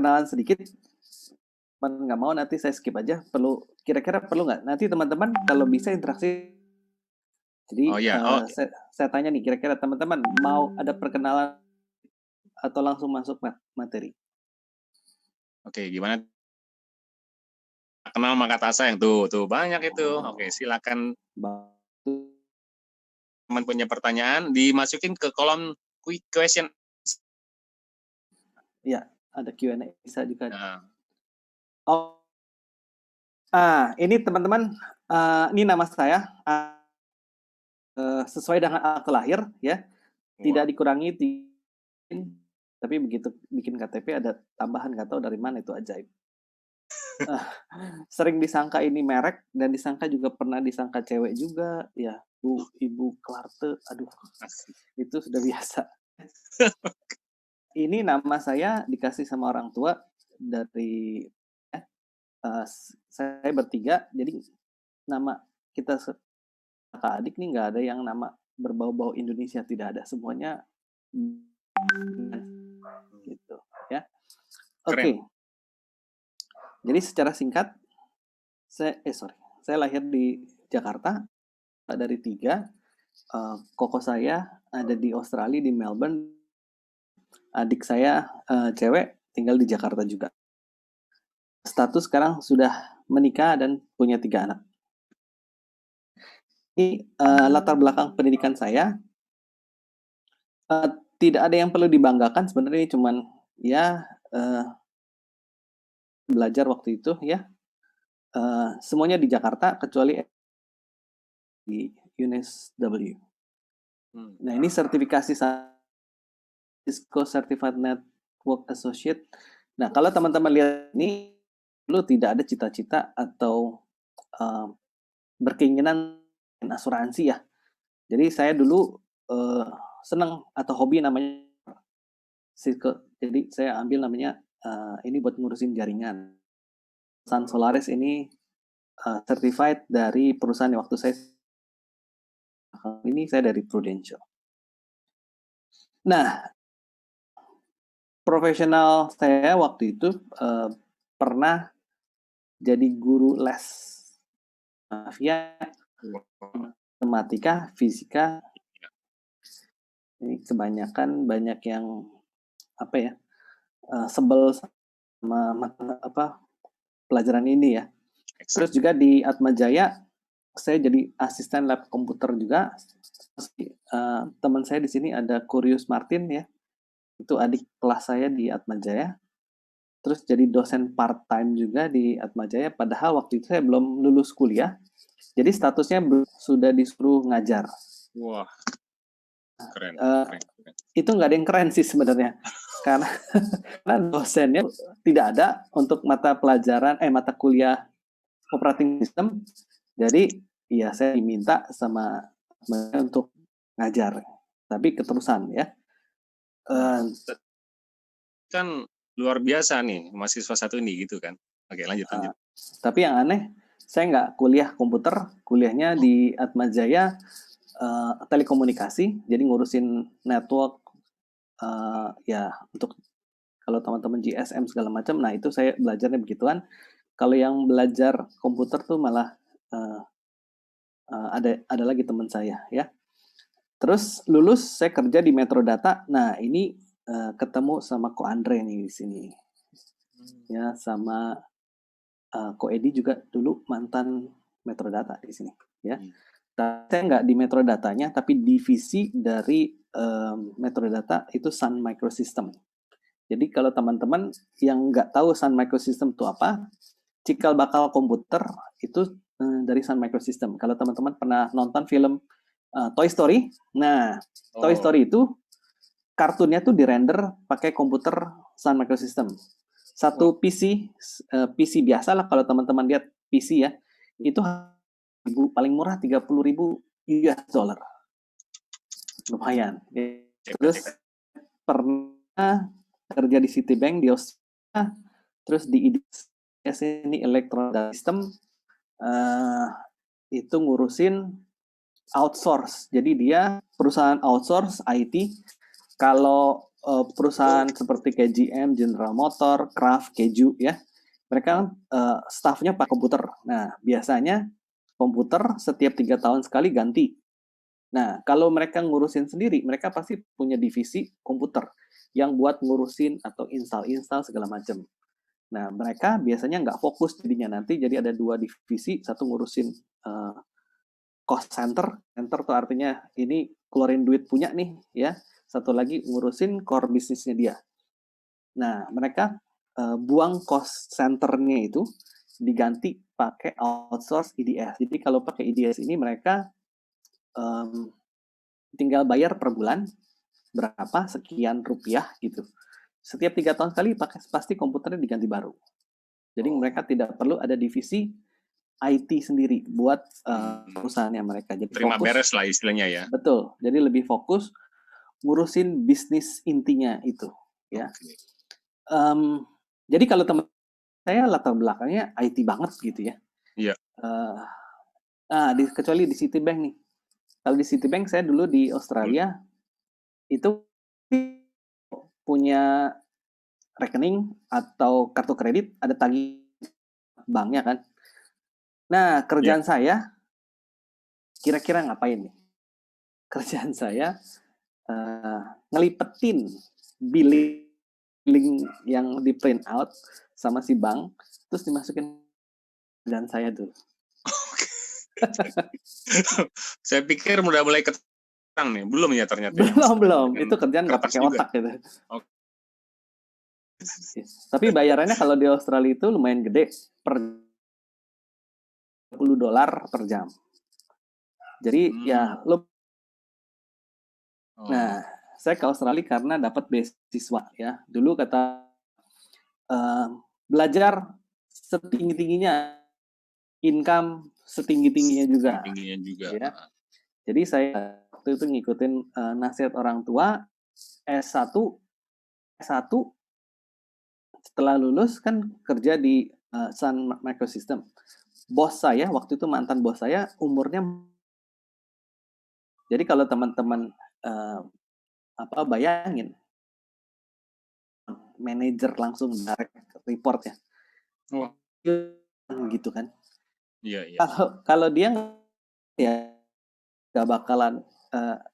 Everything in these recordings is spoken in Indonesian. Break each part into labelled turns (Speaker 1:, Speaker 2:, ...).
Speaker 1: perkenalan sedikit. Teman nggak mau nanti saya skip aja. Kira-kira perlu nggak? Nanti teman-teman kalau bisa interaksi. Jadi saya tanya nih, kira-kira teman-teman mau ada perkenalan atau langsung masuk materi?
Speaker 2: Oke, gimana? Kenal maka Tasa yang tuh banyak itu. Oke, silakan. Teman punya pertanyaan dimasukin ke kolom quick question.
Speaker 1: Ya, ada Q&A bisa juga.
Speaker 2: Nah.
Speaker 1: Ini teman-teman, ini nama saya sesuai dengan akte lahir ya. Tidak dikurangi, tapi begitu bikin KTP ada tambahan, nggak tahu dari mana, itu ajaib. Sering disangka ini merek dan disangka juga pernah disangka cewek juga ya, Ibu Klarte. Aduh, itu sudah biasa. Ini nama saya dikasih sama orang tua dari saya bertiga, jadi nama kita kakak adik nih nggak ada yang nama berbau-bau Indonesia, tidak ada, semuanya gitu ya. Oke. Jadi secara singkat, saya lahir di Jakarta dari 3. Koko saya ada di Australia, di Melbourne. Adik saya cewek tinggal di Jakarta juga. Status sekarang sudah menikah dan punya 3 anak. Ini latar belakang pendidikan saya. Tidak ada yang perlu dibanggakan sebenarnya, cuman ya belajar waktu itu ya. Semuanya di Jakarta kecuali di UNSW. Nah, ini sertifikasi Cisco Certified Network Associate. Nah, kalau teman-teman lihat ini, lu tidak ada cita-cita atau berkeinginan asuransi ya. Jadi saya dulu senang atau hobi namanya Cisco. Jadi saya ambil namanya ini buat ngurusin jaringan. Sun Solaris ini certified dari perusahaan yang waktu saya dari Prudential. Nah, profesional saya waktu itu pernah jadi guru les matematika, fisika. Ini kebanyakan banyak yang sebel sama pelajaran ini ya. Terus juga di Atmajaya saya jadi asisten lab komputer juga. Teman saya di sini ada Curious Martin ya. Itu adik kelas saya di Atmajaya. Terus jadi dosen part-time juga di Atmajaya, padahal waktu itu saya belum lulus kuliah. Jadi statusnya sudah disuruh ngajar.
Speaker 2: Wah, keren.
Speaker 1: Itu nggak ada yang keren sih sebenarnya. Karena dosennya tidak ada untuk mata kuliah operating system. Jadi ya saya diminta sama untuk ngajar. Tapi keterusan ya.
Speaker 2: Kan luar biasa nih mahasiswa satu ini gitu kan. Oke, lanjut.
Speaker 1: Tapi yang aneh, saya nggak kuliah komputer, kuliahnya di Atmajaya telekomunikasi, jadi ngurusin network ya untuk kalau teman-teman GSM segala macam. Nah itu saya belajarnya begituan. Kalau yang belajar komputer tuh malah ada lagi teman saya ya. Terus lulus saya kerja di Metrodata. Nah ini ketemu sama Ko Andre nih di sini ya, sama Ko Edi juga dulu mantan Metrodata di sini ya. Saya nggak di Metrodatanya, tapi divisi dari Metrodata itu Sun Microsystem. Jadi kalau teman-teman yang nggak tahu Sun Microsystem itu apa, cikal bakal komputer itu dari Sun Microsystem. Kalau teman-teman pernah nonton film Toy Story, nah Toy Story itu kartunnya tuh dirender pakai komputer Sun Microsystem. Satu PC biasa lah, kalau teman-teman lihat PC ya, itu paling murah 30.000 US dollar. Lumayan. Terus pernah kerja di Citibank di Australia, terus di IDS ini Electronic System, itu ngurusin outsource. Jadi dia perusahaan outsource IT. Kalau perusahaan seperti kayak GM, General Motor, Kraft, Keju ya, mereka staffnya pakai komputer. Nah, biasanya komputer setiap 3 tahun sekali ganti. Nah, kalau mereka ngurusin sendiri, mereka pasti punya divisi komputer yang buat ngurusin atau install segala macam. Nah, mereka biasanya nggak fokus jadinya nanti, jadi ada 2 divisi, satu ngurusin cost center tuh artinya ini keluarin duit punya nih ya, satu lagi ngurusin core bisnisnya dia. Nah, mereka buang cost centernya itu diganti pakai outsource IDS. Jadi kalau pakai IDS ini mereka tinggal bayar per bulan berapa sekian rupiah gitu. Setiap 3 tahun sekali pasti komputernya diganti baru. Jadi mereka tidak perlu ada divisi IT sendiri buat perusahaannya mereka. Jadi
Speaker 2: terima
Speaker 1: fokus,
Speaker 2: beres lah istilahnya ya.
Speaker 1: Betul. Jadi lebih fokus ngurusin bisnis intinya itu. Ya.
Speaker 2: Okay.
Speaker 1: Jadi kalau teman saya latar belakangnya IT banget gitu ya.
Speaker 2: Iya.
Speaker 1: Kecuali di Citibank nih. Kalau di Citibank saya dulu di Australia itu punya rekening atau kartu kredit ada tagih banknya kan. Nah, kerjaan saya kira-kira ngapain nih? Kerjaan saya ngelipetin billing yang di print out sama si bank, terus dimasukin kerjaan saya tuh.
Speaker 2: Saya pikir udah mulai ketang nih, belum ya ternyata.
Speaker 1: Belum. Itu kerjaan nggak pakai otak gitu. Tapi bayarannya kalau di Australia itu lumayan gede, per $10 per jam. Jadi ya lo. Nah, saya ke Australia karena dapat beasiswa ya. Dulu kata belajar setinggi-tingginya, income setinggi-tingginya juga. Ya. Jadi saya waktu itu ngikutin nasihat orang tua, S1 setelah lulus kan kerja di Sun Microsystem. Bos saya waktu itu mantan bos saya umurnya. Jadi kalau teman-teman bayangin manajer langsung direct report ya. Gitu kan.
Speaker 2: Iya.
Speaker 1: Kalau dia ya nggak bakalan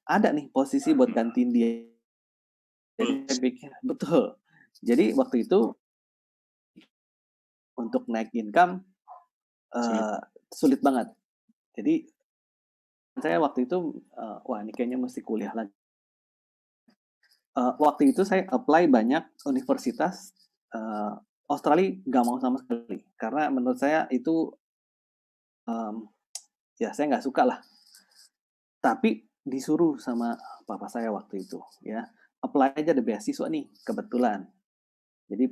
Speaker 1: ada nih posisi buat gantiin dia. Jadi saya pikir betul. Jadi waktu itu untuk naik income sulit banget. Jadi saya waktu itu wah ini kayaknya mesti kuliah lagi. Waktu itu saya apply banyak universitas Australia nggak mau sama sekali karena menurut saya itu ya saya nggak suka lah. Tapi disuruh sama papa saya waktu itu ya apply aja ada beasiswa nih kebetulan. Jadi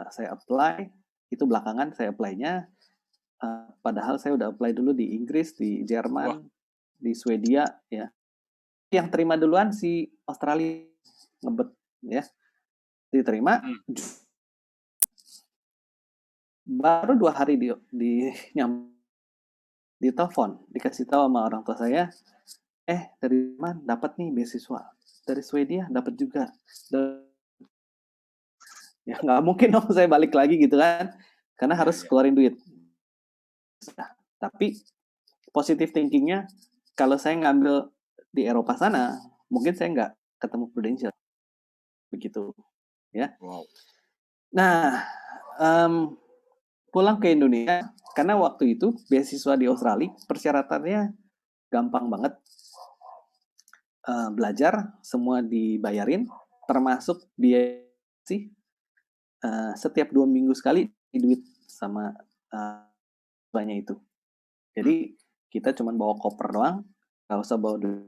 Speaker 1: saya apply itu belakangan saya apply-nya padahal saya udah apply dulu di Inggris, di Jerman, di Swedia ya. Yang terima duluan si Australia ngebet ya diterima. Baru 2 hari di telepon dikasih tahu sama orang tua saya, dari mana dapat nih beasiswa, dari Swedia dapat juga. Ya nggak mungkin dong saya balik lagi gitu kan, karena harus keluarin duit. Tapi positive thinkingnya kalau saya ngambil di Eropa sana mungkin saya nggak ketemu Prudential begitu ya. Nah pulang ke Indonesia karena waktu itu beasiswa di Australia persyaratannya gampang banget, belajar semua dibayarin termasuk biaya sih setiap 2 minggu sekali duit sama banyak itu. Jadi kita cuma bawa koper doang, nggak usah bawa duit,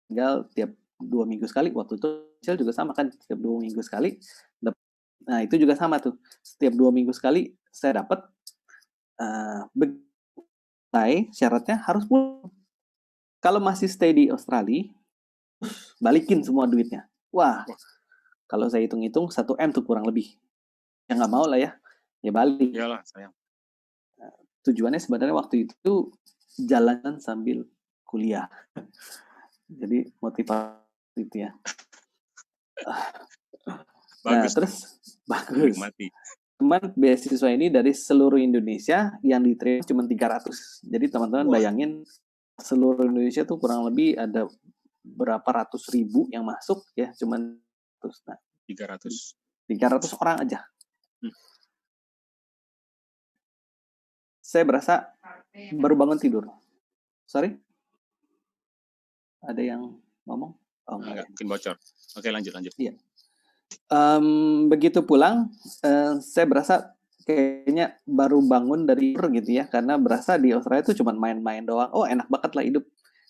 Speaker 1: tinggal tiap 2 minggu sekali. Waktu itu Shell juga sama kan, setiap 2 minggu sekali. Nah itu juga sama tuh, setiap 2 minggu sekali saya dapat. Syaratnya harus pulang. Kalau masih stay di Australia, balikin semua duitnya. Wah, kalau saya hitung-hitung 1 M tuh kurang lebih. Ya nggak mau lah ya balik.
Speaker 2: Iyalah sayang.
Speaker 1: Tujuannya sebenarnya waktu itu jalan sambil kuliah. Jadi motivasi itu ya. Nah,
Speaker 2: Bagus tuh,
Speaker 1: terus bagus.
Speaker 2: menikmati.
Speaker 1: Teman beasiswa ini dari seluruh Indonesia yang diterima cuma 300. Jadi teman-teman
Speaker 2: Wah,
Speaker 1: bayangin seluruh Indonesia tuh kurang lebih ada berapa ratus ribu yang masuk ya, cuman terus nah
Speaker 2: 300.
Speaker 1: 300 orang aja.
Speaker 2: Hmm.
Speaker 1: Saya berasa baru bangun tidur. Sorry? Ada yang ngomong? Oh,
Speaker 2: Enggak,
Speaker 1: enggak.
Speaker 2: mungkin bocor. Oke, lanjut.
Speaker 1: Iya. Begitu pulang, saya berasa kayaknya baru bangun dari tidur gitu ya, karena berasa di Australia itu cuma main-main doang. Oh, enak banget lah hidup,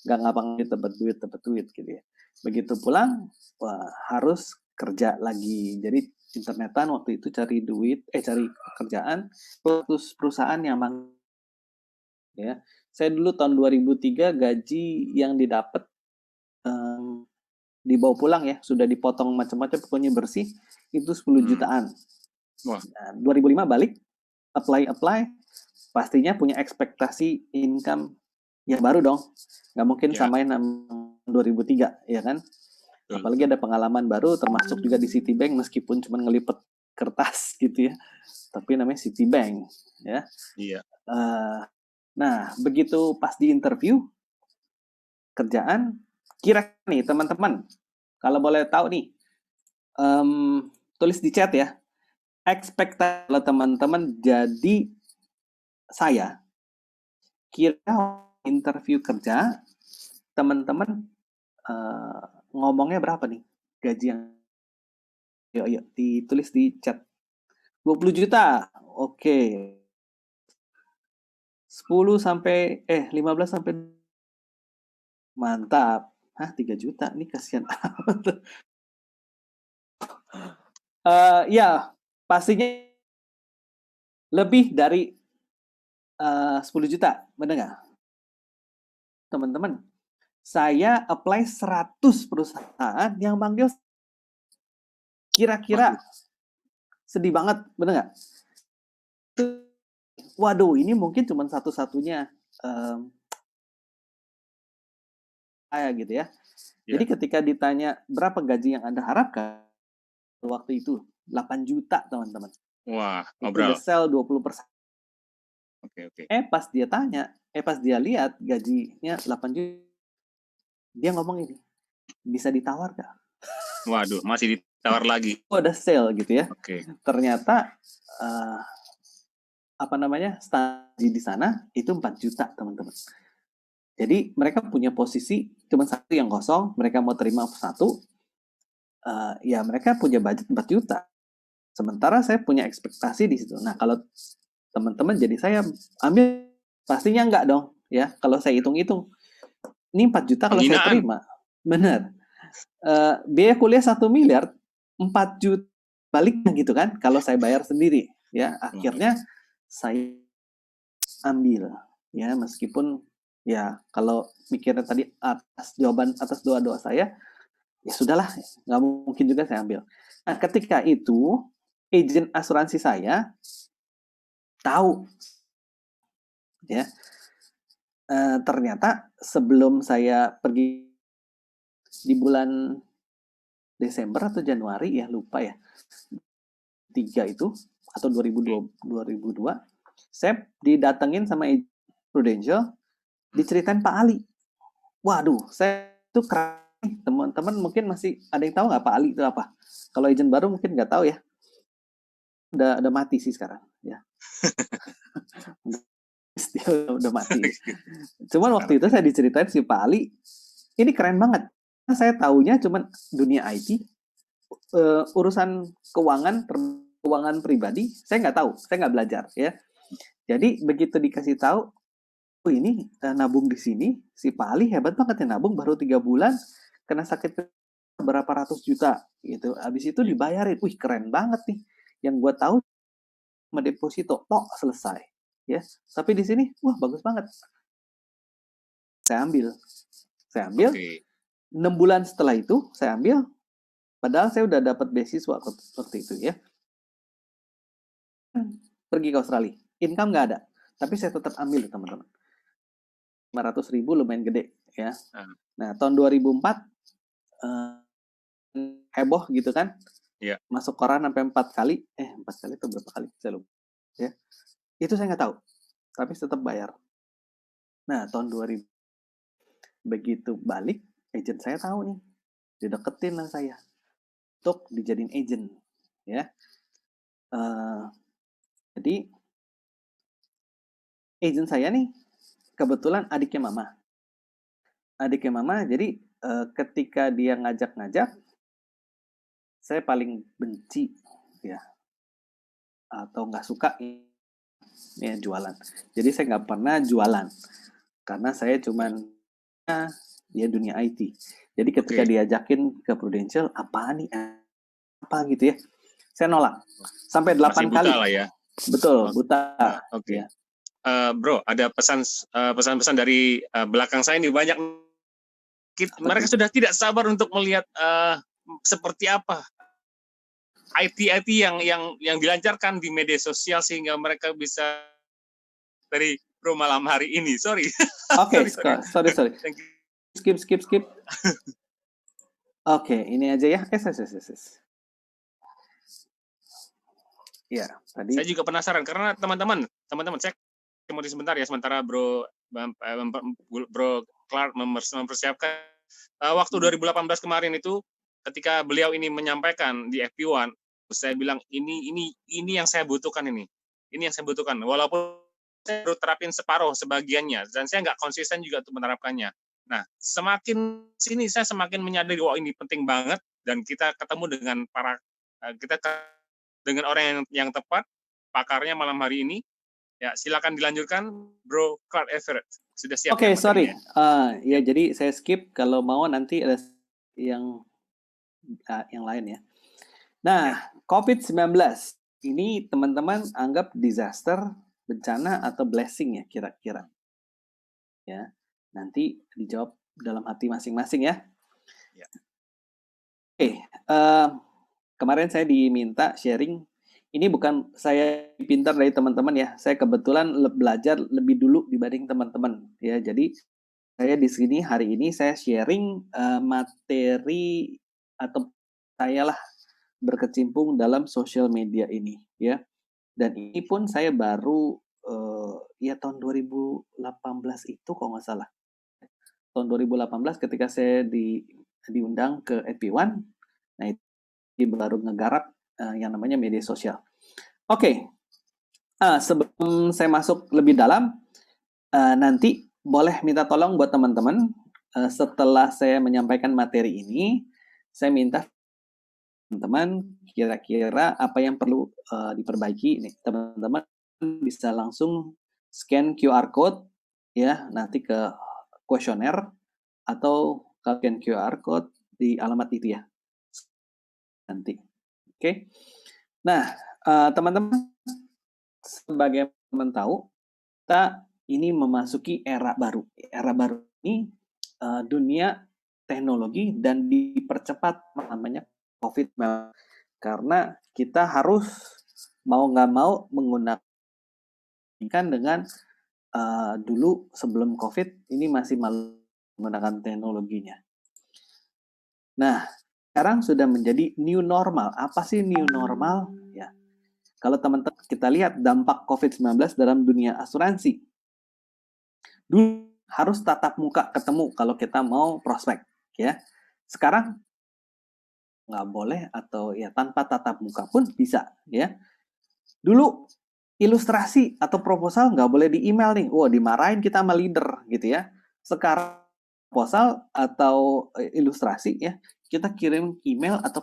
Speaker 1: nggak ngapain dapat duit gitu ya. Begitu pulang, wah, harus kerja lagi. Jadi internetan waktu itu cari cari kerjaan, terus perusahaan yang ya. Saya dulu tahun 2003 gaji yang didapat dibawa pulang ya, sudah dipotong macam-macam, pokoknya bersih, itu 10 jutaan.
Speaker 2: Wah.
Speaker 1: Nah, 2005 balik, apply, pastinya punya ekspektasi income yang baru dong. Nggak mungkin
Speaker 2: Ya.
Speaker 1: samain 2003, ya kan?
Speaker 2: Betul.
Speaker 1: Apalagi ada pengalaman baru, termasuk juga di Citibank, meskipun cuma ngelipet kertas gitu ya. Tapi namanya Citibank, ya.
Speaker 2: Iya.
Speaker 1: Nah, begitu pas di interview kerjaan, kira nih teman-teman, kalau boleh tahu nih, tulis di chat ya, ekspektasi teman-teman jadi saya, kira interview kerja, teman-teman ngomongnya berapa nih gaji yang, yuk ditulis di chat. 20 juta, oke. 10 sampai 15 sampai, mantap. Hah, 3 juta, nih kasihan. Ya, pastinya lebih dari 10 juta, benar nggak? Teman-teman, saya apply 100 perusahaan yang manggil, kira-kira sedih banget, benar nggak? Waduh, ini mungkin cuma satu-satunya saya gitu ya. Jadi ketika ditanya berapa gaji yang Anda harapkan, waktu itu 8 juta teman-teman.
Speaker 2: Wah,
Speaker 1: Itu
Speaker 2: ngobrol.
Speaker 1: udah sell 20%.
Speaker 2: Oke.
Speaker 1: Pas dia tanya, pas dia lihat gajinya 8 juta, dia ngomong ini, bisa ditawar gak?
Speaker 2: Waduh, masih ditawar lagi.
Speaker 1: Oh, udah sell gitu ya.
Speaker 2: Oke.
Speaker 1: Ternyata studi di sana itu 4 juta teman-teman. Jadi mereka punya posisi cuma satu yang kosong, mereka mau terima satu, ya mereka punya budget 4 juta. Sementara saya punya ekspektasi di situ. Nah, kalau teman-teman jadi saya ambil, pastinya enggak dong ya. Kalau saya hitung-hitung, ini 4 juta kalau saya terima. Benar. Biaya kuliah 1 miliar, 4 juta baliknya gitu kan, kalau saya bayar sendiri ya. Akhirnya saya ambil ya, meskipun ya kalau mikirnya tadi atas doa-doa saya, ya sudahlah, nggak mungkin juga saya ambil. Nah, ketika itu agen asuransi saya tahu ya, ternyata sebelum saya pergi di bulan Desember atau Januari ya, lupa ya, 3 itu atau 2002, saya didatengin sama Prudential, diceritain Pak Ali. Waduh, saya tuh keren. Teman-teman mungkin masih ada yang tahu nggak Pak Ali itu apa? Kalau agent baru mungkin nggak tahu ya. Udah mati sih sekarang ya. udah mati. Cuman waktu itu saya diceritain si Pak Ali, ini keren banget. Saya taunya cuman dunia IT, urusan keuangan pribadi, saya nggak tahu, saya nggak belajar ya. Jadi begitu dikasih tahu, oh ini nabung di sini, si Pak Ali hebat banget ya, nabung baru 3 bulan, kena sakit berapa ratus juta gitu. Habis itu dibayarin, wih keren banget nih. Yang gue tahu sama deposito, selesai ya. Tapi di sini, wah bagus banget. Saya ambil. 6 bulan setelah itu saya ambil, padahal saya udah dapat beasiswa seperti itu ya. Pergi ke Australia, income nggak ada, tapi saya tetap ambil teman-teman. 500.000 lumayan gede ya. Nah, tahun 2004 heboh gitu kan,
Speaker 2: Iya.
Speaker 1: masuk koran sampai 4 kali, 4 kali atau berapa kali, saya lupa, ya. Itu saya nggak tahu, tapi tetap bayar. Nah, tahun 2000 begitu balik, agent saya tahu nih, dideketin lah saya untuk dijadiin agent, ya. Jadi agent saya nih kebetulan adiknya mama, jadi ketika dia ngajak-ngajak, saya paling benci ya atau nggak suka ya jualan. Jadi saya nggak pernah jualan karena saya cuman dia dunia IT. Jadi ketika diajakin ke Prudential, apa nih apa gitu ya, saya nolak sampai 8 kali.
Speaker 2: Lah ya.
Speaker 1: Betul, buta.
Speaker 2: Oke.
Speaker 1: Ya.
Speaker 2: Bro, ada pesan-pesan dari belakang saya ini banyak. Mereka sudah tidak sabar untuk melihat seperti apa IT yang dilancarkan di media sosial sehingga mereka bisa dari Bro malam hari ini. Sorry.
Speaker 1: Oke, sorry. Skip. Oke, ini aja ya. Ya, tadi.
Speaker 2: Saya juga penasaran karena teman-teman, saya mau sebentar ya, sementara Bro Clark mempersiapkan waktu 2018 kemarin itu, ketika beliau ini menyampaikan di FP1, saya bilang ini yang saya butuhkan ini yang saya butuhkan. Walaupun saya baru terapin separuh sebagiannya dan saya nggak konsisten juga untuk menerapkannya. Nah, semakin sini saya semakin menyadari ini penting banget dan kita ketemu dengan dengan orang yang tepat, pakarnya malam hari ini. Ya, silakan dilanjutkan, Bro Clark Everett. Sudah siap?
Speaker 1: Oke, sorry. Ya, jadi saya skip. Kalau mau nanti ada yang lain ya. Nah, COVID-19 ini teman-teman anggap disaster, bencana atau blessing ya kira-kira. Ya, nanti dijawab dalam hati masing-masing ya. Oke, kemarin saya diminta sharing. Ini bukan saya pintar dari teman-teman ya. Saya kebetulan belajar lebih dulu dibanding teman-teman ya. Jadi saya di sini hari ini saya sharing materi atau saya lah berkecimpung dalam sosial media ini ya. Dan ini pun saya baru ya tahun 2018 itu kalau nggak salah. Tahun 2018 ketika saya diundang ke FP1, nah itu baru ngegarap yang namanya media sosial. Oke, sebelum saya masuk lebih dalam, nanti boleh minta tolong buat teman-teman setelah saya menyampaikan materi ini, saya minta teman-teman kira-kira apa yang perlu diperbaiki. Nih, teman-teman bisa langsung scan QR code ya nanti ke kuesioner atau scan QR code di alamat itu ya nanti. Oke. Nah, teman-teman sebagai teman tahu kita ini memasuki era baru. Era baru ini dunia teknologi dan dipercepat namanya COVID-19 karena kita harus mau nggak mau menggunakan dengan dulu sebelum COVID ini masih menggunakan teknologinya. Nah, sekarang sudah menjadi new normal. Apa sih new normal? Ya, kalau teman-teman kita lihat dampak COVID-19 dalam dunia asuransi. Dulu harus tatap muka ketemu kalau kita mau prospek, ya. Sekarang nggak boleh atau ya tanpa tatap muka pun bisa, ya. Dulu ilustrasi atau proposal nggak boleh di email nih, wah dimarahin kita sama leader gitu ya. Sekarang proposal atau ilustrasi ya kita kirim email atau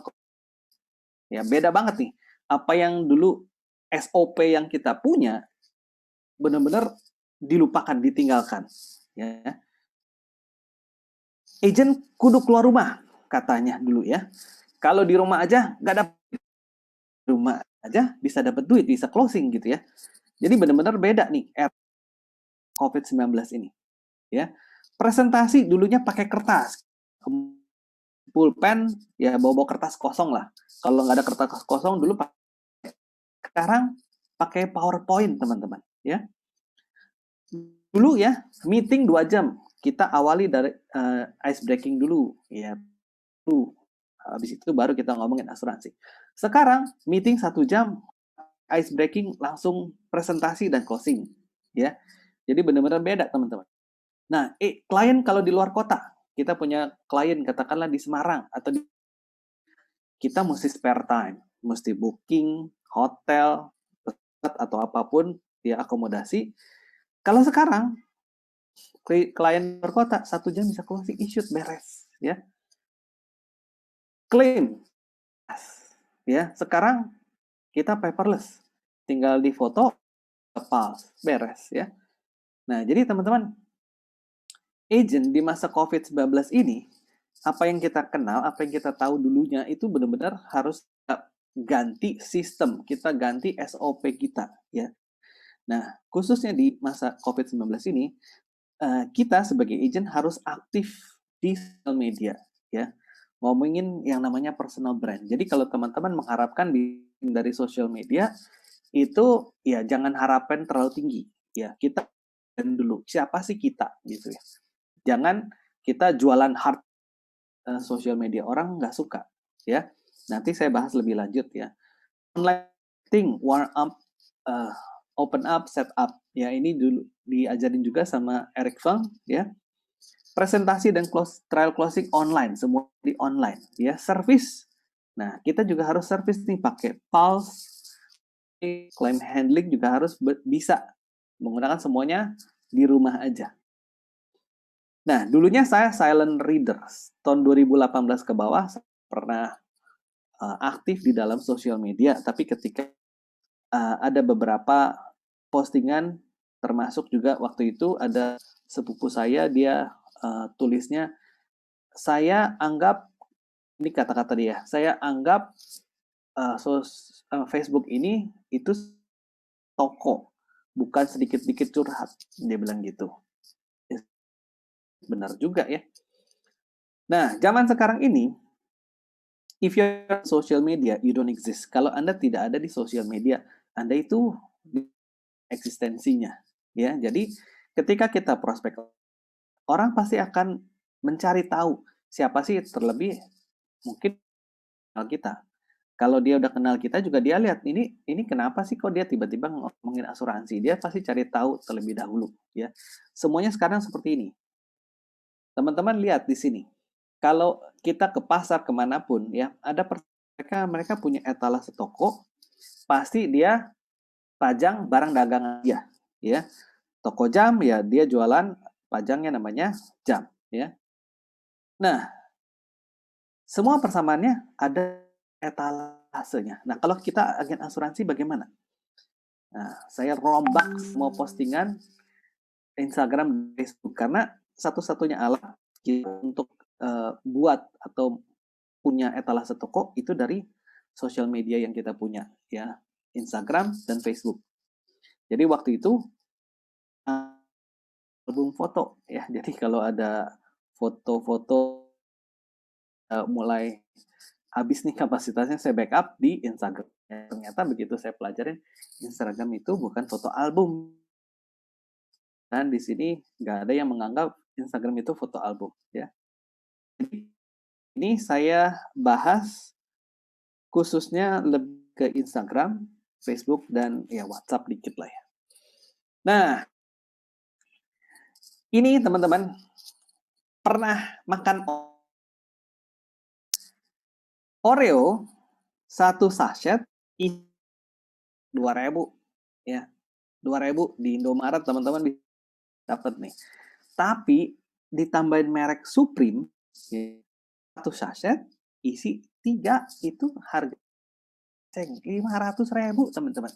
Speaker 1: ya beda banget nih. Apa yang dulu SOP yang kita punya benar-benar dilupakan, ditinggalkan. Ya. Agent kudu keluar rumah katanya dulu ya. Kalau di rumah aja nggak dapat rumah aja bisa dapat duit, bisa closing gitu ya. Jadi benar-benar beda nih COVID-19 ini. Ya. Presentasi dulunya pakai kertas. Pulpen ya bawa kertas kosong lah. Kalau nggak ada kertas kosong dulu sekarang pakai PowerPoint teman-teman ya. Dulu ya meeting 2 jam kita awali dari ice breaking dulu ya. Habis itu baru kita ngomongin asuransi. Sekarang meeting 1 jam, ice breaking, langsung presentasi dan closing, ya. Jadi benar-benar beda teman-teman. Nah, klien kalau di luar kota, kita punya klien katakanlah di Semarang atau kita mesti spare time, mesti booking hotel atau apapun ya akomodasi. Kalau sekarang klien luar kota 1 jam bisa closing, issue beres, ya. Claim, ya. Sekarang kita paperless, tinggal di foto, beres, ya. Nah, jadi teman-teman, agent di masa COVID-19 ini, apa yang kita kenal, apa yang kita tahu dulunya, itu benar-benar harus ganti sistem, kita ganti SOP kita, ya. Nah, khususnya di masa COVID-19 ini, kita sebagai agent harus aktif di sosial media, ya. Ngomongin yang namanya personal brand. Jadi kalau teman-teman mengharapkan dari sosial media, itu ya jangan harapan terlalu tinggi, ya. Kita dulu, siapa sih kita, gitu ya. Jangan kita jualan hard sosial media, orang nggak suka, ya. Nanti saya bahas lebih lanjut, ya. Online marketing, warm up, open up, set up, ya. Ini dulu diajarin juga sama Eric Feng, ya. Presentasi dan trial closing online, semua di online, ya. Service, nah kita juga harus service nih pakai Pulse, claim handling juga harus bisa menggunakan semuanya di rumah aja. Nah, dulunya saya silent reader. Tahun 2018 ke bawah saya pernah aktif di dalam sosial media, tapi ketika ada beberapa postingan, termasuk juga waktu itu ada sepupu saya, dia tulisnya, saya anggap, ini kata-kata dia, saya anggap Facebook ini itu toko, bukan sedikit-sedikit curhat. Dia bilang gitu. Benar juga ya. Nah, zaman sekarang ini, if you're social media, you don't exist. Kalau Anda tidak ada di sosial media, Anda itu eksistensinya. Ya, jadi ketika kita prospek, orang pasti akan mencari tahu siapa sih, terlebih mungkin kita. Kalau dia udah kenal kita juga, dia lihat ini kenapa sih kok dia tiba-tiba ngomongin asuransi. Dia pasti cari tahu terlebih dahulu, ya. Semuanya sekarang seperti ini. Teman-teman lihat di sini. Kalau kita ke pasar kemanapun, ya, ada mereka punya etalase toko, pasti dia pajang barang dagangan dia, ya. Toko jam, ya, dia jualan pajangnya namanya jam, ya. Nah, semua persamaannya ada etalasenya. Nah, kalau kita agen asuransi bagaimana? Nah, saya rombak semua postingan Instagram dan Facebook karena satu-satunya alat kita untuk buat atau punya etalase toko itu dari sosial media yang kita punya, ya, Instagram dan Facebook. Jadi waktu itu album foto, ya. Jadi kalau ada foto-foto mulai habis nih kapasitasnya, saya backup di Instagram. Ternyata begitu saya pelajarin, Instagram itu bukan foto album. Dan di sini nggak ada yang menganggap Instagram itu foto album, ya. Ini saya bahas khususnya lebih ke Instagram, Facebook, dan ya WhatsApp dikit lah ya. Nah, ini teman-teman pernah makan Oreo satu sachet 2.000, ya. 2.000 di Indomaret teman-teman bisa dapat nih. Tapi ditambahin merek Supreme, ya, satu sachet isi 3, itu harga 500.000 teman-teman.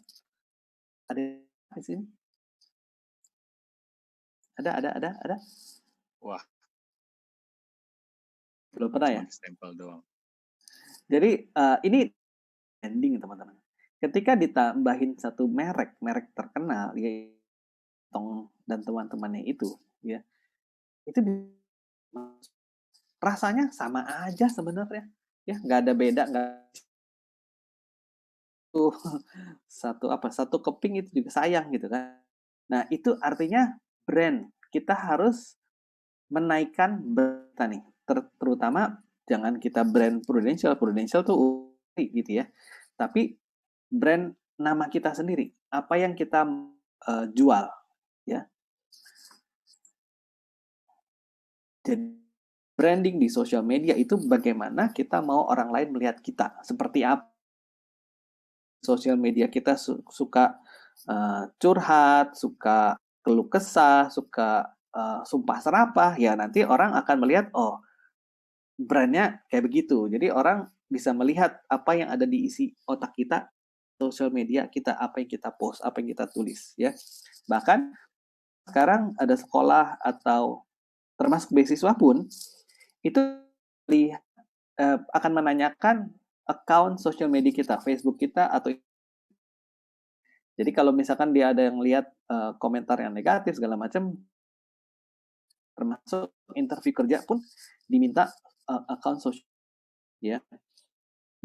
Speaker 1: Ada di sini? Ada.
Speaker 2: Wah.
Speaker 1: Belum pernah ya?
Speaker 2: Stempel doang.
Speaker 1: Jadi ini ending teman-teman. Ketika ditambahin satu merek terkenal, ya, Tong dan teman-temannya itu, ya, itu rasanya sama aja sebenarnya, ya, nggak ada beda, nggak tuh satu keping itu juga sayang gitu kan. Nah, itu artinya brand kita harus menaikkan berita nih, terutama jangan kita brand Prudential tuh gitu ya. Tapi brand nama kita sendiri, apa yang kita jual ya. Jadi branding di sosial media itu bagaimana kita mau orang lain melihat kita, seperti apa. Sosial media kita suka curhat, suka keluh kesah, suka sumpah serapah, ya nanti orang akan melihat, oh brandnya kayak begitu. Jadi orang bisa melihat apa yang ada di isi otak kita, sosial media kita, apa yang kita post, apa yang kita tulis, ya. Bahkan sekarang ada sekolah atau termasuk beasiswa pun itu akan menanyakan account sosial media kita, Facebook kita atau jadi kalau misalkan dia ada yang lihat komentar yang negatif segala macam, termasuk interview kerja pun diminta account sosial, ya.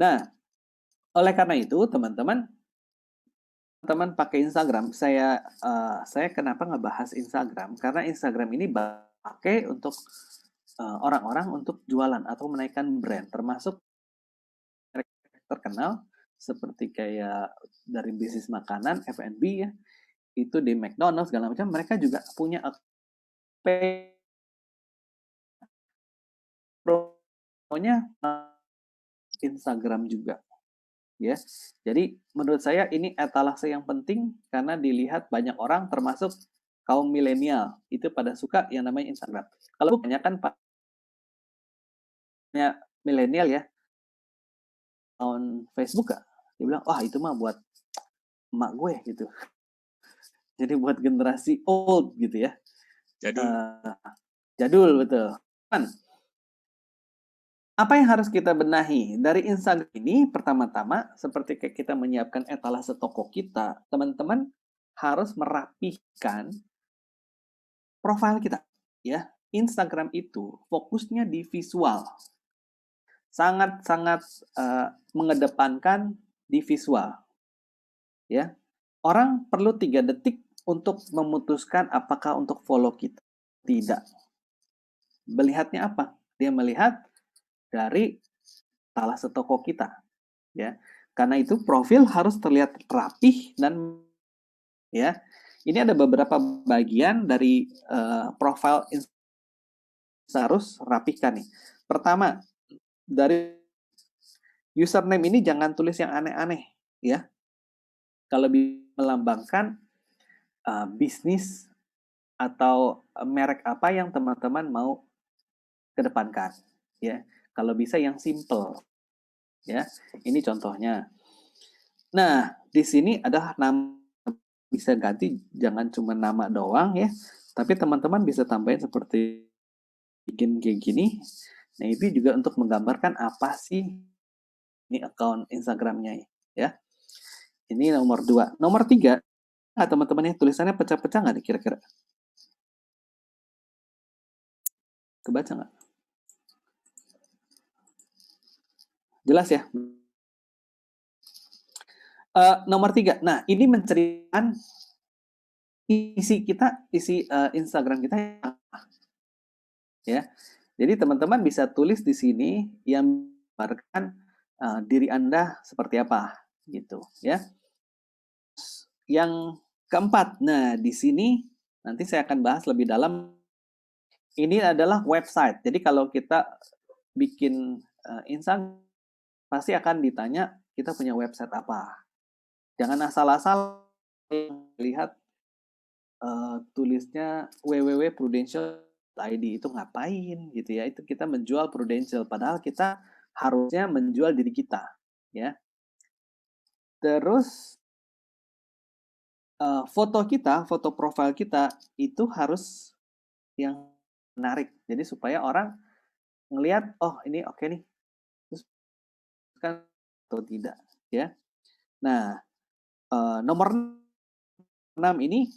Speaker 1: Nah, oleh karena itu teman-teman pakai Instagram, saya kenapa ngebahas Instagram? Karena Instagram ini pakai untuk orang-orang untuk jualan atau menaikkan brand, termasuk terkenal seperti kayak dari bisnis makanan, F&B ya, itu di McDonald's segala macam, mereka juga punya promonya Instagram juga, ya. Jadi menurut saya ini etalase yang penting karena dilihat banyak orang, termasuk kaum milenial itu pada suka yang namanya Instagram. Kalau kebanyakan milenial ya, on Facebook gak? Dia bilang, wah itu mah buat emak gue gitu. Jadi buat generasi old gitu ya. Jadul betul. Apa yang harus kita benahi dari Instagram ini? Pertama-tama, seperti kayak kita menyiapkan etalase toko kita, teman-teman harus merapihkan profil kita, ya. Instagram itu fokusnya di visual, sangat-sangat mengedepankan di visual, ya. Orang perlu 3 detik untuk memutuskan apakah untuk follow kita, tidak. Melihatnya apa? Dia melihat dari etalase toko kita, ya. Karena itu profil harus terlihat rapih dan ya. Ini ada beberapa bagian dari profil harus rapihkan nih. Pertama, dari username ini jangan tulis yang aneh-aneh ya. Kalau melambangkan bisnis atau merek apa yang teman-teman mau kedepankan ya. Kalau bisa yang simple ya. Ini contohnya. Nah, di sini ada nama, bisa ganti, jangan cuma nama doang ya, tapi teman-teman bisa tambahin seperti bikin kayak gini. Nah, itu juga untuk menggambarkan apa sih ini account Instagramnya ya. Ini nomor 2. Nomor 3, teman-teman ya, tulisannya pecah-pecah nggak nih kira-kira? Kebaca nggak? Jelas ya? Nomor 3. Nah, ini menceritakan isi Instagram kita ya. Jadi teman-teman bisa tulis di sini yang menggambarkan diri Anda seperti apa gitu ya. Yang keempat, nah di sini nanti saya akan bahas lebih dalam. Ini adalah website. Jadi kalau kita bikin Instagram pasti akan ditanya kita punya website apa. Jangan asal-asal lihat tulisnya www.prudential.id, itu ngapain gitu ya. Itu kita menjual Prudential padahal kita harusnya menjual diri kita ya. Terus foto kita, foto profil kita itu harus yang menarik. Jadi supaya orang ngelihat, oh ini oke nih. Terus kan atau tidak ya. Nah, nomor 6 ini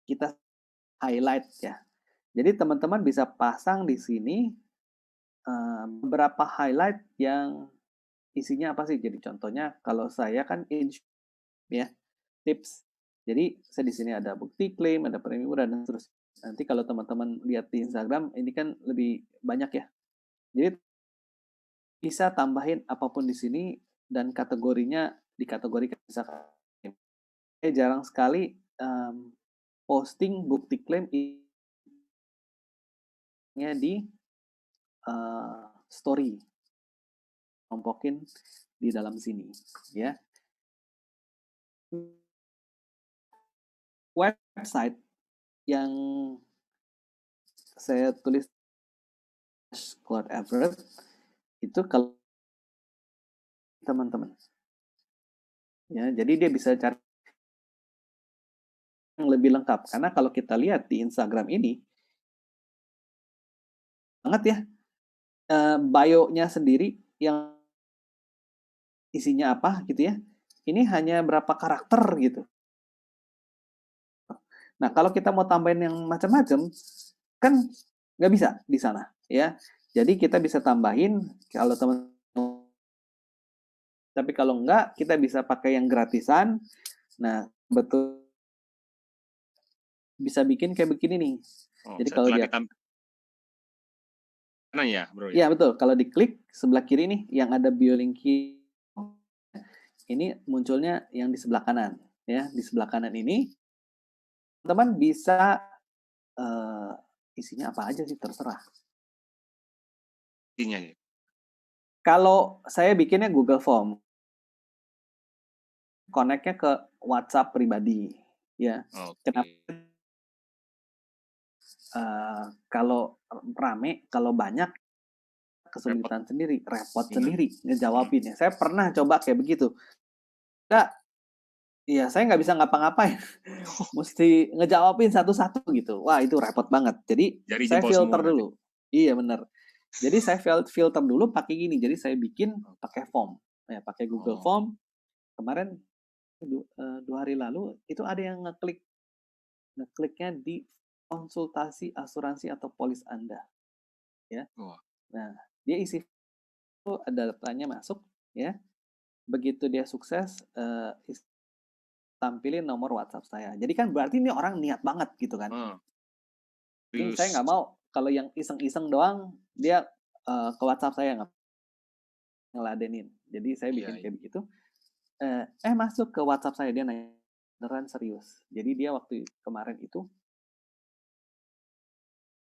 Speaker 1: kita highlight ya. Jadi teman-teman bisa pasang di sini beberapa highlight yang isinya apa sih? Jadi contohnya kalau saya kan ya tips. Jadi saya di sini ada bukti klaim, ada premi murah dan seterusnya. Nanti kalau teman-teman lihat di Instagram, ini kan lebih banyak ya. Jadi bisa tambahin apapun di sini dan kategorinya dikategorikan misalkan. Saya jarang sekali posting bukti klaim di story, kelompokin di dalam sini, ya. Website yang saya tulis Claude Everett itu kalau teman-teman, ya, jadi dia bisa cari yang lebih lengkap karena kalau kita lihat di Instagram ini banget ya, bio-nya sendiri yang isinya apa gitu ya, ini hanya berapa karakter gitu. Nah kalau kita mau tambahin yang macam-macam kan nggak bisa di sana ya. Jadi kita bisa tambahin kalau teman, tapi kalau enggak kita bisa pakai yang gratisan. Nah betul bisa bikin kayak begini nih. Jadi kalau
Speaker 2: Setelah
Speaker 1: lihat,
Speaker 2: mana ya, bro
Speaker 1: ya
Speaker 2: ya?
Speaker 1: betul, kalau diklik sebelah kiri nih yang ada bio link ini munculnya yang di sebelah kanan ya. Di sebelah kanan ini teman bisa isinya apa aja sih terserah.
Speaker 2: Intinya ya.
Speaker 1: Kalau saya bikinnya Google Form, connect-nya ke WhatsApp pribadi ya. Kenapa?
Speaker 2: Oke.
Speaker 1: Kalau rame, kalau banyak
Speaker 2: Repot.
Speaker 1: kesulitan sendiri, repot
Speaker 2: Iya.
Speaker 1: sendiri ngejawabinnya. Saya pernah coba kayak begitu. Enggak, iya saya nggak bisa ngapa-ngapain. Mesti ngejawabin satu-satu gitu. Wah itu repot banget. Jadi
Speaker 2: Jari
Speaker 1: saya
Speaker 2: jempol
Speaker 1: filter
Speaker 2: semua nanti.
Speaker 1: dulu. Iya benar. Jadi saya filter dulu pakai gini. Jadi saya bikin pakai form, ya pakai Google Form. Kemarin 2 hari lalu itu ada yang ngekliknya di konsultasi asuransi atau polis Anda, ya. Nah dia isi itu ada datanya masuk, ya. Begitu dia sukses, tampilin nomor WhatsApp saya. Jadi kan berarti ini orang niat banget gitu kan. Jadi saya nggak mau kalau yang iseng-iseng doang dia ke WhatsApp saya ngeladenin. Jadi saya bikin kayak begitu. Masuk ke WhatsApp saya, dia nanya beneran serius. Jadi dia waktu kemarin itu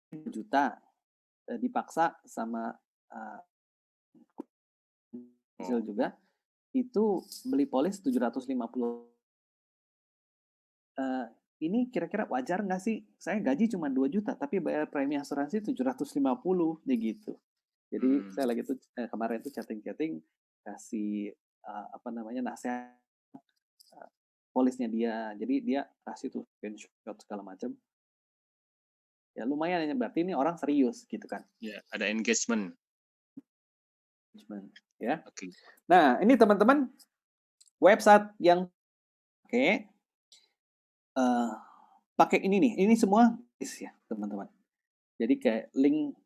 Speaker 1: 1 juta dipaksa sama hasil juga itu beli polis 750. Ini kira-kira wajar nggak sih? Saya gaji cuma 2 juta tapi bayar premi asuransi 750 nih gitu. Jadi saya lagi tuh kemarin tuh chatting kasih apa namanya nasihat polisnya dia. Jadi dia kasih tuh screenshot segala macam. Ya lumayan ya berarti ini orang serius gitu kan.
Speaker 2: Ya, ada engagement.
Speaker 1: Ya.
Speaker 2: Oke.
Speaker 1: Nah, ini teman-teman website yang pakai ini nih. Ini semua ya, teman-teman. Jadi kayak link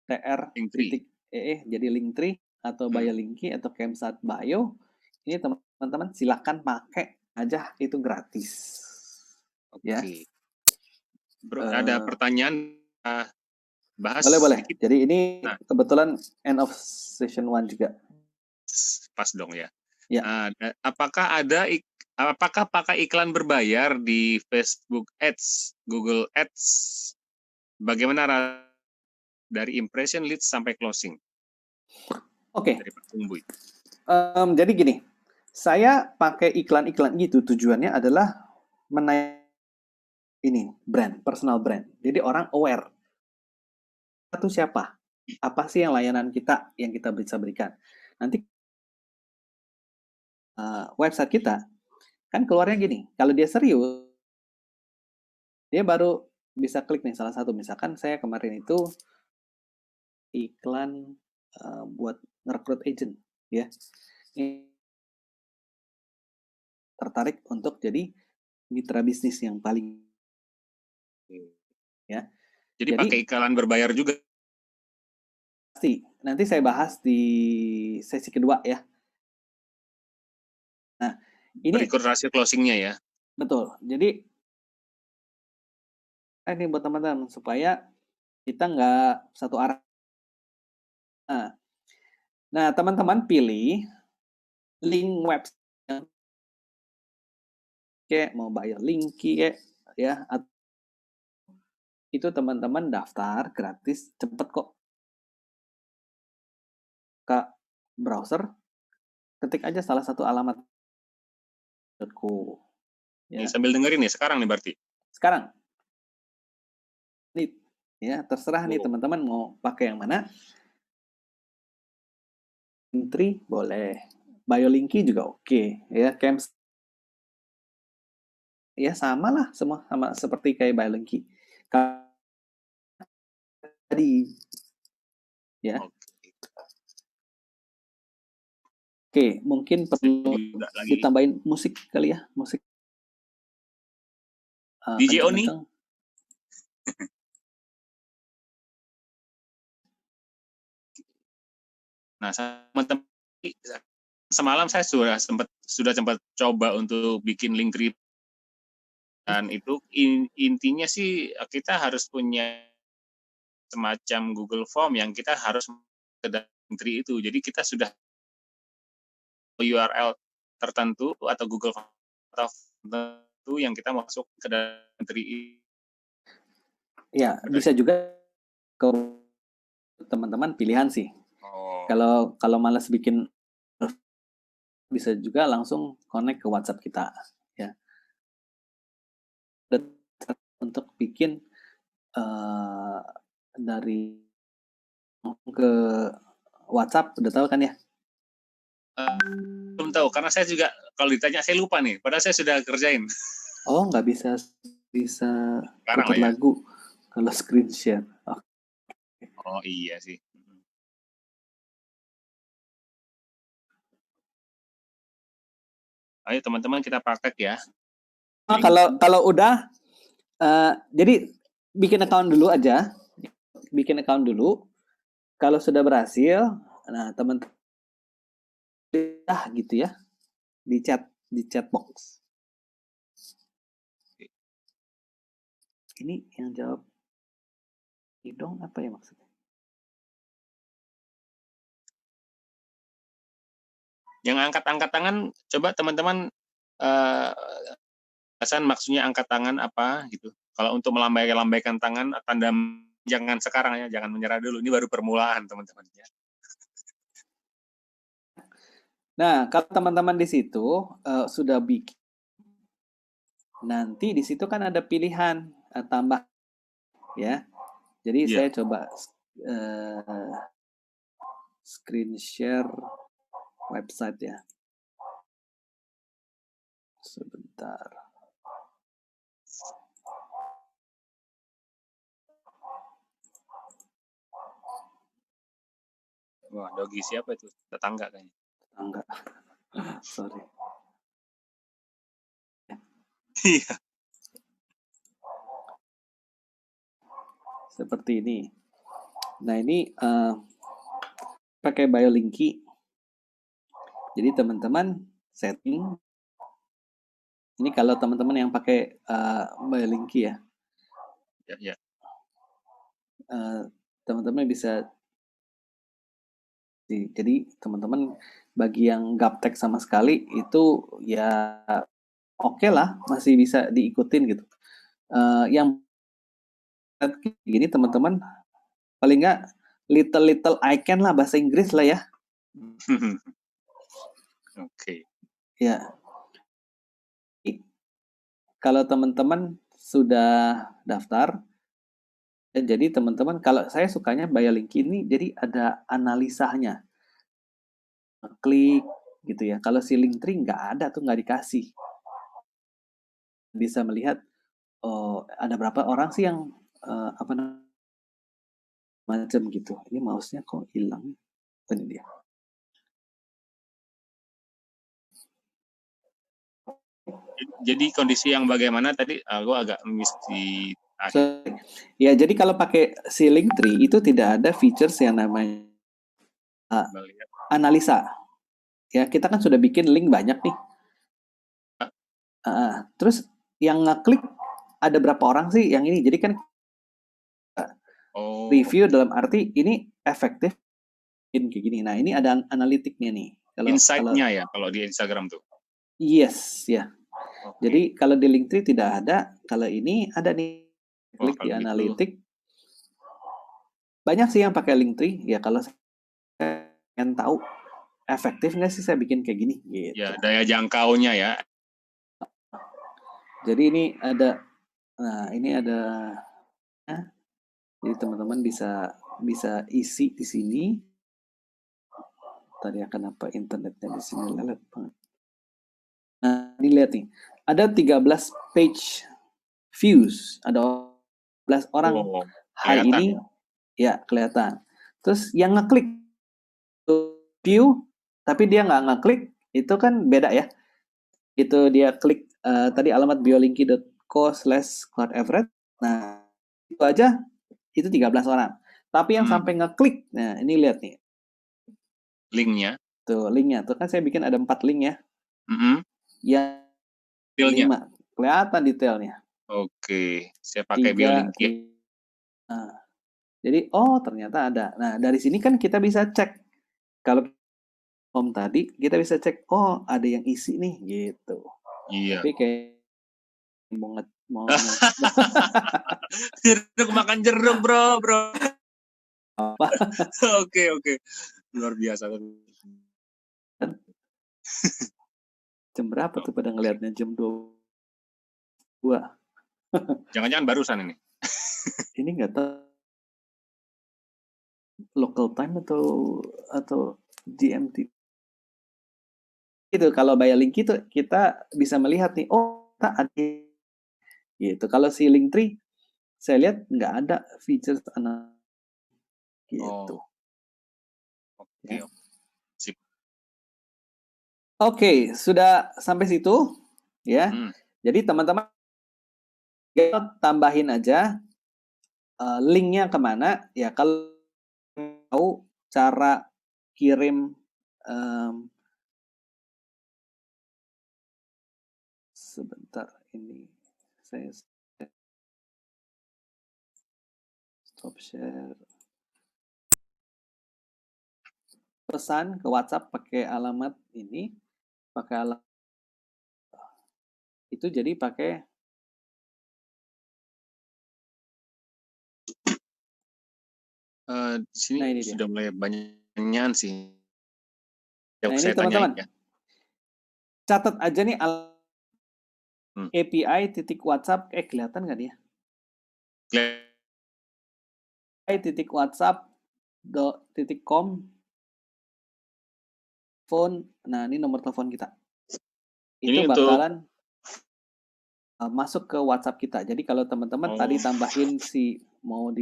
Speaker 1: tr.ee jadi Linktree atau Biolinky atau Kemsat Bio. Ini teman-teman silakan pakai aja, itu gratis.
Speaker 2: Oke.
Speaker 1: Ya.
Speaker 2: Bro, ada pertanyaan bahas
Speaker 1: boleh.
Speaker 2: sedikit.
Speaker 1: Jadi ini kebetulan end of session 1 juga.
Speaker 2: Pas dong ya.
Speaker 1: Ya.
Speaker 2: Apakah pakai iklan berbayar di Facebook Ads, Google Ads? Bagaimana dari impression lead sampai closing?
Speaker 1: Oke.
Speaker 2: Dari Pak Tumbuy.
Speaker 1: Jadi gini, saya pakai iklan-iklan gitu tujuannya adalah menaik ini brand, personal brand. Jadi orang aware itu siapa, apa sih yang layanan kita yang kita bisa berikan. Nanti website kita kan keluarnya gini, kalau dia serius dia baru bisa klik nih salah satu. Misalkan saya kemarin itu iklan buat ngerekrut agent ya, tertarik untuk jadi mitra bisnis yang paling ya.
Speaker 2: Jadi pakai iklan berbayar juga.
Speaker 1: Pasti nanti saya bahas di sesi kedua ya. Nah ini
Speaker 2: berikut rasio closingnya ya.
Speaker 1: Betul. Jadi ini buat teman-teman supaya kita nggak satu arah. Nah, teman-teman pilih link website kayak mau bayar link kayak ya, itu teman-teman daftar gratis, cepet kok. Ke browser, ketik aja salah satu alamat .co.
Speaker 2: Ini
Speaker 1: Ya.
Speaker 2: sambil dengerin nih sekarang nih berarti.
Speaker 1: Sekarang, nih, ya terserah nih teman-teman mau pakai yang mana. Linktree boleh, BioLinky juga oke, ya. Camps ya sama lah, semua sama seperti kayak BioLinky tadi, ya. Oke, mungkin perlu ditambahin musik kali ya, musik.
Speaker 2: DJ Oni. Nah, teman-teman, semalam saya sudah sempat coba untuk bikin Linktree, dan itu intinya sih kita harus punya semacam Google Form yang kita harus ke Linktree itu. Jadi kita sudah URL tertentu atau Google Form tertentu yang kita masuk ke Linktree.
Speaker 1: Ya, bisa juga ke teman-teman pilihan sih. Kalau malas bikin, bisa juga langsung connect ke WhatsApp kita, ya. Untuk bikin dari ke WhatsApp, udah tahu kan ya?
Speaker 2: Belum tahu, karena saya juga kalau ditanya saya lupa nih, padahal saya sudah kerjain.
Speaker 1: Oh, nggak bisa putar
Speaker 2: ya?
Speaker 1: lagu kalau screen share.
Speaker 2: Oh iya sih. Ayo teman-teman kita praktek ya.
Speaker 1: Kalau udah, jadi bikin account dulu aja, bikin account dulu. Kalau sudah berhasil, nah teman-teman gitu ya, di chat box. Ini yang jawab Idong apa ya maksudnya?
Speaker 2: Yang angkat tangan, coba teman-teman maksudnya angkat tangan apa gitu. Kalau untuk melambaikan tangan, tanda jangan sekarang ya, jangan menyerah dulu. Ini baru permulaan teman-teman ya.
Speaker 1: Nah, kalau teman-teman di situ sudah bikin, nanti di situ kan ada pilihan tambah, ya. Jadi saya coba screen share website ya. Sebentar.
Speaker 2: Wah, dogi siapa itu? Tetangga kayaknya.
Speaker 1: Tetangga. Sorry.
Speaker 2: Iya.
Speaker 1: Seperti ini. Nah, ini pakai BioLinky. Jadi teman-teman setting. Ini kalau teman-teman yang pakai BioLinky ya.
Speaker 2: Ya.
Speaker 1: Teman-teman bisa. Jadi teman-teman bagi yang gaptek sama sekali itu ya oke lah, masih bisa diikutin gitu. Yang gini teman-teman paling nggak little icon lah, bahasa Inggris lah ya.
Speaker 2: Oke.
Speaker 1: Ya. Kalau teman-teman sudah daftar, jadi teman-teman, kalau saya sukanya BioLinky ini jadi ada analisanya. Klik gitu ya. Kalau si Linktree nggak ada tuh, nggak dikasih. Bisa melihat ada berapa orang sih yang apa namanya macam gitu. Ini mouse-nya kok hilang? Ini dia.
Speaker 2: Jadi kondisi yang bagaimana tadi? Gue agak miss di
Speaker 1: akhir. Ya, jadi kalau pakai si Linktree itu tidak ada features yang namanya analisa. Ya, kita kan sudah bikin link banyak nih. Terus yang ngeklik ada berapa orang sih yang ini. Jadi kan review dalam arti ini efektif kayak gini. Nah, ini ada analitiknya nih.
Speaker 2: Insight-nya ya kalau di Instagram tuh.
Speaker 1: Yes, ya. Jadi kalau di Linktree tidak ada, kalau ini ada nih. Klik di analitik. Banyak sih yang pakai Linktree. Ya kalau saya pengen tahu efektif nggak sih saya bikin kayak gini gitu.
Speaker 2: Ya, daya jangkaunya ya.
Speaker 1: Jadi ini ada, nah ini ada, jadi teman-teman bisa isi di sini. Tadi kenapa internetnya di sini lelet banget. Nah, ini lihat nih, ada 13 page views, ada 13 orang hari ini, ya kelihatan. Terus yang ngeklik view, tapi dia nggak ngeklik, itu kan beda ya. Itu dia klik tadi alamat biolinky.co/cloudaverage. Nah, itu aja itu 13 orang. Tapi yang sampai ngeklik, nah ini lihat nih.
Speaker 2: Linknya.
Speaker 1: Tuh, linknya. Tuh kan saya bikin ada 4 link ya. Yang
Speaker 2: detailnya.
Speaker 1: 5. Kelihatan detailnya.
Speaker 2: Oke, saya pakai Biolinky.
Speaker 1: Nah, jadi ternyata ada. Nah, dari sini kan kita bisa cek. Kalau home tadi, kita bisa cek, ada yang isi nih, gitu.
Speaker 2: Iya.
Speaker 1: Tapi kayak mau
Speaker 2: jeruk, makan jeruk, bro.
Speaker 1: Apa?
Speaker 2: Oke. Luar biasa.
Speaker 1: Jam berapa tuh pada ngelihatnya? Jam 2.
Speaker 2: Jangan-jangan barusan ini.
Speaker 1: Ini nggak tahu local time atau GMT. Itu kalau Biolinky itu kita bisa melihat nih, tak ada gitu. Kalau si Linktree saya lihat nggak ada features gitu.
Speaker 2: Oke. Sip.
Speaker 1: Oke, sudah sampai situ ya. Jadi teman-teman tambahin aja linknya kemana ya. Kalau tahu cara kirim sebentar, ini saya stop share. Pesan ke WhatsApp pakai alamat ini, pakai alamat itu, jadi pakai
Speaker 2: di sini
Speaker 1: ini
Speaker 2: sudah mulai banyak sih.
Speaker 1: Nah, ini teman-teman, ya. Catat aja nih API titik WhatsApp, kelihatan nggak dia? Titik WhatsApp titik com phone. Nah, ini nomor telepon kita. Itu ini bakalan masuk ke WhatsApp kita. Jadi kalau teman-teman tadi tambahin si mau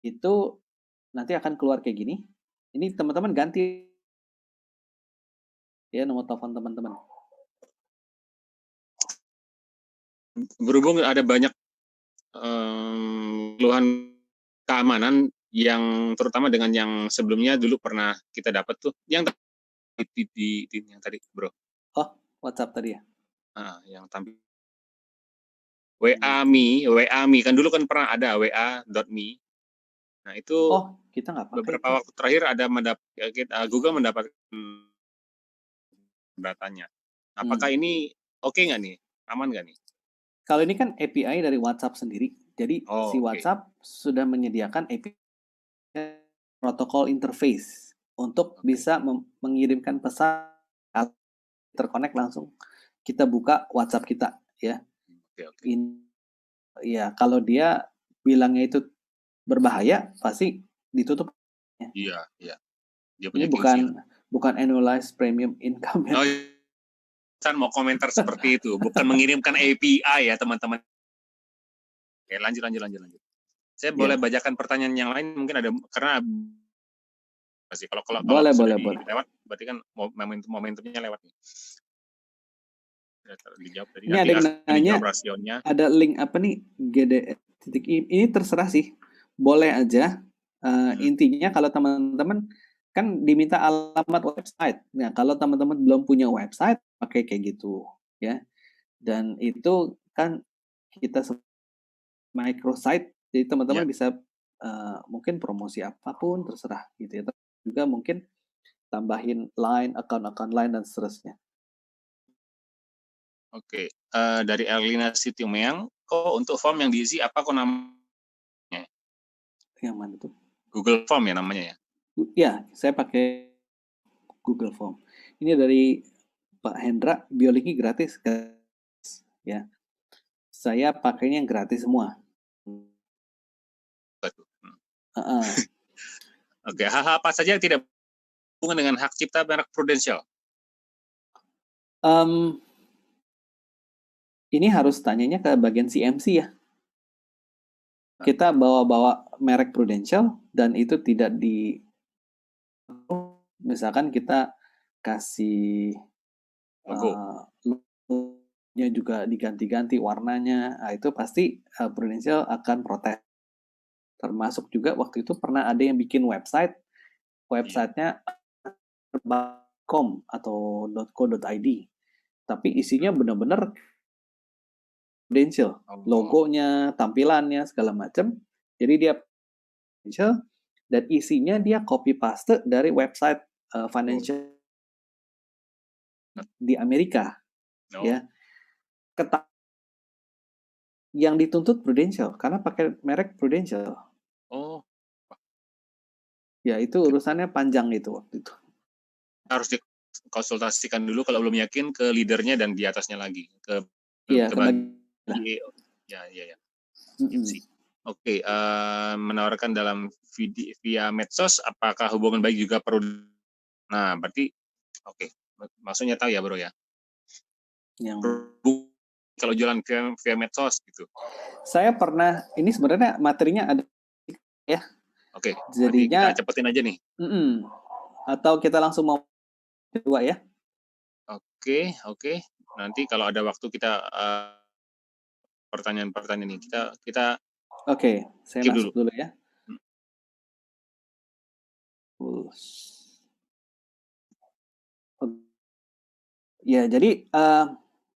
Speaker 1: itu nanti akan keluar kayak gini. Ini teman-teman ganti ya nomor telepon teman-teman.
Speaker 2: Berhubung ada banyak keluhan keamanan yang terutama dengan yang sebelumnya dulu pernah kita dapat tuh, yang yang tadi, bro.
Speaker 1: WhatsApp tadi ya?
Speaker 2: Yang tampil WA.me kan dulu kan pernah ada WA.me. Nah itu
Speaker 1: kita nggak pakai
Speaker 2: beberapa waktu terakhir ada Google mendapatkan datanya. Apakah ini oke nggak nih? Aman nggak nih?
Speaker 1: Kalau ini kan API dari WhatsApp sendiri. Jadi si WhatsApp sudah menyediakan API protokol interface untuk bisa mengirimkan pesan terkonek langsung kita buka WhatsApp kita ya. Ya kalau dia bilangnya itu berbahaya pasti ditutup.
Speaker 2: Iya.
Speaker 1: Ini bukan annualized premium income.
Speaker 2: Saya mau komentar seperti itu, bukan mengirimkan API ya teman-teman. Oke, lanjut. Saya boleh bacakan pertanyaan yang lain, mungkin ada, karena kalau
Speaker 1: boleh.
Speaker 2: lewat berarti kan momentumnya lewat nih. Dijawab tadi.
Speaker 1: Ini ada yang nanya, ada link apa nih ini terserah sih, boleh aja. Intinya kalau teman-teman kan diminta alamat website. Nah, kalau teman-teman belum punya website, pakai kayak gitu ya. Dan itu kan kita microsite, jadi teman-teman
Speaker 2: Ya.
Speaker 1: bisa mungkin promosi apapun terserah gitu ya. Juga mungkin tambahin line, akun-akun line dan seterusnya.
Speaker 2: Oke, dari Erlina Sitiumeang, kok untuk form yang diisi apa kok namanya?
Speaker 1: Yang mana tuh?
Speaker 2: Google Form ya namanya ya?
Speaker 1: Ya, saya pakai Google Form. Ini dari Pak Hendra, biologi gratis, ya. Saya pakainya yang gratis semua.
Speaker 2: Betul.
Speaker 1: Uh-uh.
Speaker 2: Oke, hal-hal apa saja yang tidak berhubungan dengan hak cipta merek Prudential?
Speaker 1: Ini harus tanyanya ke bagian CMC ya. Kita bawa-bawa merek Prudential dan itu tidak misalkan kita kasih logonya juga diganti-ganti warnanya, nah itu pasti Prudential akan protes. Termasuk juga waktu itu pernah ada yang bikin websitenya .com atau .co.id, tapi isinya benar-benar Prudential, logonya, tampilannya, segala macam. Jadi dia Prudential dan isinya dia copy paste dari website financial di Amerika, ya. Yang dituntut Prudential karena pakai merek Prudential.
Speaker 2: Oh.
Speaker 1: Ya itu urusannya panjang itu waktu itu.
Speaker 2: Harus dikonsultasikan dulu kalau belum yakin ke leadernya dan di atasnya lagi ke
Speaker 1: Iya,
Speaker 2: ya. Oke, menawarkan dalam via medsos, apakah hubungan baik juga perlu? Nah, berarti oke, maksudnya tahu ya bro ya.
Speaker 1: Yang
Speaker 2: kalau jualan via medsos gitu.
Speaker 1: Saya pernah, ini sebenarnya materinya ada ya.
Speaker 2: Oke,
Speaker 1: jadinya
Speaker 2: kita cepetin aja nih.
Speaker 1: Atau kita langsung mau kedua ya.
Speaker 2: Oke. Nanti kalau ada waktu kita pertanyaan-pertanyaan ini kita
Speaker 1: Oke, saya masuk dulu ya. Ya, jadi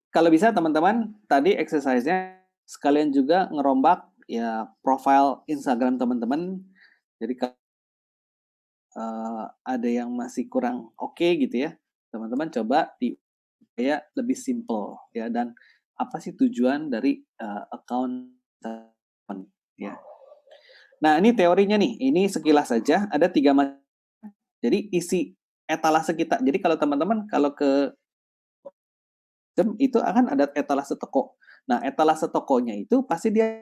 Speaker 1: kalau bisa teman-teman tadi exercise-nya sekalian juga ngerombak ya profile Instagram teman-teman. Jadi ada yang masih kurang oke gitu ya, teman-teman coba ya lebih simple ya, dan apa sih tujuan dari account ya. Nah ini teorinya nih, ini sekilas saja ada 3 macam. Jadi isi etalase kita. Jadi kalau teman-teman kalau ke itu akan ada etalase toko. Nah etalase tokonya itu pasti dia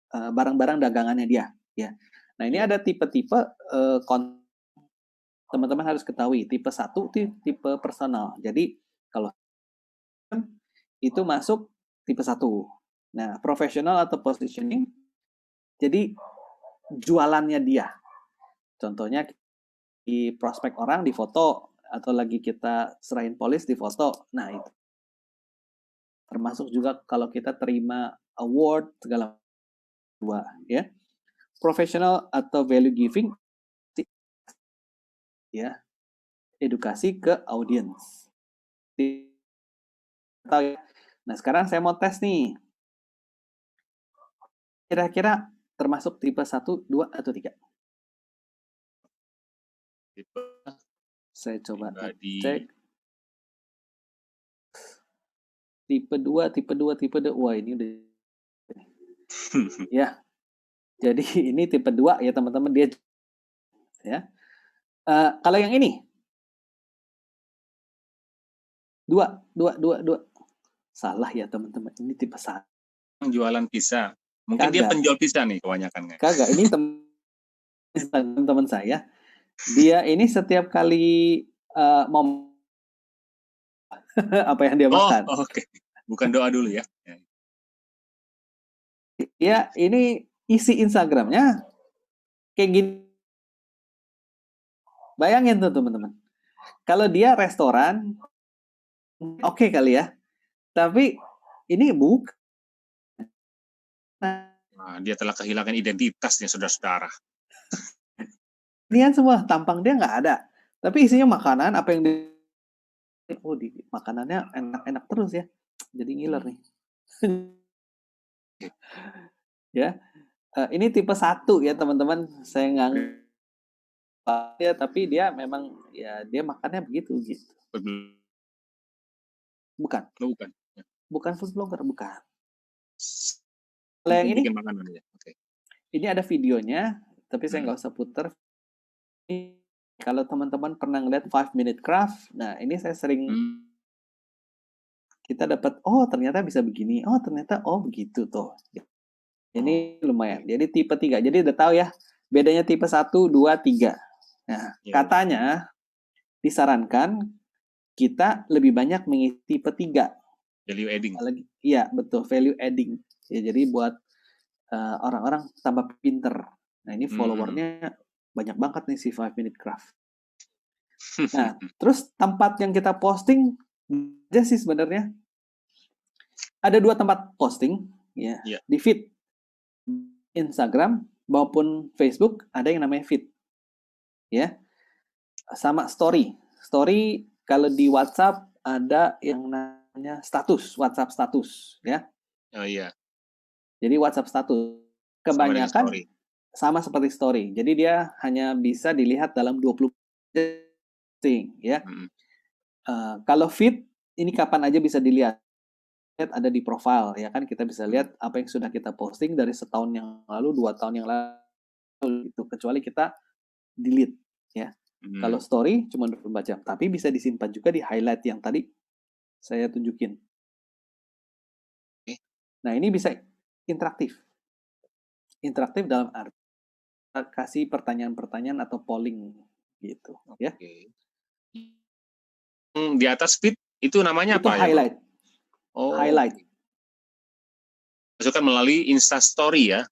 Speaker 1: barang-barang dagangannya dia ya. Nah ini ada tipe-tipe teman-teman harus ketahui, tipe 1 tipe personal. Jadi kalau itu masuk tipe 1. Nah, profesional atau positioning jadi jualannya dia. Contohnya di prospek orang di foto atau lagi kita serahin polis di foto. Nah, itu. Termasuk juga kalau kita terima award segala dua ya. Profesional atau value giving ya. Edukasi ke audiens. Nah, sekarang saya mau tes nih. Kira-kira termasuk tipe 1, 2, atau 3?
Speaker 2: Tipe.
Speaker 1: Saya coba cek. Tipe 2. Wah, ini udah. Ya. Jadi ini tipe 2 ya teman-teman, dia ya. Kalau yang ini 2. Salah ya teman-teman. Ini tipe 1.
Speaker 2: Jualan pizza. Mungkin dia penjual pizza nih kebanyakan.
Speaker 1: Kagak, ini teman-teman saya. Dia ini setiap kali mau apa yang dia makan.
Speaker 2: Oh, oke. Bukan doa dulu ya.
Speaker 1: Ya, ini isi Instagramnya kayak gini. Bayangin tuh teman-teman. Kalau dia restoran, oke kali ya. Tapi ini bukan.
Speaker 2: Nah, dia telah kehilangan identitasnya, saudara-saudara.
Speaker 1: Ini kan semua tampang dia nggak ada. Tapi isinya makanan, apa yang di makanannya enak-enak terus ya. Jadi ngiler nih. Ya, ini tipe 1 ya teman-teman. Saya nggak ya, tapi dia memang ya dia makannya begitu gitu. Bukan,
Speaker 2: Bukan.
Speaker 1: bukan food blogger, bukan. Kalau
Speaker 2: Yang
Speaker 1: yang ini,
Speaker 2: bikin makanan ya. Oke.
Speaker 1: ini ada videonya, tapi saya
Speaker 2: Hmm.
Speaker 1: nggak usah puter. Kalau teman-teman pernah ngeliat 5-Minute Craft, nah ini saya sering kita dapat, oh ternyata bisa begini, oh ternyata oh begitu tuh. Ini lumayan. Jadi tipe 3. Jadi udah tahu ya bedanya tipe 1, 2, 3. Nah, katanya disarankan kita lebih banyak mengisi tipe 3.
Speaker 2: Value adding.
Speaker 1: Iya, betul, value adding. Ya, jadi buat orang-orang tambah pinter. Nah, ini followernya banyak banget nih si 5-Minute Craft. Nah, terus tempat yang kita posting aja sih sebenarnya. Ada 2 tempat posting ya. Di feed Instagram maupun Facebook ada yang namanya feed. Ya. Sama story. Story kalau di WhatsApp ada yang namanya status, WhatsApp status ya.
Speaker 2: Oh iya.
Speaker 1: Jadi WhatsApp status kebanyakan sama seperti story. Jadi dia hanya bisa dilihat dalam 20 detik ya. Kalau feed ini kapan aja bisa dilihat. Ada di profile ya kan, kita bisa lihat apa yang sudah kita posting dari setahun yang lalu, 2 tahun yang lalu itu, kecuali kita delete ya. Kalau story cuma 24 jam, tapi bisa disimpan juga di highlight yang tadi saya tunjukin. Nah, ini bisa interaktif. Interaktif dalam arti kasih pertanyaan-pertanyaan atau polling gitu ya.
Speaker 2: Di atas feed itu namanya
Speaker 1: Itu
Speaker 2: apa
Speaker 1: highlight.
Speaker 2: ya, Bro?
Speaker 1: Highlight.
Speaker 2: Masukkan melalui Insta Story ya?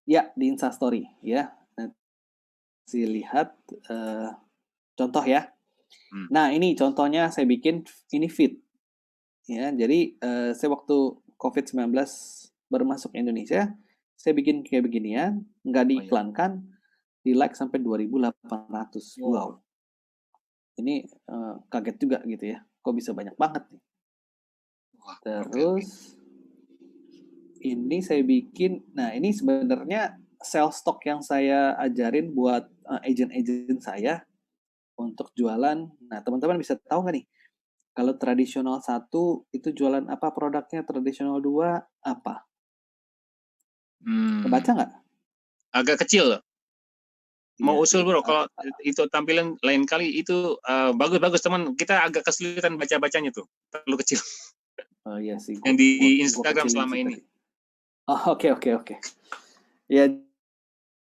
Speaker 1: Ya, di Insta Story ya. Nanti lihat contoh ya. Nah, ini contohnya saya bikin ini feed. Ya, jadi saya waktu COVID-19 baru masuk Indonesia, saya bikin kayak beginian, nggak diiklankan, di like sampai 2.800. Wow. Ini kaget juga gitu ya. Kok bisa banyak banget nih. Terus ini saya bikin, nah ini sebenarnya sales stock yang saya ajarin buat agent-agent saya untuk jualan. Nah, teman-teman bisa tahu nggak nih? Kalau tradisional 1 itu jualan apa produknya, tradisional 2 apa? Kebaca nggak?
Speaker 2: Agak kecil. Mau
Speaker 1: Iya
Speaker 2: usul
Speaker 1: sih.
Speaker 2: Bro, kalau itu tampilan lain kali itu bagus-bagus teman. Kita agak kesulitan baca-bacanya tuh, terlalu kecil.
Speaker 1: Oh iya sih.
Speaker 2: Yang di Instagram selama ini.
Speaker 1: Oh, oke. Ya,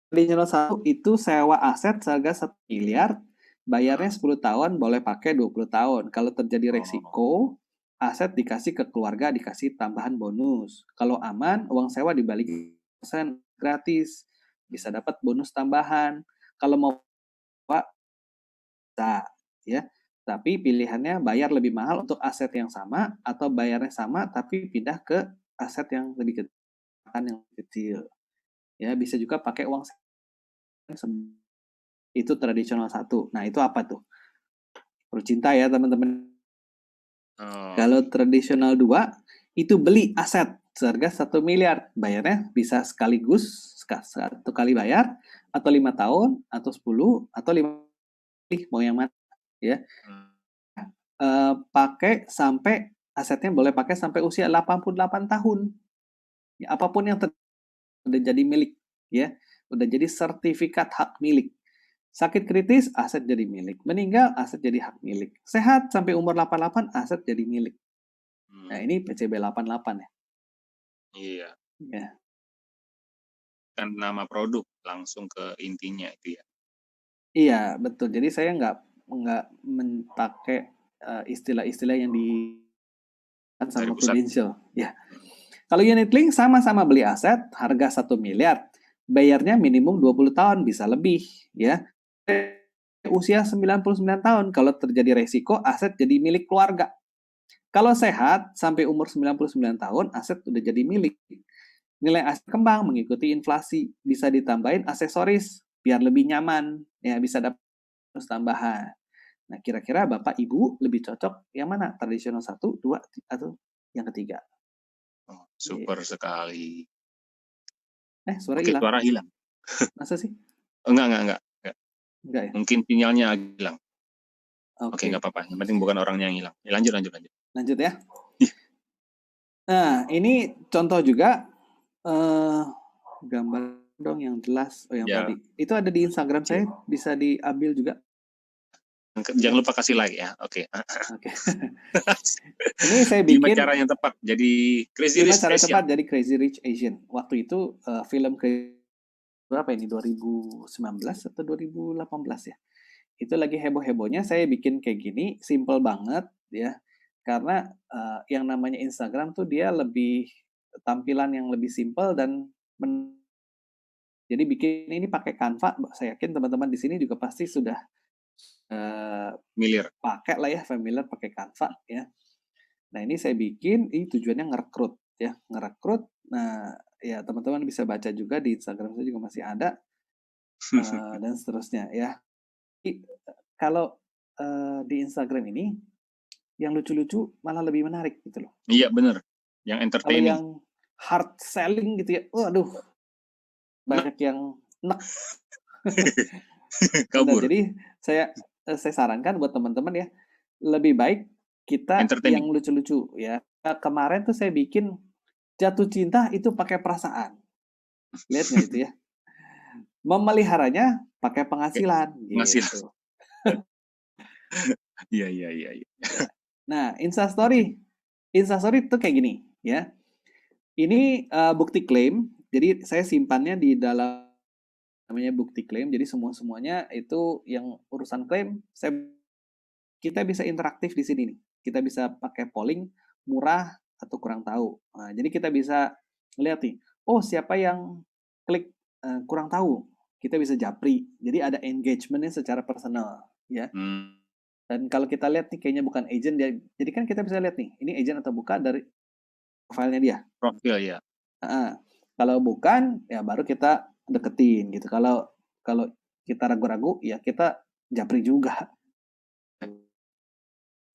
Speaker 1: tradisional 1 itu sewa aset seharga 1 miliar, bayarnya 10 tahun, boleh pakai 20 tahun. Kalau terjadi resiko, aset dikasih ke keluarga, dikasih tambahan bonus. Kalau aman, uang sewa dibalikin gratis, bisa dapat bonus tambahan. Kalau mau Pak, bisa ya. Tapi pilihannya bayar lebih mahal untuk aset yang sama atau bayarnya sama tapi pindah ke aset yang lebih kecil. Ya, bisa juga pakai uang itu tradisional 1. Nah, itu apa tuh? Percinta ya, teman-teman. Kalau tradisional 2 itu beli aset seharga 1 miliar. Bayarnya bisa sekaligus 1 kali bayar atau 5 tahun atau 10 atau 5 mau yang mana ya. Pakai sampai asetnya boleh pakai sampai usia 88 tahun. Ya, apapun yang udah jadi milik ya, udah jadi sertifikat hak milik. Sakit kritis, aset jadi milik. Meninggal, aset jadi hak milik. Sehat sampai umur 88, aset jadi milik. Nah, ini PCB 88 ya.
Speaker 2: Iya.
Speaker 1: Ya.
Speaker 2: Kan nama produk langsung ke intinya itu ya.
Speaker 1: Iya, betul. Jadi saya nggak pakai istilah-istilah yang di sama Prudential. Ya. Kalau unit link sama-sama beli aset, harga 1 miliar. Bayarnya minimum 20 tahun, bisa lebih. Ya. Usia 99 tahun, kalau terjadi resiko, aset jadi milik keluarga. Kalau sehat, sampai umur 99 tahun, aset udah jadi milik. Nilai aset kembang mengikuti inflasi. Bisa ditambahin aksesoris, biar lebih nyaman. Ya, bisa dapat bonus tambahan. Nah, kira-kira Bapak Ibu lebih cocok yang mana? Tradisional 1, 2, atau yang ketiga?
Speaker 2: Oh, super sekali.
Speaker 1: Suara
Speaker 2: Oke,
Speaker 1: hilang.
Speaker 2: suara hilang.
Speaker 1: Masa sih?
Speaker 2: Enggak.
Speaker 1: Enggak ya?
Speaker 2: Mungkin sinyalnya hilang. Oke,
Speaker 1: Oke.
Speaker 2: nggak apa-apa. Yang penting bukan orangnya yang hilang. Ya, lanjut.
Speaker 1: Lanjut ya.
Speaker 2: Ih.
Speaker 1: Nah, ini contoh juga gambar dong yang jelas. Oh, yang
Speaker 2: Ya,
Speaker 1: tadi. Itu ada di Instagram
Speaker 2: kecil.
Speaker 1: saya, bisa diambil juga.
Speaker 2: Jangan lupa kasih like ya. Oke.
Speaker 1: Oke. Ini saya
Speaker 2: 5
Speaker 1: bikin
Speaker 2: cara yang tepat jadi Crazy
Speaker 1: 5
Speaker 2: Rich
Speaker 1: cara
Speaker 2: Asian.
Speaker 1: cepat jadi Crazy Rich Asian. Waktu itu film berapa ini? 2019 atau 2018 ya? Itu lagi heboh-hebohnya saya bikin kayak gini, simple banget ya. Karena yang namanya Instagram tuh dia lebih tampilan yang lebih simple dan jadi bikin ini pakai Canva, saya yakin teman-teman di sini juga pasti sudah
Speaker 2: Milir.
Speaker 1: pakai lah ya, familiar pakai Canva ya. Nah, ini saya bikin, ini tujuannya ngerekrut ya, ngerekrut. Nah, ya teman-teman bisa baca juga di Instagram saya juga masih ada dan seterusnya ya. Jadi, kalau di Instagram ini yang lucu-lucu malah lebih menarik gitu loh.
Speaker 2: Iya, bener. Yang
Speaker 1: Kalau
Speaker 2: entertaining.
Speaker 1: yang hard selling gitu ya, waduh, banyak yang nek. Benar,
Speaker 2: Kabur.
Speaker 1: jadi saya sarankan buat teman-teman ya, lebih baik kita yang
Speaker 2: Entertaining.
Speaker 1: lucu-lucu ya. Kemarin tuh saya bikin jatuh cinta itu pakai perasaan. Lihat nggak itu ya? Memeliharanya pakai penghasilan
Speaker 2: Ngasih.
Speaker 1: gitu.
Speaker 2: Iya.
Speaker 1: Ya. Nah, Instastory itu kayak gini ya. Ini bukti klaim. Jadi saya simpannya di dalam namanya bukti klaim. Jadi semuanya itu yang urusan klaim kita bisa interaktif di sini nih. Kita bisa pakai polling murah atau kurang tahu. Nah, jadi kita bisa lihat nih, oh siapa yang klik kurang tahu, kita bisa japri. Jadi ada engagementnya secara personal, ya. Dan kalau kita lihat nih kayaknya bukan agent dia, jadi kan kita bisa lihat nih, ini agent atau bukan dari profilnya dia.
Speaker 2: Profil ya.
Speaker 1: Kalau bukan, ya baru kita deketin gitu. Kalau kita ragu-ragu, ya kita japri juga.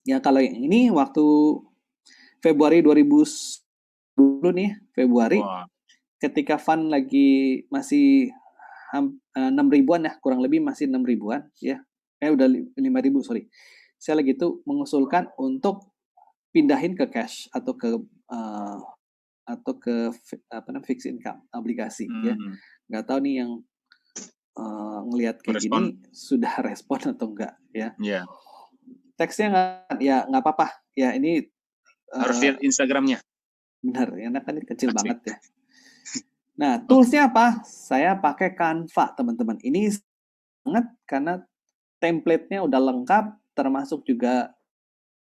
Speaker 1: Ya kalau yang ini waktu Februari 2020 nih, Februari,
Speaker 2: Wah.
Speaker 1: ketika fund lagi masih 6 ribuan ya, kurang lebih masih 6 ribuan ya. Udah 5 ribu, sorry. Saya lagi tuh mengusulkan untuk pindahin ke cash atau ke fixed income, obligasi ya. Nggak tahu nih yang ngelihat kayak gini sudah respon atau enggak ya.
Speaker 2: Iya.
Speaker 1: Teksnya nggak apa-apa. Ya ini
Speaker 2: Harus lihat Instagramnya.
Speaker 1: benar, enak kan kecil banget ya. Nah, toolsnya apa? Saya pakai Canva, teman-teman. Ini banget karena template-nya udah lengkap, termasuk juga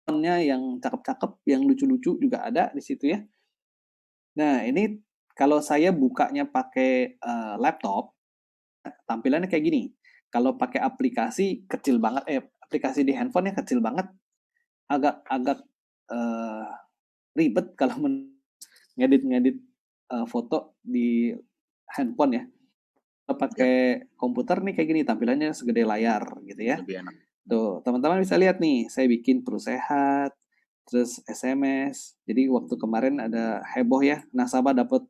Speaker 1: yang cakep-cakep, yang lucu-lucu juga ada di situ ya. Nah, ini kalau saya bukanya pakai laptop, tampilannya kayak gini. Kalau pakai aplikasi kecil banget, aplikasi di handphone kecil banget, agak ribet kalau ngedit foto di handphone ya. Kalau pakai komputer nih kayak gini, tampilannya segede layar gitu ya.
Speaker 2: Lebih enak.
Speaker 1: Tuh, teman-teman bisa lihat nih, saya bikin Prusehat, terus SMS. Jadi waktu kemarin ada heboh ya, nasabah dapat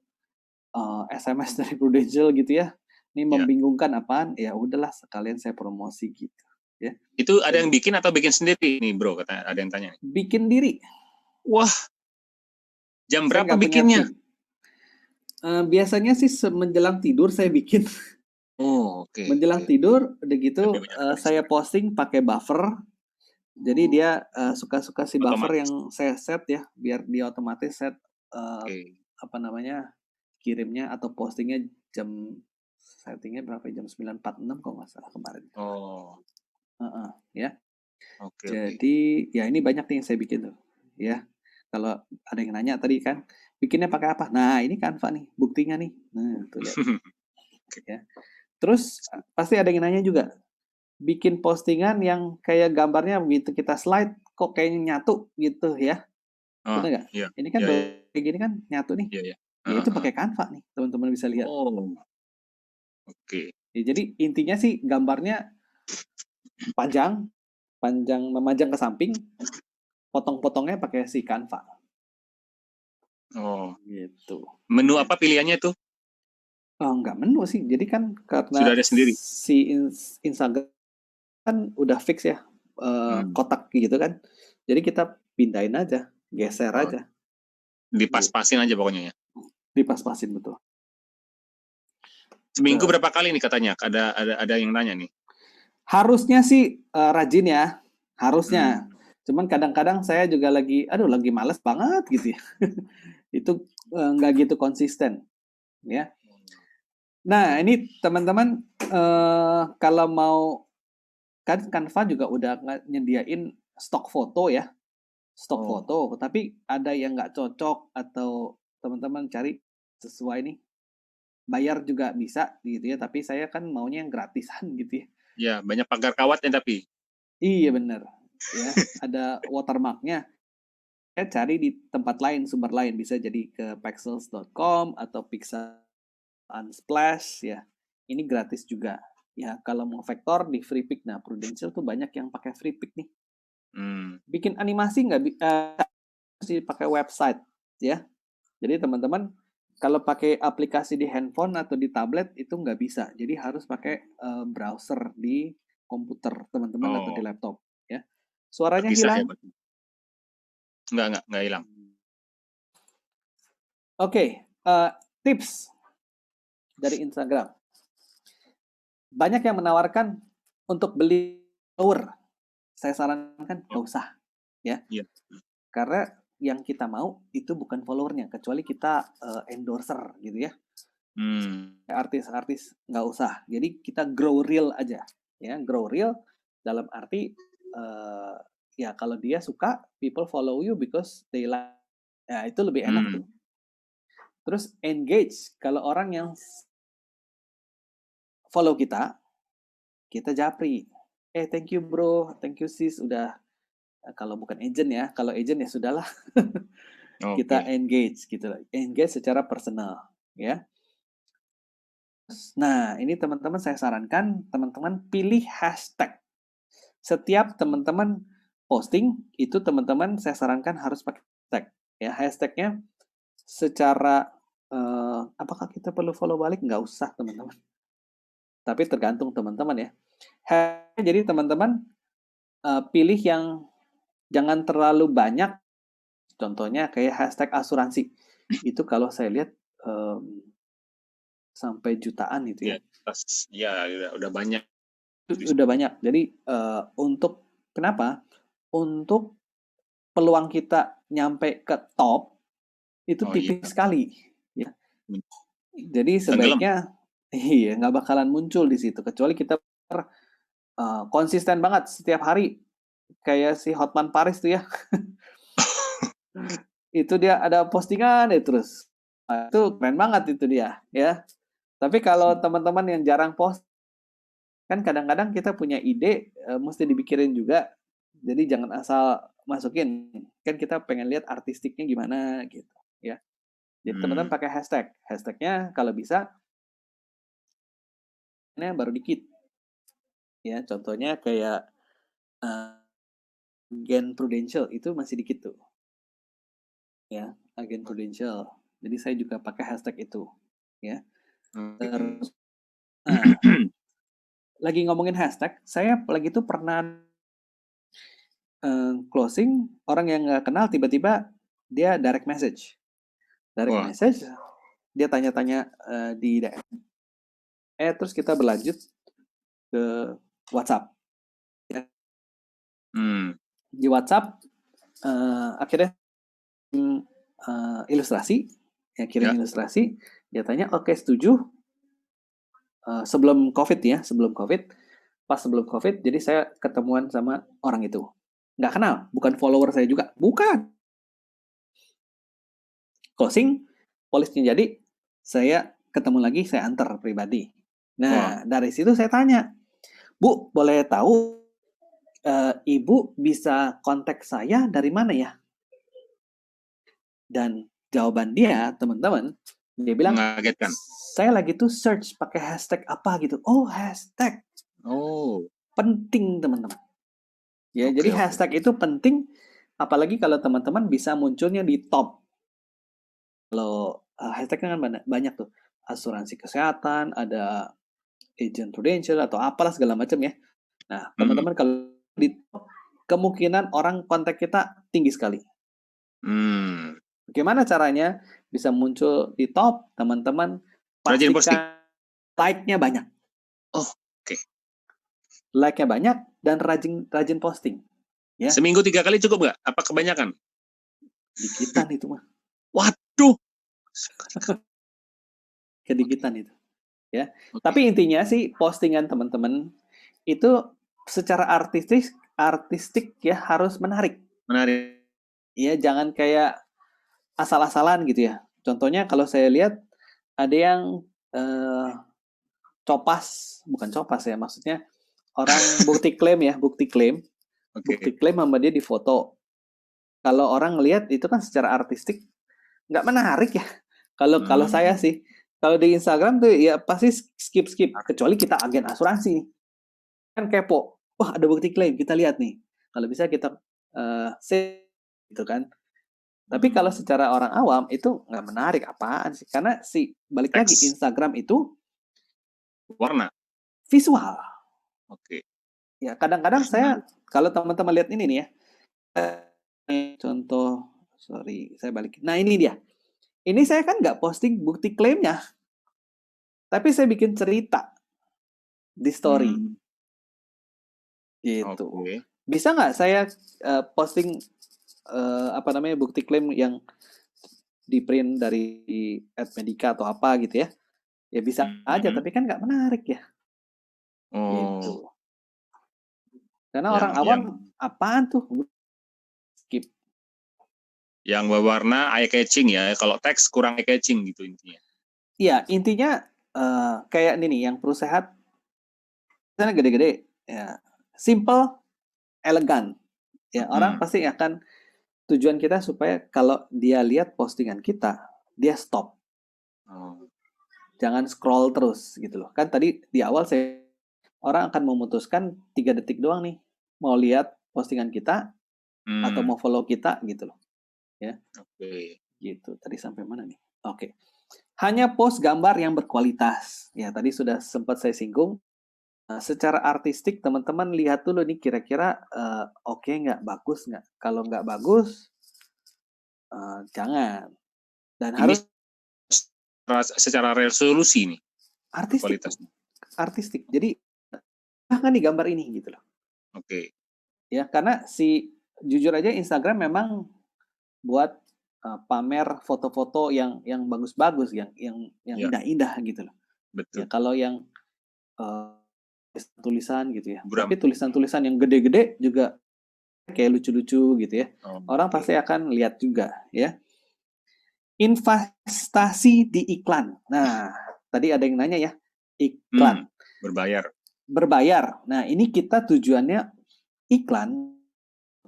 Speaker 1: SMS dari Prudential gitu ya. Ini membingungkan apaan? Ya udahlah sekalian saya promosi gitu ya.
Speaker 2: Itu ada yang bikin atau bikin sendiri nih, Bro? Katanya ada yang tanya.
Speaker 1: Bikin diri.
Speaker 2: Wah. Jam berapa bikinnya?
Speaker 1: Biasanya sih menjelang tidur saya bikin.
Speaker 2: Oh, oke.
Speaker 1: Menjelang tidur udah gitu saya posting pakai buffer. Jadi dia suka-suka si buffer yang saya set ya, biar dia otomatis set kirimnya atau postingnya settingnya berapa jam 9.46 kalau nggak salah kemarin. Ya. Jadi ya ini banyak nih yang saya bikin tuh ya. Kalau ada yang nanya tadi kan bikinnya pakai apa? Nah ini Canva nih buktinya nih. Nah tuh lihat. Ya. Terus pasti ada yang nanya juga, bikin postingan yang kayak gambarnya begitu kita slide kok kayaknya nyatu gitu ya. Benar nggak?
Speaker 2: Iya.
Speaker 1: Ini kan kayak gini kan nyatu nih.
Speaker 2: Iya.
Speaker 1: Ya itu pakai Canva nih, teman-teman bisa lihat.
Speaker 2: Oke.
Speaker 1: Ya, jadi intinya sih gambarnya panjang memajang ke samping, potong-potongnya pakai si Canva.
Speaker 2: Oh.
Speaker 1: Gitu.
Speaker 2: Menu apa pilihannya tuh?
Speaker 1: Oh, nggak menu sih. Jadi kan
Speaker 2: Sudah
Speaker 1: karena
Speaker 2: ada sendiri.
Speaker 1: si Instagram kan udah fix ya, kotak gitu kan. Jadi kita pindahin aja, geser
Speaker 2: Oh,
Speaker 1: aja,
Speaker 2: dipas-pasin aja pokoknya ya.
Speaker 1: dipas-pasin betul.
Speaker 2: Seminggu
Speaker 1: Betul.
Speaker 2: berapa kali nih katanya? Ada yang nanya nih.
Speaker 1: Harusnya sih rajin ya, harusnya. Cuman kadang-kadang saya juga lagi males banget gitu ya. Itu nggak gitu konsisten ya. Nah, ini teman-teman kalau mau, kan Canva juga udah nyediain stok foto ya, stok foto, tapi ada yang nggak cocok atau teman-teman cari sesuai nih, bayar juga bisa gitu ya, tapi saya kan maunya yang gratisan gitu ya.
Speaker 2: Ya, banyak pagar kawatnya tapi.
Speaker 1: Iya bener ya, ada watermarknya. Saya cari di tempat lain, sumber lain, bisa jadi ke pexels.com atau Pixel Unsplash ya. Ini gratis juga. Ya, kalau mau vektor di FreePic. Nah, Prudential tuh banyak yang pakai FreePic nih. Bikin animasi nggak sih pakai website ya. Jadi teman-teman kalau pakai aplikasi di handphone atau di tablet itu nggak bisa. Jadi harus pakai browser di komputer teman-teman atau di laptop ya. Suaranya
Speaker 2: Terpisah ya,
Speaker 1: hilang.
Speaker 2: Pak? Enggak hilang.
Speaker 1: Oke, tips dari Instagram. Banyak yang menawarkan untuk beli follower. Saya sarankan nggak usah ya.
Speaker 2: Iya.
Speaker 1: Karena yang kita mau itu bukan followernya, kecuali kita endorser gitu ya. Artis-artis nggak usah. Jadi kita grow real aja ya. Grow real dalam arti ya kalau dia suka, people follow you because they like. Ya itu lebih enak tuh. Terus engage. Kalau orang yang follow kita, kita japri. Thank you bro, thank you sis, udah. Kalau bukan agent ya, kalau agent ya sudahlah. Kita engage gitu, engage secara personal ya. Nah, ini teman-teman saya sarankan teman-teman pilih hashtag. Setiap teman-teman posting itu teman-teman saya sarankan harus pakai hashtag. Ya, hashtagnya secara apakah kita perlu follow balik? Nggak usah teman-teman. Tapi tergantung teman-teman ya. Jadi teman-teman pilih yang jangan terlalu banyak. Contohnya kayak hashtag asuransi. Itu kalau saya lihat sampai jutaan itu ya.
Speaker 2: Ya, udah banyak.
Speaker 1: Udah banyak. Jadi untuk kenapa? Untuk peluang kita nyampe ke top itu tipis sekali ya. Jadi sebaiknya iya nggak bakalan muncul di situ kecuali kita konsisten banget setiap hari kayak si Hotman Paris tuh ya. Itu dia ada postingan ya terus. Nah, itu keren banget itu dia ya. Tapi kalau teman-teman yang jarang post, kan kadang-kadang kita punya ide mesti dipikirin juga. Jadi jangan asal masukin. Kan kita pengen lihat artistiknya gimana gitu ya. Jadi teman-teman pakai hashtag. Hashtagnya kalau bisa ini baru dikit. Ya, contohnya kayak agen Prudential itu masih dikit tuh. Ya, agen Prudential. Jadi saya juga pakai hashtag itu, ya. Terus lagi ngomongin hashtag, saya lagi tuh pernah closing orang yang nggak kenal tiba-tiba dia direct message. Direct message, dia tanya-tanya di DM. Terus kita berlanjut ke WhatsApp. Ya. Di WhatsApp akhirnya ilustrasi, ya kirim ilustrasi, dia tanya oke setuju. Sebelum COVID ya, pas sebelum COVID, jadi saya ketemuan sama orang itu. Nggak kenal, bukan follower saya juga, bukan. Closing, polisnya jadi, saya ketemu lagi, saya antar pribadi. Nah, dari situ saya tanya, Bu, boleh tahu Ibu bisa kontak saya dari mana ya? Dan jawaban dia, teman-teman, dia bilang,
Speaker 2: mengagetkan.
Speaker 1: Saya lagi tuh search pakai hashtag apa gitu. Oh, hashtag. Penting, teman-teman. Ya, jadi hashtag itu penting, apalagi kalau teman-teman bisa munculnya di top. Kalau hashtag kan banyak tuh. asuransi kesehatan, ada agent prudential atau apalah segala macam ya. Nah, teman-teman kalau di kemungkinan orang kontak kita tinggi sekali. Bagaimana caranya bisa muncul di top, teman-teman?
Speaker 2: Rajin posting.
Speaker 1: Pastikan like-nya banyak.
Speaker 2: Oh, oke.
Speaker 1: Like-nya banyak dan rajin posting. Ya.
Speaker 2: Seminggu 3 kali cukup nggak? Apa kebanyakan?
Speaker 1: Dikitan itu mah.
Speaker 2: Waduh.
Speaker 1: Kedikitan itu. Ya. Tapi intinya sih postingan teman-teman itu secara artistik ya harus menarik.
Speaker 2: Menarik.
Speaker 1: Ya, jangan kayak asal-asalan gitu ya. Contohnya kalau saya lihat ada yang bukan copas ya, maksudnya orang bukti klaim sama dia di foto. Kalau orang ngelihat itu kan secara artistik nggak menarik ya. Kalau saya sih, kalau di Instagram tuh ya pasti skip, kecuali kita agen asuransi kan kepo, wah ada bukti klaim, kita lihat nih, kalau bisa kita save gitu kan. Tapi kalau secara orang awam itu nggak menarik apaan sih, karena balik lagi Instagram itu
Speaker 2: warna
Speaker 1: visual.
Speaker 2: Oke.
Speaker 1: Ya kadang-kadang saya kalau teman-teman lihat ini nih ya, contoh, saya balikin. Nah ini dia, ini saya kan nggak posting bukti klaimnya, tapi saya bikin cerita di story. Gitu. Bisa nggak saya posting bukti klaim yang di print dari Admedica atau apa gitu ya? Ya bisa aja, tapi kan nggak menarik ya. Gitu. Karena orang awam apaan tuh? Skip.
Speaker 2: Yang berwarna eye catching ya. Kalau teks kurang eye catching gitu intinya.
Speaker 1: Iya, intinya kayak ini nih, yang perlu sehat, sana gede-gede, ya, simple, elegan. Ya, orang pasti akan, tujuan kita supaya kalau dia lihat postingan kita, dia stop. Jangan scroll terus gitu loh. Kan tadi di awal orang akan memutuskan 3 detik doang nih, mau lihat postingan kita atau mau follow kita gitu loh. Ya.
Speaker 2: Oke.
Speaker 1: Gitu. Tadi sampai mana nih? Oke. Hanya post gambar yang berkualitas. Ya, tadi sudah sempat saya singgung. Secara artistik teman-teman lihat dulu nih kira-kira oke nggak, bagus nggak. Kalau nggak bagus, jangan. Dan ini harus
Speaker 2: secara resolusi nih.
Speaker 1: Artistik. Jadi kan nih gambar ini gitu loh.
Speaker 2: Oke.
Speaker 1: Ya, karena jujur aja Instagram memang buat pamer foto-foto yang bagus-bagus, yang indah-indah gitu loh.
Speaker 2: Betul.
Speaker 1: Ya, kalau yang tulisan gitu ya. Tapi tulisan-tulisan yang gede-gede juga kayak lucu-lucu gitu ya. Orang pasti akan lihat juga ya. Investasi di iklan. Nah, tadi ada yang nanya ya, iklan. Berbayar. Nah, ini kita tujuannya iklan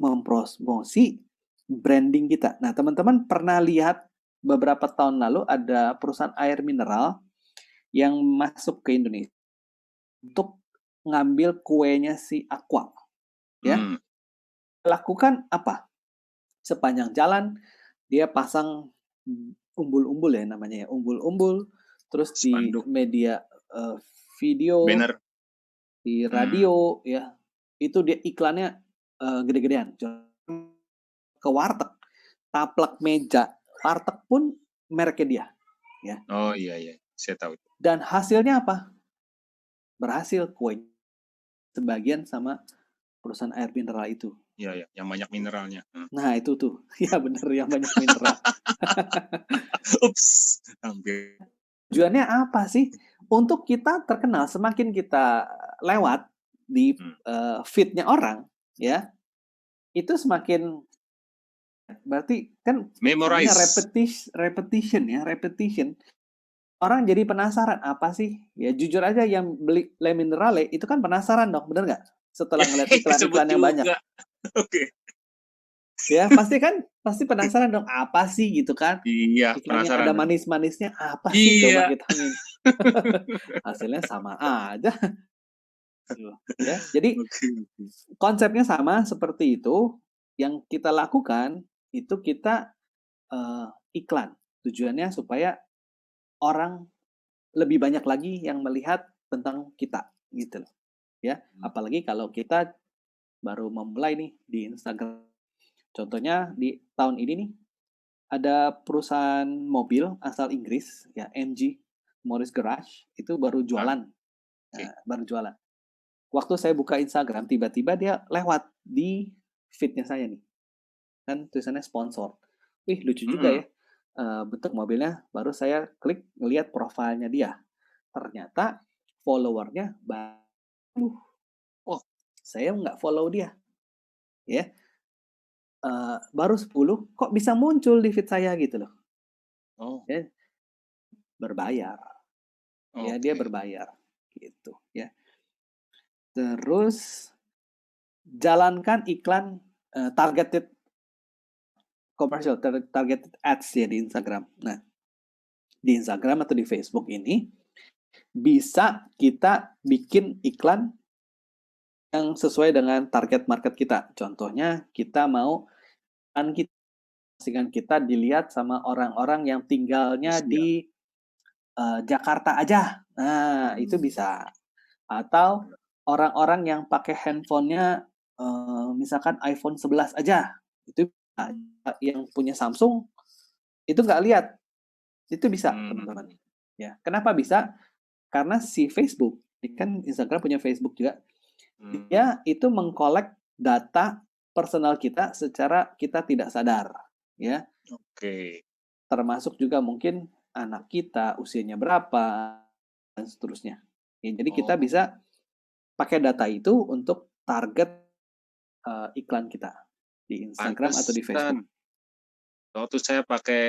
Speaker 1: mempromosi branding kita. Nah, teman-teman pernah lihat beberapa tahun lalu ada perusahaan air mineral yang masuk ke Indonesia untuk ngambil kuenya si Aqua. Ya. Lakukan apa? Sepanjang jalan dia pasang umbul-umbul ya namanya ya, umbul-umbul, terus di media video, banner, di radio ya. Itu dia iklannya gede-gedean. Ke warteg, taplak meja, warteg pun mereknya dia ya.
Speaker 2: Oh iya, saya tahu.
Speaker 1: Dan hasilnya apa? Berhasil kue sebagian sama perusahaan air mineral itu.
Speaker 2: Iya, yang banyak mineralnya.
Speaker 1: Nah, itu tuh. Ya benar, yang banyak mineral.
Speaker 2: Ups, hampir.
Speaker 1: Tujuannya apa sih? Untuk kita terkenal, semakin kita lewat di feed-nya orang, ya, itu semakin, berarti kan repetition. Orang jadi penasaran, apa sih? Ya jujur aja yang beli Le Minerale itu kan penasaran dong, bener nggak? Setelah ngeliat iklan-iklan yang banyak.
Speaker 2: Oke.
Speaker 1: Ya pasti penasaran dong, apa sih gitu kan?
Speaker 2: Iya,
Speaker 1: iklannya
Speaker 2: penasaran.
Speaker 1: Ada manis-manisnya, apa sih? Coba kita hasilnya sama aja. Ya, jadi konsepnya sama seperti itu. Yang kita lakukan itu kita iklan. Tujuannya supaya orang lebih banyak lagi yang melihat tentang kita gitu loh. Ya, apalagi kalau kita baru memulai nih di Instagram. Contohnya di tahun ini nih ada perusahaan mobil asal Inggris ya, MG Morris Garage itu baru
Speaker 2: Ah,
Speaker 1: jualan.
Speaker 2: oke.
Speaker 1: Baru jualan. Waktu saya buka Instagram tiba-tiba dia lewat di feed-nya saya nih. Kan tulisannya sponsor. Wih, lucu juga
Speaker 2: Mm-mm.
Speaker 1: ya. Bentuk mobilnya, baru saya klik ngelihat profilnya dia. Ternyata followernya baru. Oh, saya nggak follow dia. Ya, baru 10, kok bisa muncul di feed saya gitu loh.
Speaker 2: Oh,
Speaker 1: Ya, berbayar. Ya, dia
Speaker 2: oke.
Speaker 1: berbayar gitu ya. Terus jalankan iklan targeted commercial, targeted ads ya di Instagram. Nah, di Instagram atau di Facebook ini bisa kita bikin iklan yang sesuai dengan target market kita. Contohnya kita mau postingan kita dilihat sama orang-orang yang tinggalnya
Speaker 2: Iya.
Speaker 1: di Jakarta aja. Nah, itu bisa. Atau orang-orang yang pakai handphonenya misalkan iPhone 11 aja. Itu bisa. Yang punya Samsung itu nggak lihat. Itu bisa, teman-teman. Ya, kenapa bisa? Karena si Facebook, kan Instagram punya Facebook juga, dia itu mengkolek data personal kita secara kita tidak sadar, ya.
Speaker 2: Oke.
Speaker 1: Termasuk juga mungkin anak kita usianya berapa dan seterusnya. Ya, jadi kita
Speaker 2: Oh,
Speaker 1: bisa pakai data itu untuk target iklan kita di Instagram atau di Facebook.
Speaker 2: pantesan. Waktu saya pakai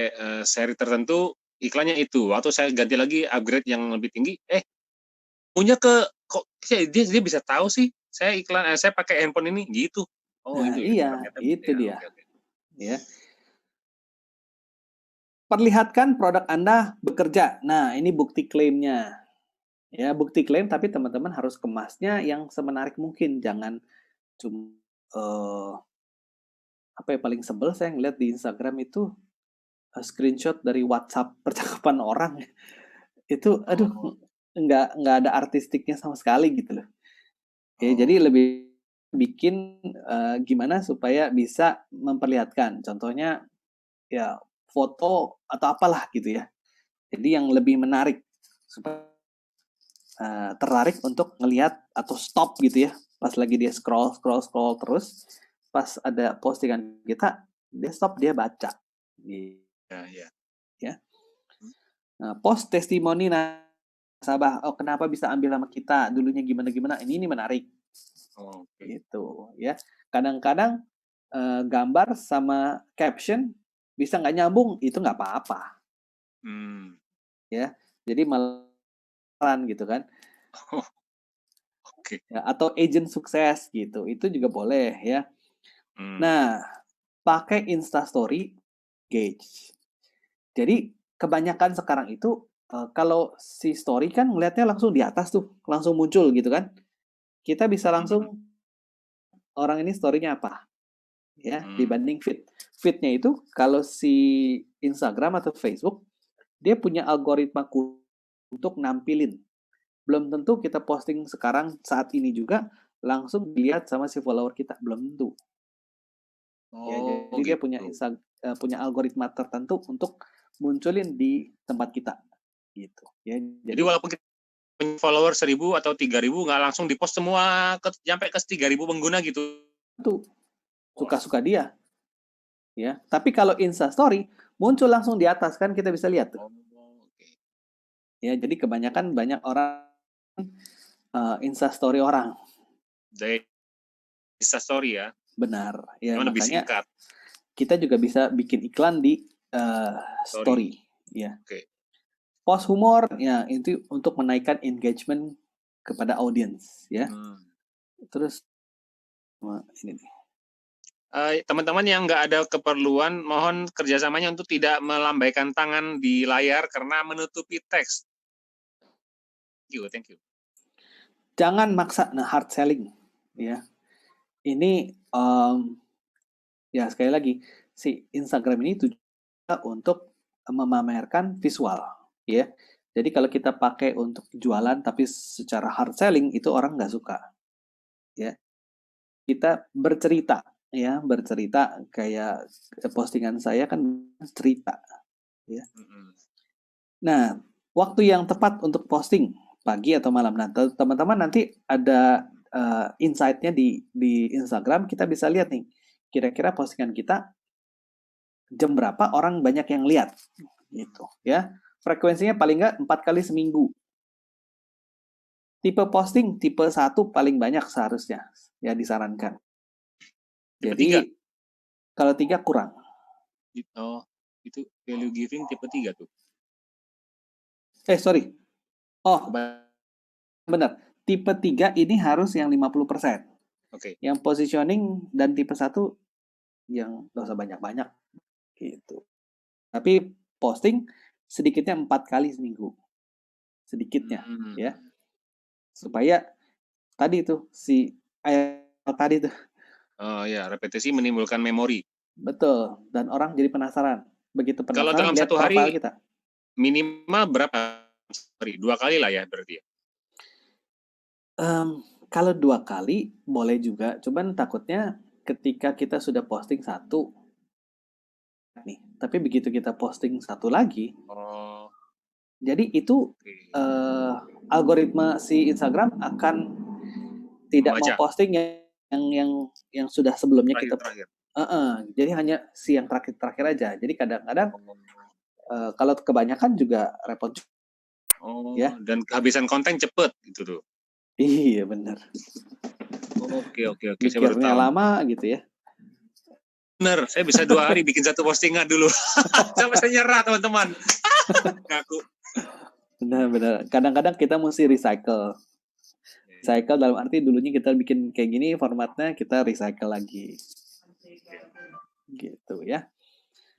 Speaker 2: seri tertentu, iklannya itu. Waktu saya ganti lagi upgrade yang lebih tinggi, punya kok dia bisa tahu sih saya saya pakai handphone ini gitu. Oh,
Speaker 1: Nah,
Speaker 2: itu ya
Speaker 1: iya,
Speaker 2: ternyata begitu
Speaker 1: itu
Speaker 2: ya.
Speaker 1: dia,
Speaker 2: Oke, oke.
Speaker 1: ya. Perlihatkan produk Anda bekerja. Nah, ini bukti klaimnya. Ya, bukti klaim tapi teman-teman harus kemasnya yang semenarik mungkin. Jangan cuma apa ya, paling sebel saya ngeliat di Instagram itu screenshot dari WhatsApp percakapan orang. Itu aduh
Speaker 2: Oh,
Speaker 1: nggak ada artistiknya sama sekali gitu loh. Ya, jadi
Speaker 2: oh,
Speaker 1: lebih bikin gimana supaya bisa memperlihatkan. Contohnya ya foto atau apalah gitu ya. Jadi yang lebih menarik supaya tertarik untuk ngelihat atau stop gitu ya pas lagi dia scroll scroll scroll terus pas ada postingan kita dia stop dia baca gitu
Speaker 2: ya, ya.
Speaker 1: ya. Nah, post testimoni nasabah, oh kenapa bisa ambil nama kita dulunya gimana gimana, ini menarik
Speaker 2: Oke.
Speaker 1: gitu ya. Kadang-kadang gambar sama caption bisa nggak nyambung, itu nggak apa-apa
Speaker 2: Hmm.
Speaker 1: ya, jadi malah gitu kan
Speaker 2: Oh, oke.
Speaker 1: ya, atau agent sukses gitu, itu juga boleh ya.
Speaker 2: Hmm.
Speaker 1: Nah, pakai Instastory Gauge. Jadi kebanyakan sekarang itu kalau si story kan ngelihatnya langsung di atas tuh, langsung muncul gitu kan. Kita bisa
Speaker 2: Hmm.
Speaker 1: langsung orang ini story-nya apa ya
Speaker 2: Hmm.
Speaker 1: dibanding feed. Feed-nya itu kalau si Instagram atau Facebook dia punya algoritma untuk nampilin. Belum tentu kita posting sekarang saat ini juga langsung dilihat sama si follower kita, belum tentu. Ya,
Speaker 2: Oh,
Speaker 1: jadi dia punya
Speaker 2: gitu.
Speaker 1: punya algoritma tertentu untuk munculin di tempat kita gitu. Ya,
Speaker 2: Jadi
Speaker 1: jadi
Speaker 2: walaupun kita punya follower 1.000 atau 3.000 nggak langsung di-post semua sampai ke 3.000 pengguna gitu.
Speaker 1: itu
Speaker 2: Wah.
Speaker 1: suka-suka dia ya. Tapi kalau Insta Story muncul langsung di atas kan kita bisa lihat tuh.
Speaker 2: Oh, oke.
Speaker 1: Ya, jadi kebanyakan banyak orang Insta Story orang.
Speaker 2: Dari Insta Story ya,
Speaker 1: Benar. Ya,
Speaker 2: memang lebih
Speaker 1: makanya
Speaker 2: singkat
Speaker 1: kita juga bisa bikin iklan di
Speaker 2: story.
Speaker 1: story ya.
Speaker 2: Oke.
Speaker 1: Post humor ya itu untuk menaikkan engagement kepada audiens ya.
Speaker 2: Hmm.
Speaker 1: Terus ini nih.
Speaker 2: Teman-teman yang nggak ada keperluan, mohon kerjasamanya untuk tidak melambaikan tangan di layar karena menutupi teks. Thank you.
Speaker 1: Jangan maksa hard selling ya. Ini ya sekali lagi si Instagram ini tujuannya untuk memamerkan visual ya. Jadi kalau kita pakai untuk jualan tapi secara hard selling itu orang nggak suka. Ya, kita bercerita, ya bercerita kayak postingan saya kan cerita. Ya. Nah, waktu yang tepat untuk posting pagi atau malam. Nah, teman-teman nanti ada insight-nya di Instagram, kita bisa lihat nih, kira-kira postingan kita jam berapa orang banyak yang lihat, gitu ya. Frekuensinya paling nggak 4 kali seminggu. Tipe posting tipe 1 paling banyak seharusnya ya disarankan.
Speaker 2: Tipe
Speaker 1: Jadi
Speaker 2: 3.
Speaker 1: kalau 3 kurang.
Speaker 2: Oh, itu value giving tipe 3 tuh.
Speaker 1: Sorry. Oh, benar. Tipe 3 ini harus yang 50%.
Speaker 2: Oke.
Speaker 1: Yang positioning dan tipe 1 yang nggak usah banyak-banyak gitu. Tapi posting sedikitnya 4 kali seminggu. Sedikitnya ya. Supaya tadi tuh tadi tuh.
Speaker 2: Oh ya, repetisi menimbulkan memori.
Speaker 1: Betul, dan orang jadi penasaran. Begitu
Speaker 2: Kalau
Speaker 1: penasaran
Speaker 2: dalam
Speaker 1: lihat
Speaker 2: satu
Speaker 1: profil
Speaker 2: hari
Speaker 1: kita.
Speaker 2: minimal berapa? 2 kali lah ya berarti ya.
Speaker 1: Kalau 2 kali boleh juga, cuman takutnya ketika kita sudah posting 1 nih, tapi begitu kita posting 1 lagi, jadi itu algoritma si Instagram akan tidak mau posting yang sudah sebelumnya kita
Speaker 2: terakhir.
Speaker 1: Jadi hanya si yang terakhir aja. Jadi kadang-kadang kalau kebanyakan juga repot.
Speaker 2: Ya. Dan kehabisan konten cepet gitu tuh.
Speaker 1: Iya benar.
Speaker 2: Oke.
Speaker 1: Saya baru tahu. Lama gitu ya.
Speaker 2: Bener, saya bisa 2 hari bikin 1 postingan dulu. Sampai saya nyerah teman-teman. Ngaku.
Speaker 1: Benar. Kadang-kadang kita mesti recycle. Recycle dalam arti dulunya kita bikin kayak gini formatnya, kita recycle lagi. Gitu ya.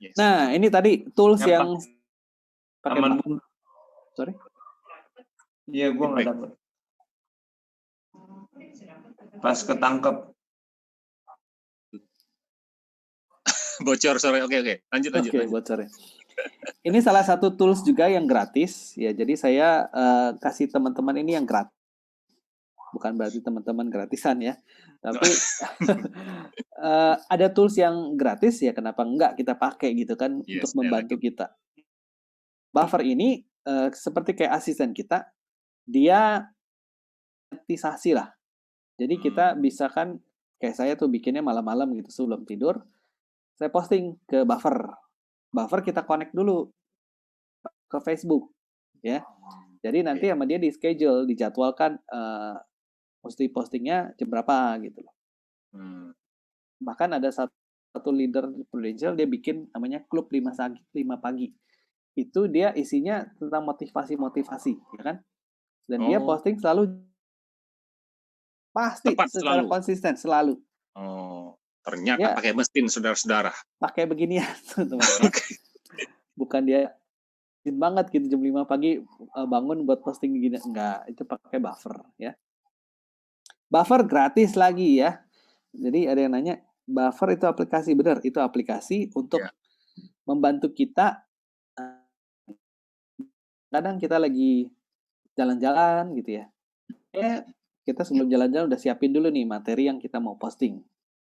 Speaker 1: Yes. Nah, ini tadi tools yang pakai sorry?
Speaker 3: Iya, gue nggak dapet. Pas ketangkep.
Speaker 2: Bocor, sorry. Oke. Lanjut.
Speaker 1: Bocor ya. Ini salah satu tools juga yang gratis ya. Jadi saya kasih teman-teman ini yang gratis. Bukan berarti teman-teman gratisan ya. Tapi ada tools yang gratis ya, kenapa enggak kita pakai gitu kan, untuk membantu kita. Buffer ini seperti kayak asisten kita, dia otomatisasi lah. Jadi kita bisa kan, kayak saya tuh bikinnya malam-malam gitu sebelum tidur, saya posting ke Buffer. Buffer kita connect dulu ke Facebook ya. Jadi nanti sama dia di schedule, dijadwalkan mesti postingnya jam berapa gitu loh. Bahkan ada satu leader Prudential, dia bikin namanya klub 5 pagi. Itu dia isinya tentang motivasi, ya kan? Dan dia posting selalu pasti
Speaker 2: tepat
Speaker 1: secara konsisten selalu.
Speaker 2: Ternyata pakai mesin, saudara-saudara.
Speaker 1: Pakai beginian, teman-teman. Bukan dia banget gitu jam 5 pagi bangun buat posting gini, enggak, itu pakai Buffer ya. Buffer gratis lagi ya. Jadi ada yang nanya, Buffer itu aplikasi, benar, itu aplikasi untuk membantu kita. Kadang kita lagi jalan-jalan gitu ya. Kita sebelum jalan-jalan udah siapin dulu nih materi yang kita mau posting.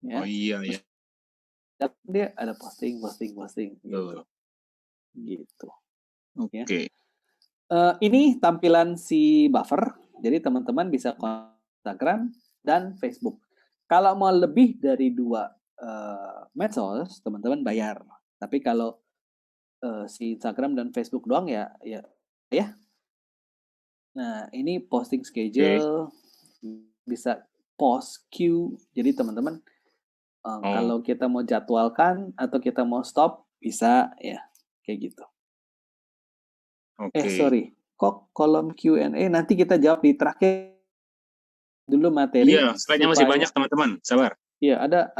Speaker 1: Ya.
Speaker 2: Oh iya ya.
Speaker 1: Dia ada posting gitu. Gitu.
Speaker 2: Oke.
Speaker 1: Ya. Ini tampilan si Buffer. Jadi teman-teman bisa Instagram dan Facebook. Kalau mau lebih dari 2 medsos, teman-teman bayar. Tapi kalau si Instagram dan Facebook doang ya. Nah, ini posting schedule, bisa post queue. Jadi teman-teman kalau kita mau jadwalkan atau kita mau stop bisa ya, kayak gitu. Sorry, kok kolom Q&A nanti kita jawab di terakhir dulu materi.
Speaker 2: Iya, slide-nya masih banyak teman-teman, sabar.
Speaker 1: Iya, ada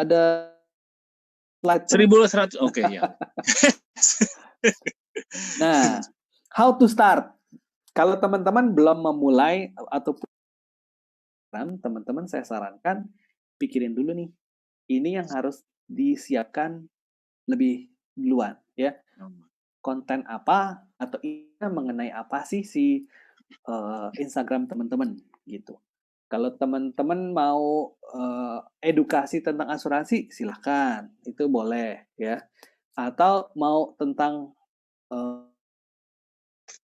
Speaker 1: slide
Speaker 2: 1.100, oke ya.
Speaker 1: Nah, how to start? Kalau teman-teman belum memulai atau teman-teman saya sarankan pikirin dulu nih. Ini yang harus disiapkan lebih duluan ya. konten apa atau isinya mengenai apa sih si Instagram teman-teman gitu. Kalau teman-teman mau edukasi tentang asuransi, silahkan, itu boleh ya. Atau mau tentang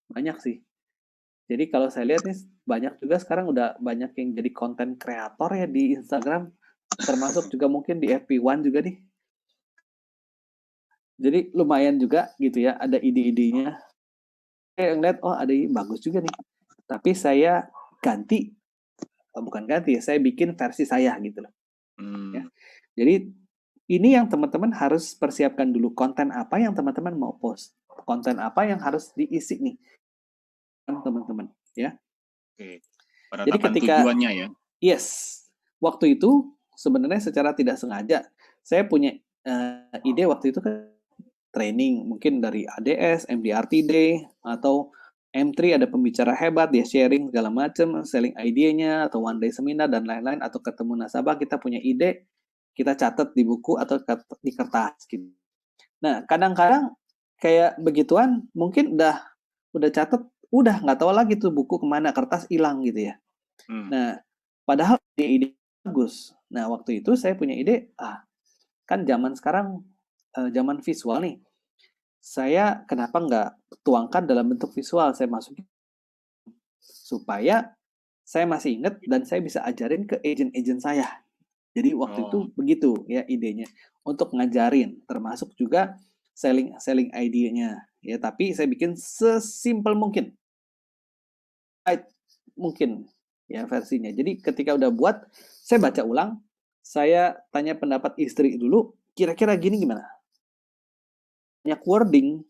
Speaker 1: banyak sih. Jadi kalau saya lihat nih banyak juga sekarang udah banyak yang jadi konten kreator ya di Instagram, termasuk juga mungkin di FP1 juga nih. Jadi lumayan juga gitu ya, ada ide-idenya. Saya ngeliat, oh ada ini bagus juga nih. Tapi saya ganti, bukan ganti ya, saya bikin versi saya gitu loh. Ya. Jadi ini yang teman-teman harus persiapkan dulu, konten apa yang teman-teman mau post, konten apa yang harus diisi nih teman-teman ya.
Speaker 2: Oke.
Speaker 1: Jadi
Speaker 2: Penetapan
Speaker 1: ketika
Speaker 2: tujuannya ya.
Speaker 1: yes, waktu itu sebenarnya secara tidak sengaja saya punya ide waktu itu kan training mungkin dari ADS, MDRT Day atau M3 ada pembicara hebat dia sharing segala macam selling idenya atau one day seminar dan lain-lain atau ketemu nasabah kita punya ide kita catat di buku atau di kertas gitu. Nah, kadang-kadang kayak begituan mungkin udah catat, udah nggak tahu lagi tuh buku kemana, kertas hilang gitu ya. Nah, padahal ide bagus. Nah, waktu itu saya punya ide, kan zaman sekarang zaman visual nih. Saya kenapa nggak tuangkan dalam bentuk visual, saya masukin supaya saya masih ingat dan saya bisa ajarin ke agent-agent saya. Jadi waktu itu begitu ya idenya untuk ngajarin, termasuk juga selling idenya ya. Tapi saya bikin sesimpel mungkin, mungkin ya versinya. Jadi ketika udah buat, saya baca ulang, saya tanya pendapat istri dulu, kira-kira gini gimana? Banyak wording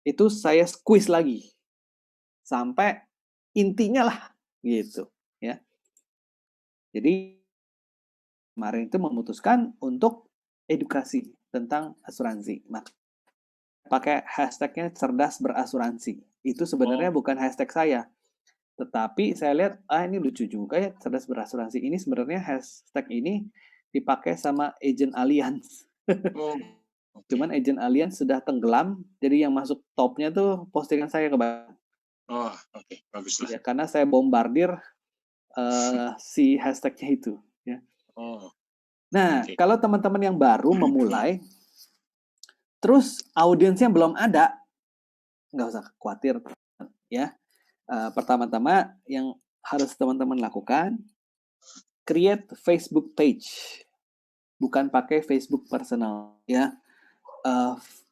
Speaker 1: itu saya squeeze lagi sampai intinya lah gitu ya. Jadi kemarin itu memutuskan untuk edukasi tentang asuransi. Maka pakai hashtagnya cerdas berasuransi. Itu sebenarnya bukan hashtag saya. Tetapi saya lihat, ini lucu juga ya, cerdas berasuransi. Ini sebenarnya hashtag ini dipakai sama agent Allianz. Cuman agent Allianz sudah tenggelam, jadi yang masuk topnya tuh postingan saya ke bawah.
Speaker 2: Bagus lah.
Speaker 1: Ya, karena saya bombardir si hashtagnya itu. Ya. Nah, kalau teman-teman yang baru memulai, terus audiensnya belum ada, nggak usah khawatir. Ya, pertama-tama yang harus teman-teman lakukan, create Facebook page, bukan pakai Facebook personal. Ya,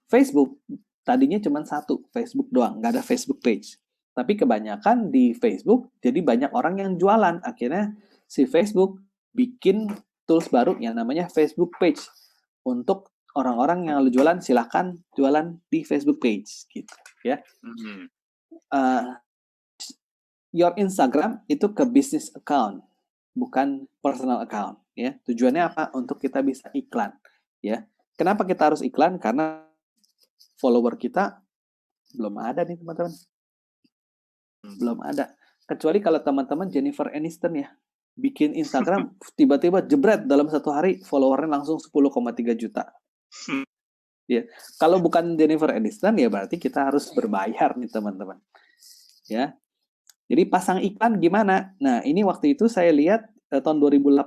Speaker 1: Facebook tadinya cuma satu, Facebook doang, nggak ada Facebook page. Tapi kebanyakan di Facebook, jadi banyak orang yang jualan. Akhirnya si Facebook bikin tools baru yang namanya Facebook page. Untuk orang-orang yang jualan, silahkan jualan di Facebook page. Gitu, ya. Your Instagram itu ke business account, bukan personal account. Ya. Tujuannya apa? Untuk kita bisa iklan. Ya. Kenapa kita harus iklan? Karena follower kita belum ada nih teman-teman. Belum ada. Kecuali kalau teman-teman Jennifer Aniston ya. Bikin Instagram, tiba-tiba jebret dalam satu hari followernya langsung 10,3 juta. Ya. Kalau bukan Jennifer Aniston ya berarti kita harus berbayar nih teman-teman. Ya. Jadi pasang iklan gimana? Nah ini waktu itu saya lihat tahun 2018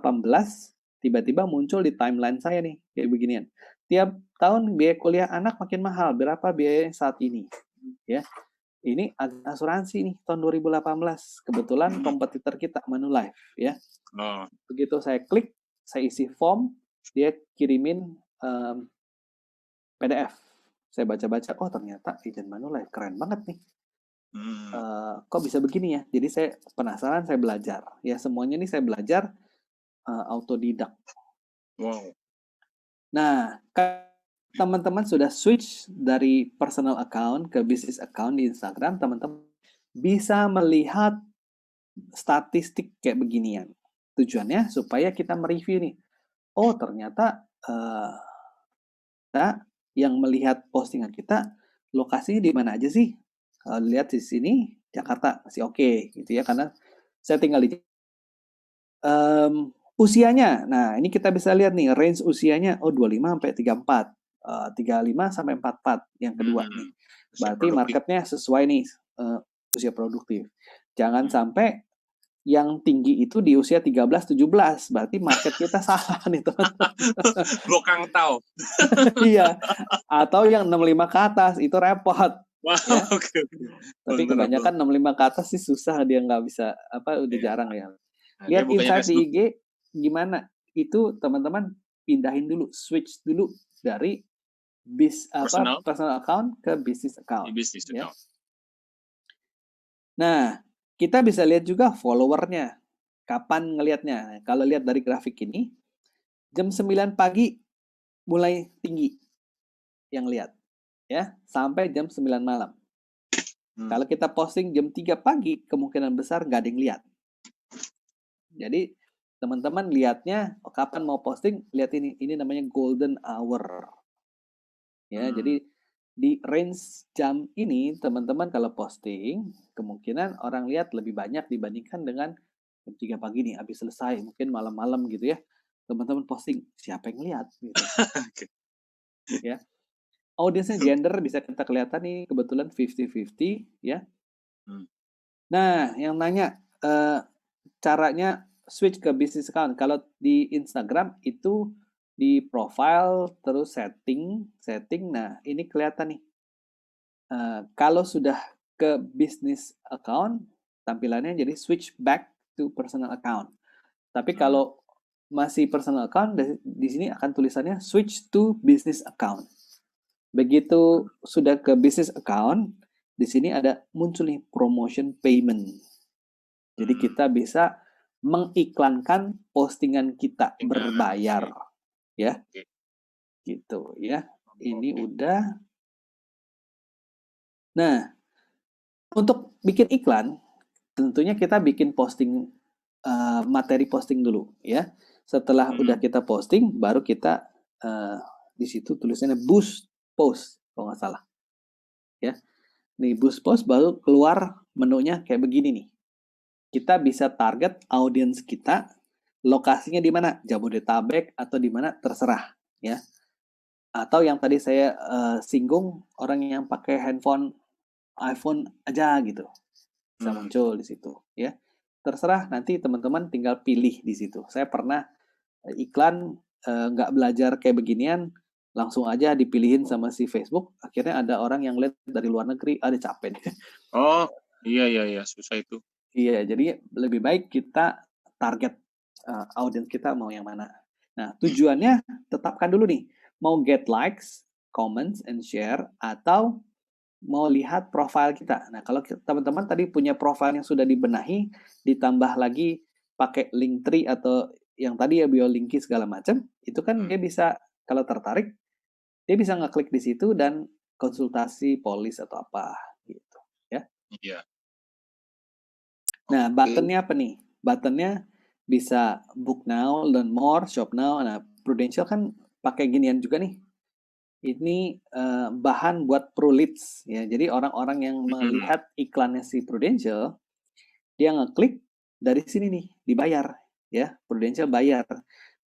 Speaker 1: tiba-tiba muncul di timeline saya nih kayak beginian. Tiap tahun biaya kuliah anak makin mahal. Berapa biaya saat ini? Ya. Ini asuransi nih tahun 2018. Kebetulan kompetitor kita Manulife ya. Begitu saya klik, saya isi form, dia kirimin PDF. Saya baca-baca, oh ternyata agent Manulife keren banget nih. Kok bisa begini ya? Jadi saya penasaran, saya belajar. Ya semuanya ini saya belajar autodidak. Nah, teman-teman sudah switch dari personal account ke business account di Instagram, teman-teman bisa melihat statistik kayak beginian. Tujuannya supaya kita mereview nih. Oh, ternyata kita yang melihat postingan kita, lokasinya di mana aja sih? Kalau lihat di sini, Jakarta masih oke, gitu ya. Karena saya tinggal di usianya. Nah, ini kita bisa lihat nih, range usianya, 25 sampai 34. 35 sampai 44 yang kedua nih. Berarti marketnya sesuai nih usia produktif. Jangan sampai yang tinggi itu di usia 13-17. Berarti market kita salah nih teman-teman.
Speaker 2: Bokang tahu.
Speaker 1: Iya. Atau yang 65 ke atas itu repot.
Speaker 2: Wah,
Speaker 1: Ya.
Speaker 2: oke.
Speaker 1: Tapi kebanyakan 65 ke atas sih susah, dia nggak bisa udah jarang ya.
Speaker 2: Nah,
Speaker 1: Lihat
Speaker 2: dia bukannya
Speaker 1: insight di
Speaker 2: Facebook.
Speaker 1: IG gimana? Itu teman-teman pindahin dulu, switch dulu dari
Speaker 2: Personal.
Speaker 1: personal account ke business account.
Speaker 2: Business
Speaker 1: Ya.
Speaker 2: account.
Speaker 1: Nah, kita bisa lihat juga followernya. Kapan ngelihatnya? Kalau lihat dari grafik ini, jam 9 pagi mulai tinggi yang lihat. Ya, sampai jam 9 malam. Kalau kita posting jam 3 pagi, kemungkinan besar nggak ada yang lihat. Jadi, teman-teman lihatnya, kapan mau posting, lihat ini. Ini namanya golden hour. Ya, jadi di range jam ini, teman-teman kalau posting, kemungkinan orang lihat lebih banyak dibandingkan dengan jam 3 pagi nih, habis selesai, mungkin malam-malam gitu ya. Teman-teman posting, siapa yang lihat? Gitu. Ya. Audiensnya gender bisa kita kelihatan nih, kebetulan 50-50 ya. Nah, yang nanya caranya switch ke business account. Kalau di Instagram itu di profile terus setting. Nah ini kelihatan nih. Kalau sudah ke business account, tampilannya jadi switch back to personal account. Tapi kalau masih personal account, di sini akan tulisannya switch to business account. Begitu sudah ke business account, di sini ada muncul nih promotion payment. Jadi kita bisa mengiklankan postingan kita berbayar, ya, gitu ya. Ini udah. Nah, untuk bikin iklan, tentunya kita bikin posting materi posting dulu, ya. Setelah udah kita posting, baru kita di situ tulisannya boost post, kalau nggak salah, ya. Nih boost post baru keluar menunya kayak begini nih. Kita bisa target audiens kita, lokasinya di mana, Jabodetabek atau di mana terserah, ya. Atau yang tadi saya singgung, orang yang pakai handphone iPhone aja gitu, bisa muncul di situ, ya. Terserah, nanti teman-teman tinggal pilih di situ. Saya pernah iklan nggak belajar kayak beginian, langsung aja dipilihin sama si Facebook. Akhirnya ada orang yang lihat dari luar negeri, ada capek.
Speaker 2: Oh, iya, susah itu.
Speaker 1: Iya, jadi lebih baik kita target audiens kita mau yang mana. Nah, tujuannya tetapkan dulu nih, mau get likes, comments, and share, atau mau lihat profil kita. Nah, kalau teman-teman tadi punya profil yang sudah dibenahi, ditambah lagi pakai Linktree atau yang tadi ya biolinki segala macam, itu kan dia bisa, kalau tertarik, dia bisa ngeklik di situ dan konsultasi polis atau apa gitu, ya.
Speaker 2: Iya.
Speaker 1: Nah, buttonnya apa nih? Buttonnya bisa book now, learn more, shop now. Nah, Prudential kan pakai ginian juga nih. Ini bahan buat pro leads, ya. Jadi orang-orang yang melihat iklannya si Prudential, dia ngeklik dari sini nih, dibayar, ya. Prudential bayar.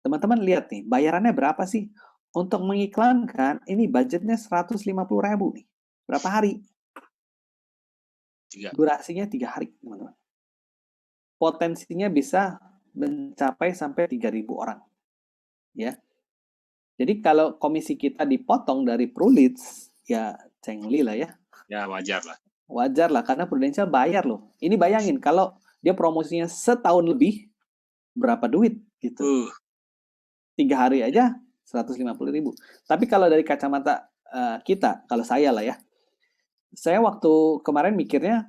Speaker 1: Teman-teman lihat nih, bayarannya berapa sih? Untuk mengiklankan, ini budgetnya 150.000 nih. Berapa hari? Durasinya 3 hari, teman-teman. Potensinya bisa mencapai sampai 3.000 orang. Ya. Jadi kalau komisi kita dipotong dari ProLeads, ya cengli lah ya.
Speaker 2: Ya wajar lah.
Speaker 1: Wajar lah, karena Prudential bayar loh. Ini bayangin, kalau dia promosinya setahun lebih, berapa duit gitu. 3 hari aja 150.000. Tapi kalau dari kacamata kita, kalau saya lah ya, saya waktu kemarin mikirnya,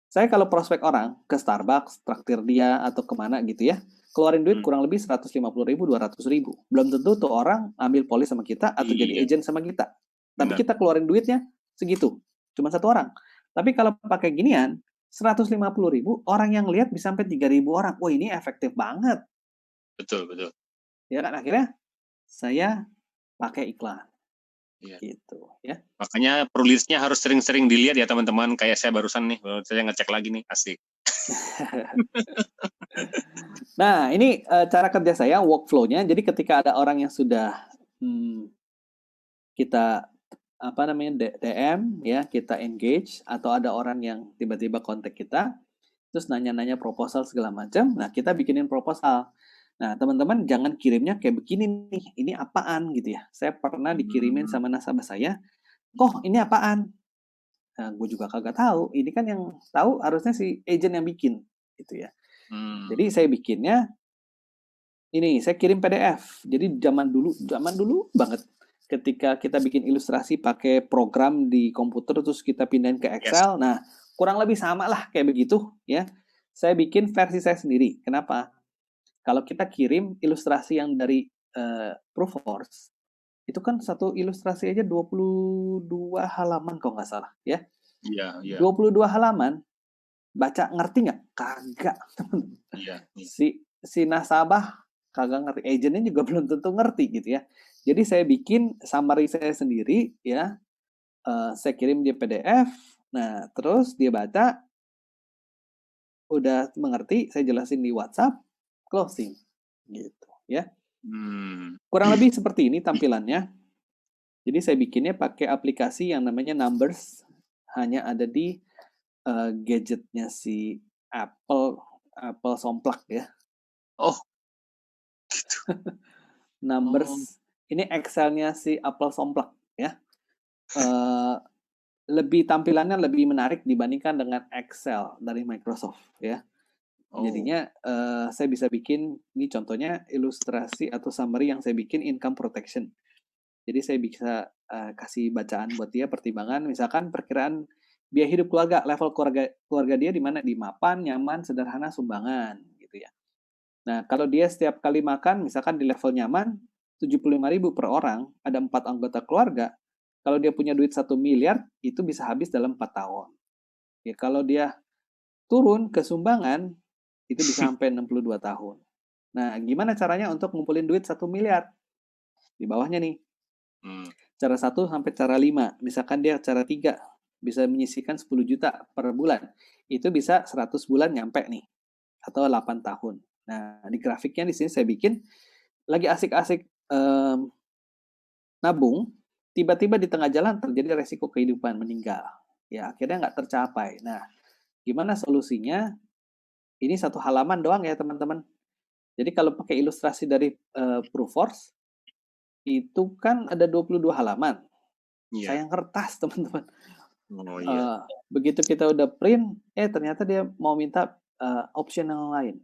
Speaker 1: saya kalau prospek orang ke Starbucks, traktir dia atau kemana gitu ya, keluarin duit kurang lebih 150.000, 200.000. Belum tentu tuh orang ambil polis sama kita atau jadi agent sama kita. Tapi kita keluarin duitnya segitu, cuma satu orang. Tapi kalau pakai ginian, 150.000, orang yang lihat bisa sampai 3.000 orang. Wah, ini efektif banget.
Speaker 2: Betul.
Speaker 1: Ya kan, akhirnya saya pakai iklan.
Speaker 2: Iya.
Speaker 1: Gitu ya.
Speaker 2: Makanya ProLeads-nya harus sering-sering dilihat ya teman-teman. Kayak saya barusan nih, saya ngecek lagi nih, asik.
Speaker 1: Nah, ini cara kerja saya, workflow-nya. Jadi ketika ada orang yang sudah kita DM ya, kita engage atau ada orang yang tiba-tiba kontak kita, terus nanya-nanya proposal segala macam. Nah, kita bikinin proposal. Nah, teman-teman jangan kirimnya kayak begini nih, ini apaan gitu ya. Saya pernah dikirimin sama nasabah saya, kok ini apaan? Nah, gue juga kagak tahu. Ini kan yang tahu harusnya si agent yang bikin gitu ya. Jadi saya bikinnya ini, saya kirim PDF. Jadi zaman dulu banget ketika kita bikin ilustrasi pakai program di komputer terus kita pindahin ke Excel. Nah, kurang lebih sama lah kayak begitu ya. Saya bikin versi saya sendiri. Kenapa? Kalau kita kirim ilustrasi yang dari Proofforce, itu kan satu ilustrasi aja 22 halaman kalau nggak salah ya.
Speaker 2: Iya, iya.
Speaker 1: 22 halaman, baca ngerti nggak? Kagak.
Speaker 2: Iya.
Speaker 1: Si nasabah kagak ngerti, agentnya juga belum tentu ngerti gitu ya. Jadi saya bikin summary saya sendiri ya, saya kirim dia PDF, nah terus dia baca, udah mengerti, saya jelasin di WhatsApp, closing gitu ya. Kurang lebih seperti ini tampilannya. Jadi saya bikinnya pakai aplikasi yang namanya Numbers, hanya ada di gadgetnya si Apple Somplak ya.
Speaker 2: Oh.
Speaker 1: Numbers. Ini Excel-nya si Apple Somplak ya. Tampilannya lebih menarik dibandingkan dengan Excel dari Microsoft ya. Jadinya saya bisa bikin, ini contohnya ilustrasi atau summary yang saya bikin income protection. Jadi saya bisa kasih bacaan buat dia, pertimbangan, misalkan perkiraan biaya hidup keluarga, level keluarga dia di mana? Di mapan, nyaman, sederhana, sumbangan gitu ya. Nah, kalau dia setiap kali makan, misalkan di level nyaman, 75.000 per orang, ada 4 anggota keluarga, kalau dia punya duit 1 miliar, itu bisa habis dalam 4 tahun. Ya, kalau dia turun ke sumbangan, itu bisa sampai 62 tahun. Nah, gimana caranya untuk ngumpulin duit 1 miliar? Di bawahnya nih. Cara 1 sampai cara 5. Misalkan dia cara 3, bisa menyisihkan 10 juta per bulan. Itu bisa 100 bulan nyampe nih. Atau 8 tahun. Nah, di grafiknya di sini saya bikin lagi asik-asik nabung, tiba-tiba di tengah jalan terjadi resiko kehidupan, meninggal. Ya, akhirnya nggak tercapai. Nah, gimana solusinya? Ini 1 halaman doang ya, teman-teman. Jadi kalau pakai ilustrasi dari Proofforce, itu kan ada 22 halaman. Sayang kertas, teman-teman. Begitu kita udah print, ternyata dia mau minta option yang lain.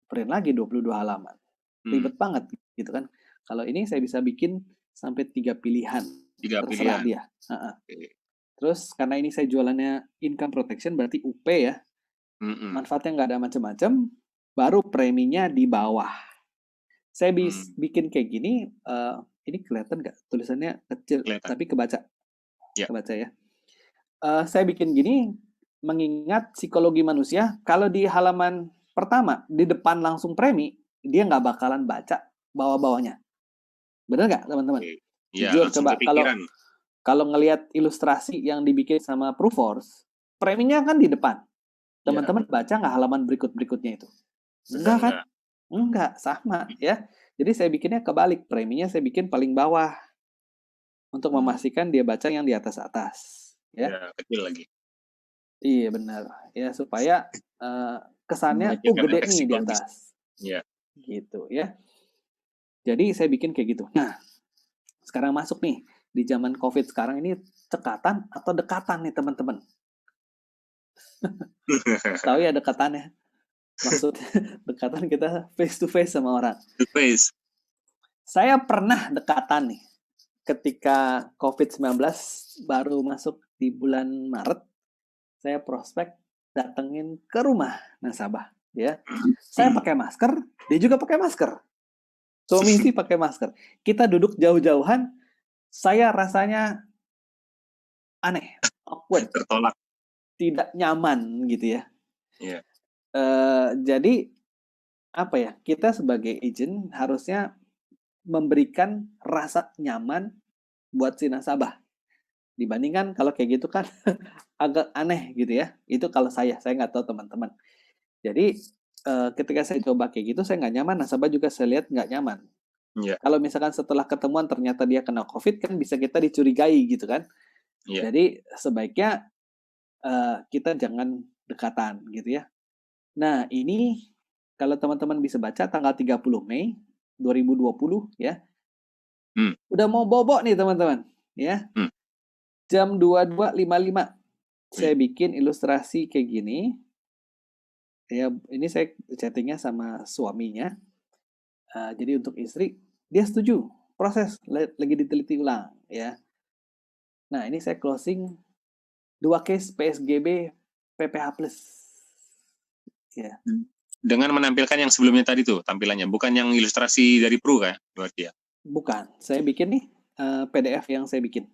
Speaker 1: Print lagi 22 halaman. Ribet banget gitu kan. Kalau ini saya bisa bikin sampai 3 pilihan. Terserah dia. Terus karena ini saya jualannya income protection, berarti UP ya. Manfaatnya nggak ada macam-macam, baru preminya di bawah. Saya bikin kayak gini, ini kelihatan nggak? Tulisannya kecil, tapi kebaca. Kebaca ya. Saya bikin gini, mengingat psikologi manusia, kalau di halaman pertama, di depan langsung premi, dia nggak bakalan baca bawah-bawahnya. Bener nggak, teman-teman? Jujur, coba kalau ngelihat ilustrasi yang dibikin sama Proofforce, preminya kan di depan. Teman-teman baca nggak halaman berikutnya itu? Enggak kan? Enggak, sama ya. Jadi saya bikinnya kebalik, preminya saya bikin paling bawah untuk memastikan dia baca yang di atas-atas. Ya,
Speaker 2: kecil lagi.
Speaker 1: Iya benar. Ya supaya kesannya gede nih di atas.
Speaker 2: Iya.
Speaker 1: Gitu ya. Jadi saya bikin kayak gitu. Nah, sekarang masuk nih di zaman COVID sekarang ini, cekatan atau dekatan nih teman-teman? Tahu ya dekatannya? Maksudnya dekatan kita face to face sama orang.
Speaker 2: Face.
Speaker 1: Saya pernah dekatan nih ketika COVID-19 baru masuk di bulan Maret. Saya prospek datengin ke rumah nasabah ya. Saya pakai masker, dia juga pakai masker. Suami istri pakai masker. Kita duduk jauh-jauhan, saya rasanya aneh, awkward,
Speaker 2: tertolak,
Speaker 1: tidak nyaman gitu ya.
Speaker 2: Yeah.
Speaker 1: Jadi apa ya? Kita sebagai agent harusnya memberikan rasa nyaman buat si nasabah. Dibandingkan kalau kayak gitu kan agak aneh gitu ya. Itu kalau saya nggak tahu teman-teman. Jadi ketika saya coba kayak gitu, saya nggak nyaman, nasabah juga saya lihat nggak nyaman.
Speaker 2: Iya.
Speaker 1: Kalau misalkan setelah ketemuan ternyata dia kena COVID kan bisa kita dicurigai gitu kan.
Speaker 2: Iya.
Speaker 1: Jadi sebaiknya kita jangan dekatan gitu ya. Nah, ini kalau teman-teman bisa baca tanggal 30 Mei 2020 ya. Udah mau bobo nih teman-teman ya. Jam 22.55 saya bikin ilustrasi kayak gini. Ya, ini saya chattingnya sama suaminya. Jadi untuk istri dia setuju proses lagi diteliti ulang ya. Nah, ini saya closing 2 case PSGB PPH plus. Ya.
Speaker 2: Dengan menampilkan yang sebelumnya tadi tuh tampilannya, bukan yang ilustrasi dari Pru kan, berarti ya?
Speaker 1: Bukan, saya bikin nih PDF yang saya bikin.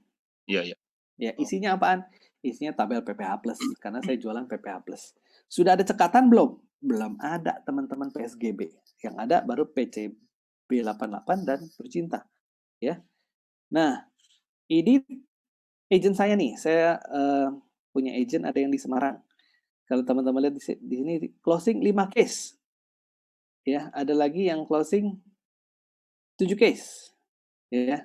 Speaker 2: Iya.
Speaker 1: Ya, isinya apaan? Isinya tabel PPH plus karena saya jualan PPH plus. Sudah ada cekatan belum? Belum ada teman-teman PSGB. Yang ada baru PCB 88 dan Bercinta. Ya. Nah, ini agent saya nih. Saya punya agent ada yang di Semarang. Kalau teman-teman lihat di sini closing 5 case. Ya, ada lagi yang closing 7 case. Ya.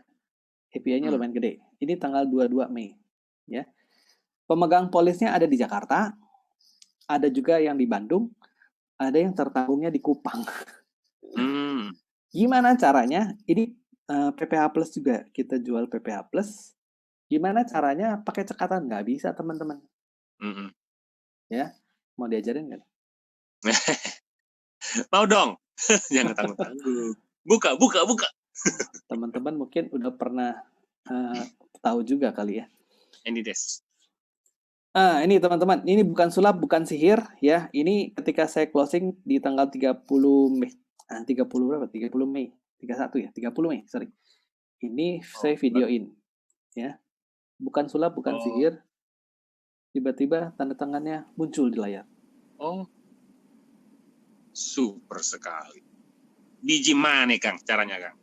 Speaker 1: API-nya lumayan gede. Ini tanggal 22 Mei. Ya. Pemegang polisnya ada di Jakarta, ada juga yang di Bandung, ada yang tertanggungnya di Kupang. Gimana caranya? Ini PPH Plus juga, kita jual PPH Plus. Gimana caranya pakai cekatan? Nggak bisa teman-teman. Ya, mau diajarin nggak?
Speaker 2: Mau dong. Jangan tanggung-tanggung. Buka.
Speaker 1: Teman-teman mungkin udah pernah tahu juga kali ya.
Speaker 2: Ini des.
Speaker 1: Ini teman-teman, ini bukan sulap, bukan sihir ya. Ini ketika saya closing di tanggal 30 Mei. 30 berapa? 30 Mei. 31 ya? 30 Mei, sorry. Ini saya videoin ya. Bukan sulap, bukan sihir. Tiba-tiba tanda tangannya muncul di layar.
Speaker 2: Oh. Super sekali. Biji mana Kang caranya Kang?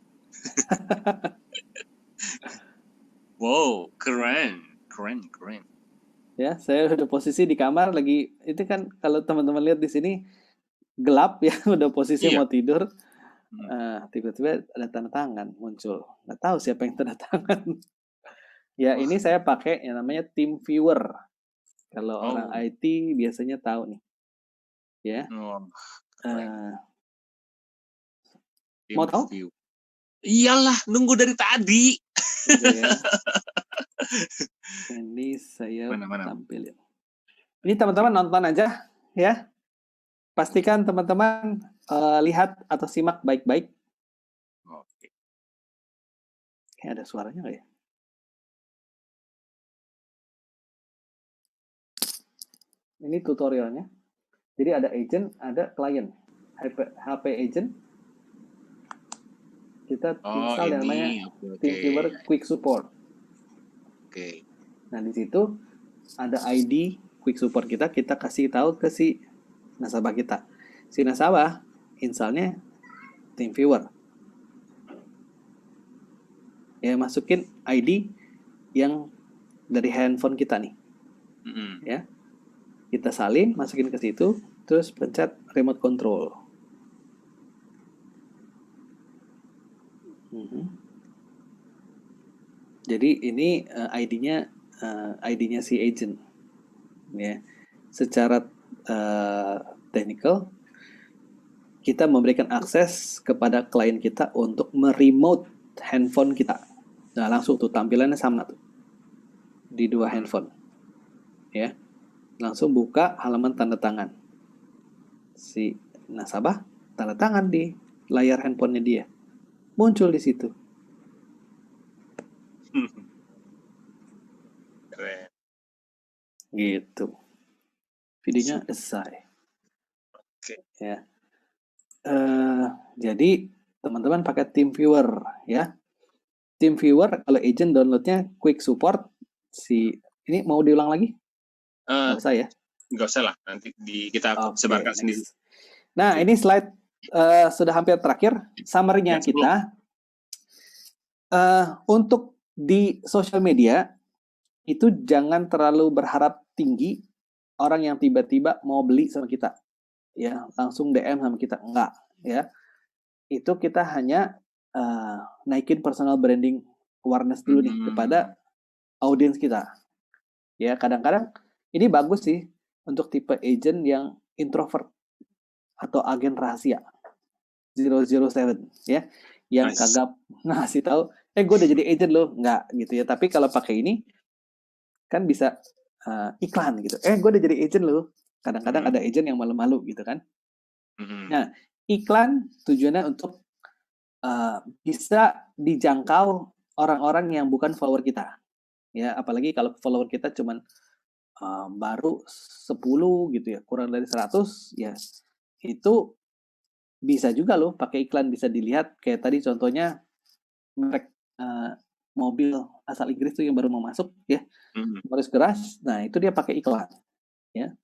Speaker 2: Wow, keren.
Speaker 1: Ya, saya udah posisi di kamar lagi. Itu kan kalau teman-teman lihat di sini gelap ya, udah posisi mau tidur. Tiba-tiba ada tanda tangan muncul. Nggak tahu siapa yang tanda tangan. Ya, ini saya pakai yang namanya TeamViewer. Kalau orang IT biasanya tahu nih. Ya. Mau tahu?
Speaker 2: Iyalah, nunggu dari tadi.
Speaker 1: Ya. Ini saya tampilin. Ini teman-teman nonton aja ya. Pastikan teman-teman lihat atau simak baik-baik.
Speaker 2: Oke.
Speaker 1: Kayak ada suaranya nggak ya? Ini tutorialnya. Jadi ada agent, ada klien. HP agent. Kita install yang namanya TeamViewer Quick Support.
Speaker 2: Oke.
Speaker 1: Nah, di situ ada ID Quick Support kita kasih tahu ke si nasabah kita. Si nasabah installnya TeamViewer. Ya, masukin ID yang dari handphone kita nih. Ya. Kita salin, masukin ke situ, terus pencet remote control. Jadi ini ID-nya si agent. Ya. Secara technical kita memberikan akses kepada klien kita untuk meremote handphone kita. Nah, langsung tuh tampilannya sama tuh. Di dua handphone. Ya. Langsung buka halaman tanda tangan. Si nasabah tanda tangan di layar handphonenya dia. Muncul di situ.
Speaker 2: Keren.
Speaker 1: Gitu. Videonya selesai.
Speaker 2: Oke.
Speaker 1: Ya. Jadi teman-teman pakai TeamViewer ya. TeamViewer kalau agent downloadnya Quick Support. Ini mau diulang lagi? Nggak usah ya?
Speaker 2: Nggak usah lah, nanti kita sebarkan sendiri.
Speaker 1: Nah, ini slide sudah hampir terakhir. Summary-nya kita. Untuk di sosial media, itu jangan terlalu berharap tinggi orang yang tiba-tiba mau beli sama kita. Ya, langsung DM sama kita. Enggak. Ya. Itu kita hanya naikin personal branding awareness dulu nih kepada audiens kita. Ya, kadang-kadang ini bagus sih untuk tipe agent yang introvert atau agen rahasia 007 ya, yang
Speaker 2: Nice.
Speaker 1: kagak ngasih tahu, gue udah jadi agent loh, nggak gitu ya. Tapi kalau pakai ini kan bisa iklan gitu, gue udah jadi agent loh. Kadang-kadang ada agent yang malu-malu gitu kan. Nah, iklan tujuannya untuk bisa dijangkau orang-orang yang bukan follower kita. Ya, apalagi kalau follower kita cuman baru 10 gitu ya, kurang dari 100 ya. Itu bisa juga loh pakai iklan, bisa dilihat kayak tadi contohnya merek mobil asal Inggris tuh yang baru mau masuk ya, Morris Garage. Nah, itu dia pakai iklan ya.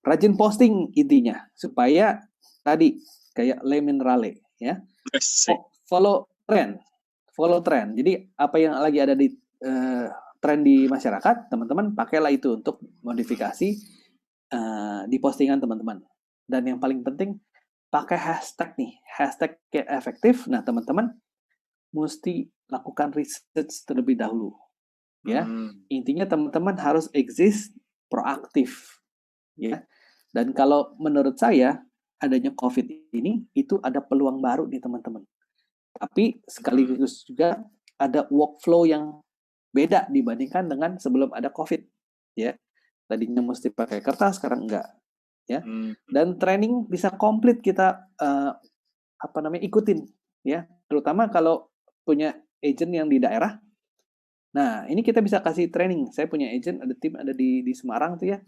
Speaker 1: Rajin posting intinya supaya tadi kayak Le Minerale ya. Follow trend. Jadi apa yang lagi ada di tren di masyarakat, teman-teman pakailah itu untuk modifikasi di postingan teman-teman. Dan yang paling penting pakai hashtag nih, hashtag kayak efektif. Nah, teman-teman mesti lakukan research terlebih dahulu. Ya, intinya teman-teman harus exist proaktif. Ya, dan kalau menurut saya adanya COVID ini itu ada peluang baru nih teman-teman. Tapi sekaligus juga ada workflow yang beda dibandingkan dengan sebelum ada COVID. Ya, tadinya mesti pakai kertas, sekarang enggak. Ya, dan training bisa komplit kita ikutin. Ya, terutama kalau punya agent yang di daerah. Nah, ini kita bisa kasih training. Saya punya agent, ada tim ada di Semarang tuh ya.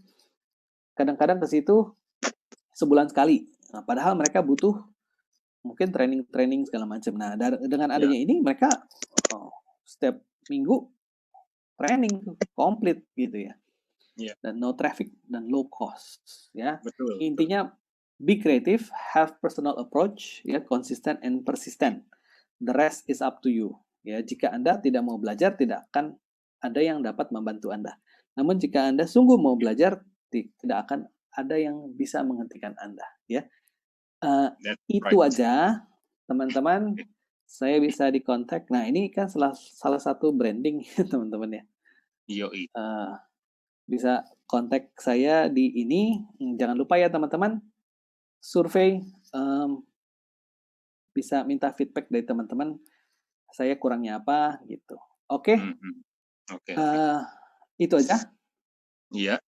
Speaker 1: Kadang-kadang ke situ sebulan sekali. Nah, padahal mereka butuh mungkin training segala macam. Nah, dengan adanya ini mereka setiap minggu training komplit gitu ya. Dan no traffic dan low cost ya.
Speaker 2: Betul.
Speaker 1: Intinya be creative, have personal approach ya, consistent and persistent. The rest is up to you. Ya, jika Anda tidak mau belajar, tidak akan ada yang dapat membantu Anda. Namun jika Anda sungguh mau belajar, tidak akan ada yang bisa menghentikan Anda ya. Itu aja teman-teman. Saya bisa dikontak. Nah, ini kan salah satu branding teman-teman ya.
Speaker 2: Yoi.
Speaker 1: Bisa kontak saya di ini. Jangan lupa ya teman-teman, survei, bisa minta feedback dari teman-teman. Saya kurangnya apa gitu. Oke.
Speaker 2: Oke.
Speaker 1: Itu aja.
Speaker 2: Iya.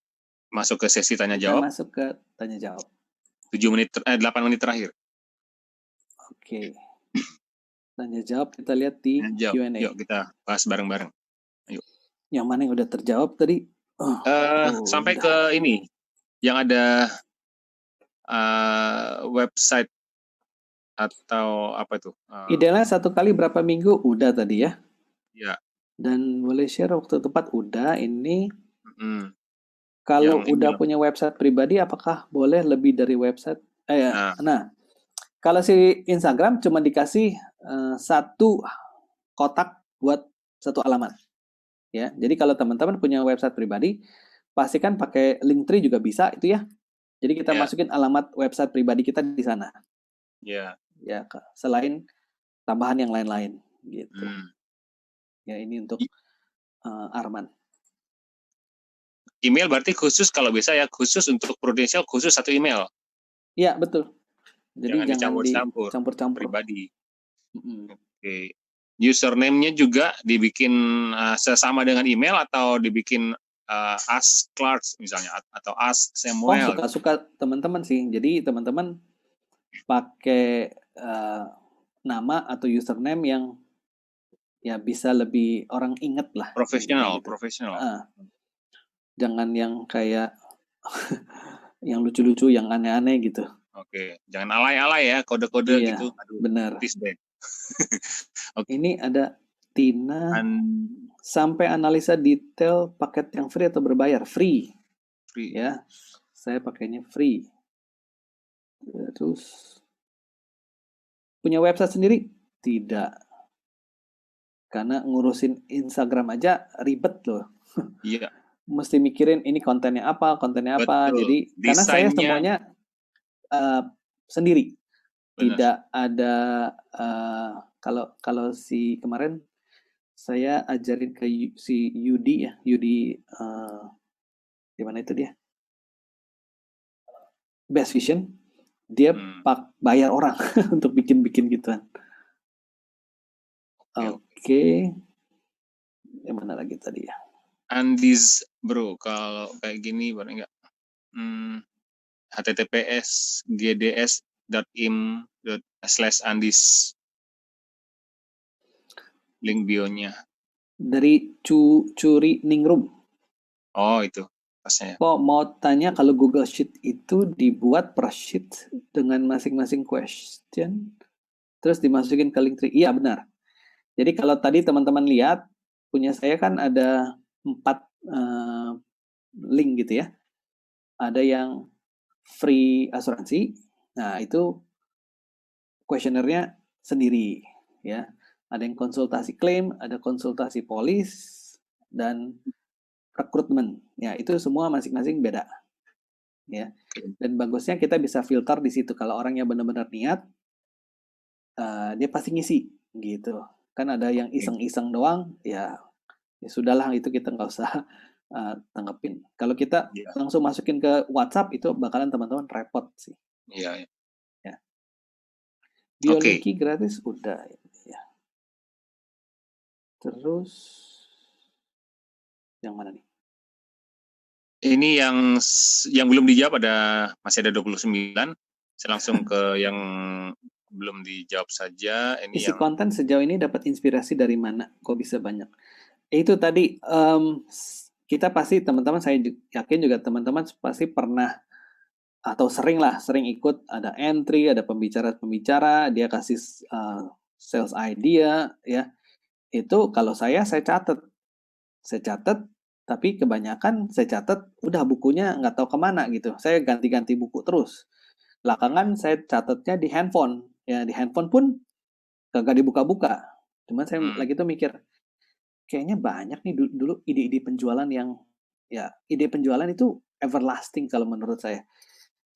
Speaker 2: Masuk ke sesi tanya
Speaker 1: Kita
Speaker 2: jawab.
Speaker 1: masuk ke tanya jawab.
Speaker 2: 8 menit terakhir.
Speaker 1: Oke. Tanya jawab kita lihat di Q&A.
Speaker 2: Yuk kita bahas bareng-bareng. Yuk.
Speaker 1: Yang mana yang udah terjawab tadi?
Speaker 2: Sampai udah. Ke ini yang ada website atau apa itu?
Speaker 1: Idealnya 1 kali berapa minggu? Udah tadi ya.
Speaker 2: Ya.
Speaker 1: Dan boleh share waktu tepat? Udah. Ini kalau yang udah punya website pribadi, apakah boleh lebih dari website? Nah, kalau si Instagram cuma dikasih 1 kotak buat 1 alamat. Ya, jadi kalau teman-teman punya website pribadi, pastikan pakai Linktree juga bisa itu ya. Jadi kita masukin alamat website pribadi kita di sana. Ya, selain tambahan yang lain-lain gitu. Ya, ini untuk Arman.
Speaker 2: Email berarti khusus kalau bisa ya, khusus untuk Prudential, khusus 1 email.
Speaker 1: Iya, betul. Jadi jangan
Speaker 2: dicampur-campur pribadi. Oke. Username-nya juga dibikin sesama dengan email atau dibikin Ask Clark misalnya atau Ask Samuel.
Speaker 1: Suka-suka teman-teman sih. Jadi teman-teman pakai nama atau username yang ya bisa lebih orang inget lah.
Speaker 2: Profesional.
Speaker 1: Jangan yang kayak yang lucu-lucu, yang aneh-aneh gitu.
Speaker 2: Oke, jangan alay-alay ya, kode-kode gitu.
Speaker 1: Aduh, benar.
Speaker 2: Okay.
Speaker 1: Ini ada Tina. Sampai analisa detail paket yang free atau berbayar? Free. Ya, saya pakainya free. Terus punya website sendiri? Tidak. Karena ngurusin Instagram aja ribet loh.
Speaker 2: Iya.
Speaker 1: Mesti mikirin ini kontennya apa.
Speaker 2: Betul.
Speaker 1: Jadi karena saya semuanya sendiri. Benar. Tidak ada Kalau si kemarin saya ajarin ke si Yudi ya, Yudi di mana itu dia? Best Vision, dia bayar orang untuk bikin gituan. Oke. Yang mana lagi tadi ya?
Speaker 2: Andis bro, kalau kayak gini boleh nggak? https gds.im/andis link bio-nya.
Speaker 1: Dari Curi Ningrum.
Speaker 2: Oh itu pasnya.
Speaker 1: Kok mau tanya kalau Google Sheet itu dibuat per sheet dengan masing-masing question, terus dimasukin ke Linktree. Iya benar. Jadi kalau tadi teman-teman lihat, punya saya kan ada 4 link gitu ya. Ada yang free asuransi, nah itu kuesionernya sendiri ya. Ada yang konsultasi klaim, ada konsultasi polis, dan rekrutmen. Ya, itu semua masing-masing beda. Ya. Dan bagusnya kita bisa filter di situ. Kalau orangnya benar-benar niat, dia pasti ngisi gitu. Kan ada yang iseng-iseng doang, ya sudahlah, itu kita nggak usah tanggepin. Kalau kita langsung masukin ke WhatsApp, itu bakalan teman-teman repot sih.
Speaker 2: Iya.
Speaker 1: Ya. BioLinky gratis udah ya. Terus yang mana nih?
Speaker 2: Ini yang belum dijawab masih ada 29. Saya langsung ke yang belum dijawab saja. Ini
Speaker 1: isi konten sejauh ini dapat inspirasi dari mana? Kok bisa banyak? Itu tadi kita pasti teman-teman, saya yakin juga teman-teman pasti pernah atau sering ikut ada entry, ada pembicara, dia kasih sales idea ya. Itu kalau saya catat, tapi kebanyakan saya catat udah bukunya nggak tahu kemana gitu. Saya ganti-ganti buku terus. Belakangan saya catatnya di handphone, ya di handphone pun gak dibuka-buka. Cuman saya lagi tuh mikir, kayaknya banyak nih dulu ide-ide penjualan yang ya ide penjualan itu everlasting kalau menurut saya.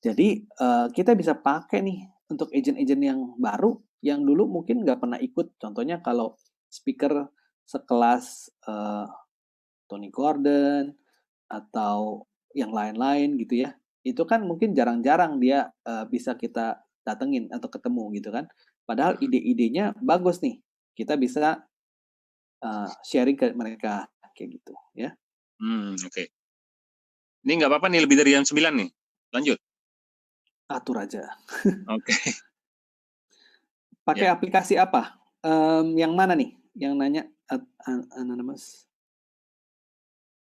Speaker 1: Jadi kita bisa pakai nih untuk agent-agent yang baru yang dulu mungkin nggak pernah ikut. Contohnya kalau speaker sekelas Tony Gordon atau yang lain-lain gitu ya, itu kan mungkin jarang-jarang dia bisa kita datengin atau ketemu gitu kan. Padahal ide-idenya bagus nih, kita bisa sharing ke mereka kayak gitu ya.
Speaker 2: Oke. Ini nggak apa-apa nih, lebih dari jam 9 nih. Lanjut.
Speaker 1: Atur aja.
Speaker 2: Oke.
Speaker 1: Pakai aplikasi apa? Yang mana nih? Yang nanya anonymous.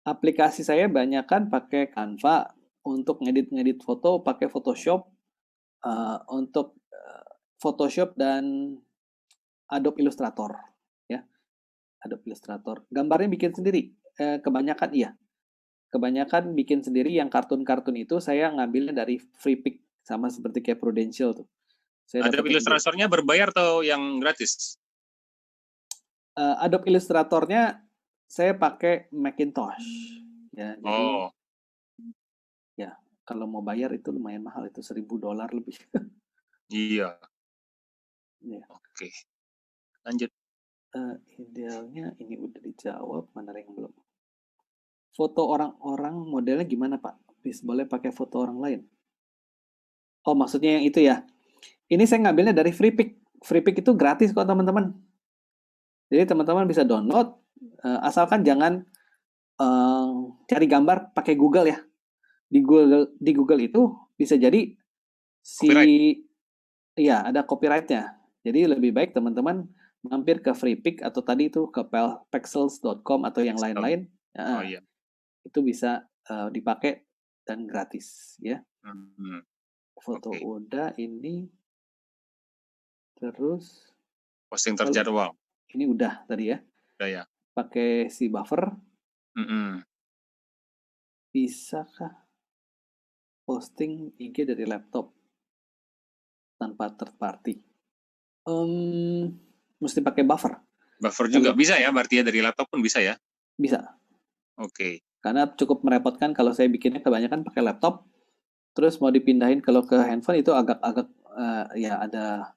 Speaker 1: Aplikasi saya banyakan pakai Canva untuk ngedit foto, pakai Photoshop untuk Photoshop dan Adobe Illustrator ya. Adobe Illustrator. Gambarnya bikin sendiri. Kebanyakan iya. Kebanyakan bikin sendiri. Yang kartun-kartun itu saya ngambilnya dari Freepik, sama seperti kayak Prudential tuh.
Speaker 2: Adobe Illustrator-nya berbayar atau yang gratis?
Speaker 1: Adobe Illustrator-nya saya pakai Macintosh. Ya, jadi ya kalau mau bayar itu lumayan mahal, itu $1.000 lebih.
Speaker 2: Iya.
Speaker 1: Ya.
Speaker 2: Oke. Lanjut.
Speaker 1: Idealnya ini udah dijawab, mana yang belum? Foto orang-orang modelnya gimana Pak? Please, boleh pakai foto orang lain? Oh, maksudnya yang itu ya. Ini saya ngambilnya dari Freepik. Freepik itu gratis kok teman-teman. Jadi teman-teman bisa download, asalkan jangan cari gambar pakai Google ya. Di Google itu bisa jadi iya ada copyright-nya. Jadi lebih baik teman-teman mampir ke Freepik atau tadi itu ke pexels.com atau yang lain-lain. Itu bisa dipakai dan gratis ya. Foto udah ini. Terus
Speaker 2: posting terjadwal.
Speaker 1: Ini udah tadi ya.
Speaker 2: Udah ya.
Speaker 1: Pakai si buffer. Bisakah posting IG dari laptop tanpa third party? Mesti pakai buffer.
Speaker 2: Buffer juga bisa ya, berarti ya dari laptop pun bisa ya?
Speaker 1: Bisa.
Speaker 2: Oke.
Speaker 1: Karena cukup merepotkan kalau saya bikinnya kebanyakan pakai laptop, terus mau dipindahin kalau ke handphone itu agak-agak ya ada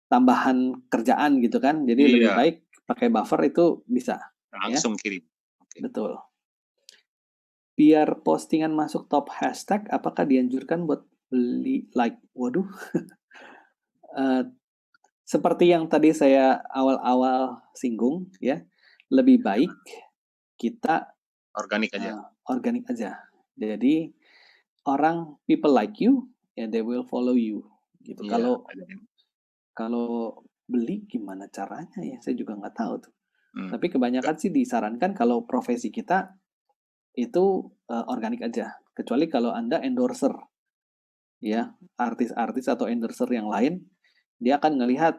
Speaker 1: tambahan kerjaan gitu kan. Jadi lebih
Speaker 2: Iya.
Speaker 1: baik pakai buffer itu bisa.
Speaker 2: Langsung kirim. Oke.
Speaker 1: Betul. Biar postingan masuk top hashtag, apakah dianjurkan buat beli like? Waduh. Eh, seperti yang tadi saya awal-awal singgung ya, lebih baik kita
Speaker 2: Organik aja.
Speaker 1: organik aja. Jadi people like you, ya they will follow you gitu.
Speaker 2: Iya.
Speaker 1: Kalau beli gimana caranya ya? Saya juga nggak tahu tuh.
Speaker 2: Hmm.
Speaker 1: Tapi kebanyakan sih disarankan kalau profesi kita itu organik aja. Kecuali kalau Anda endorser, ya artis-artis atau endorser yang lain, dia akan ngelihat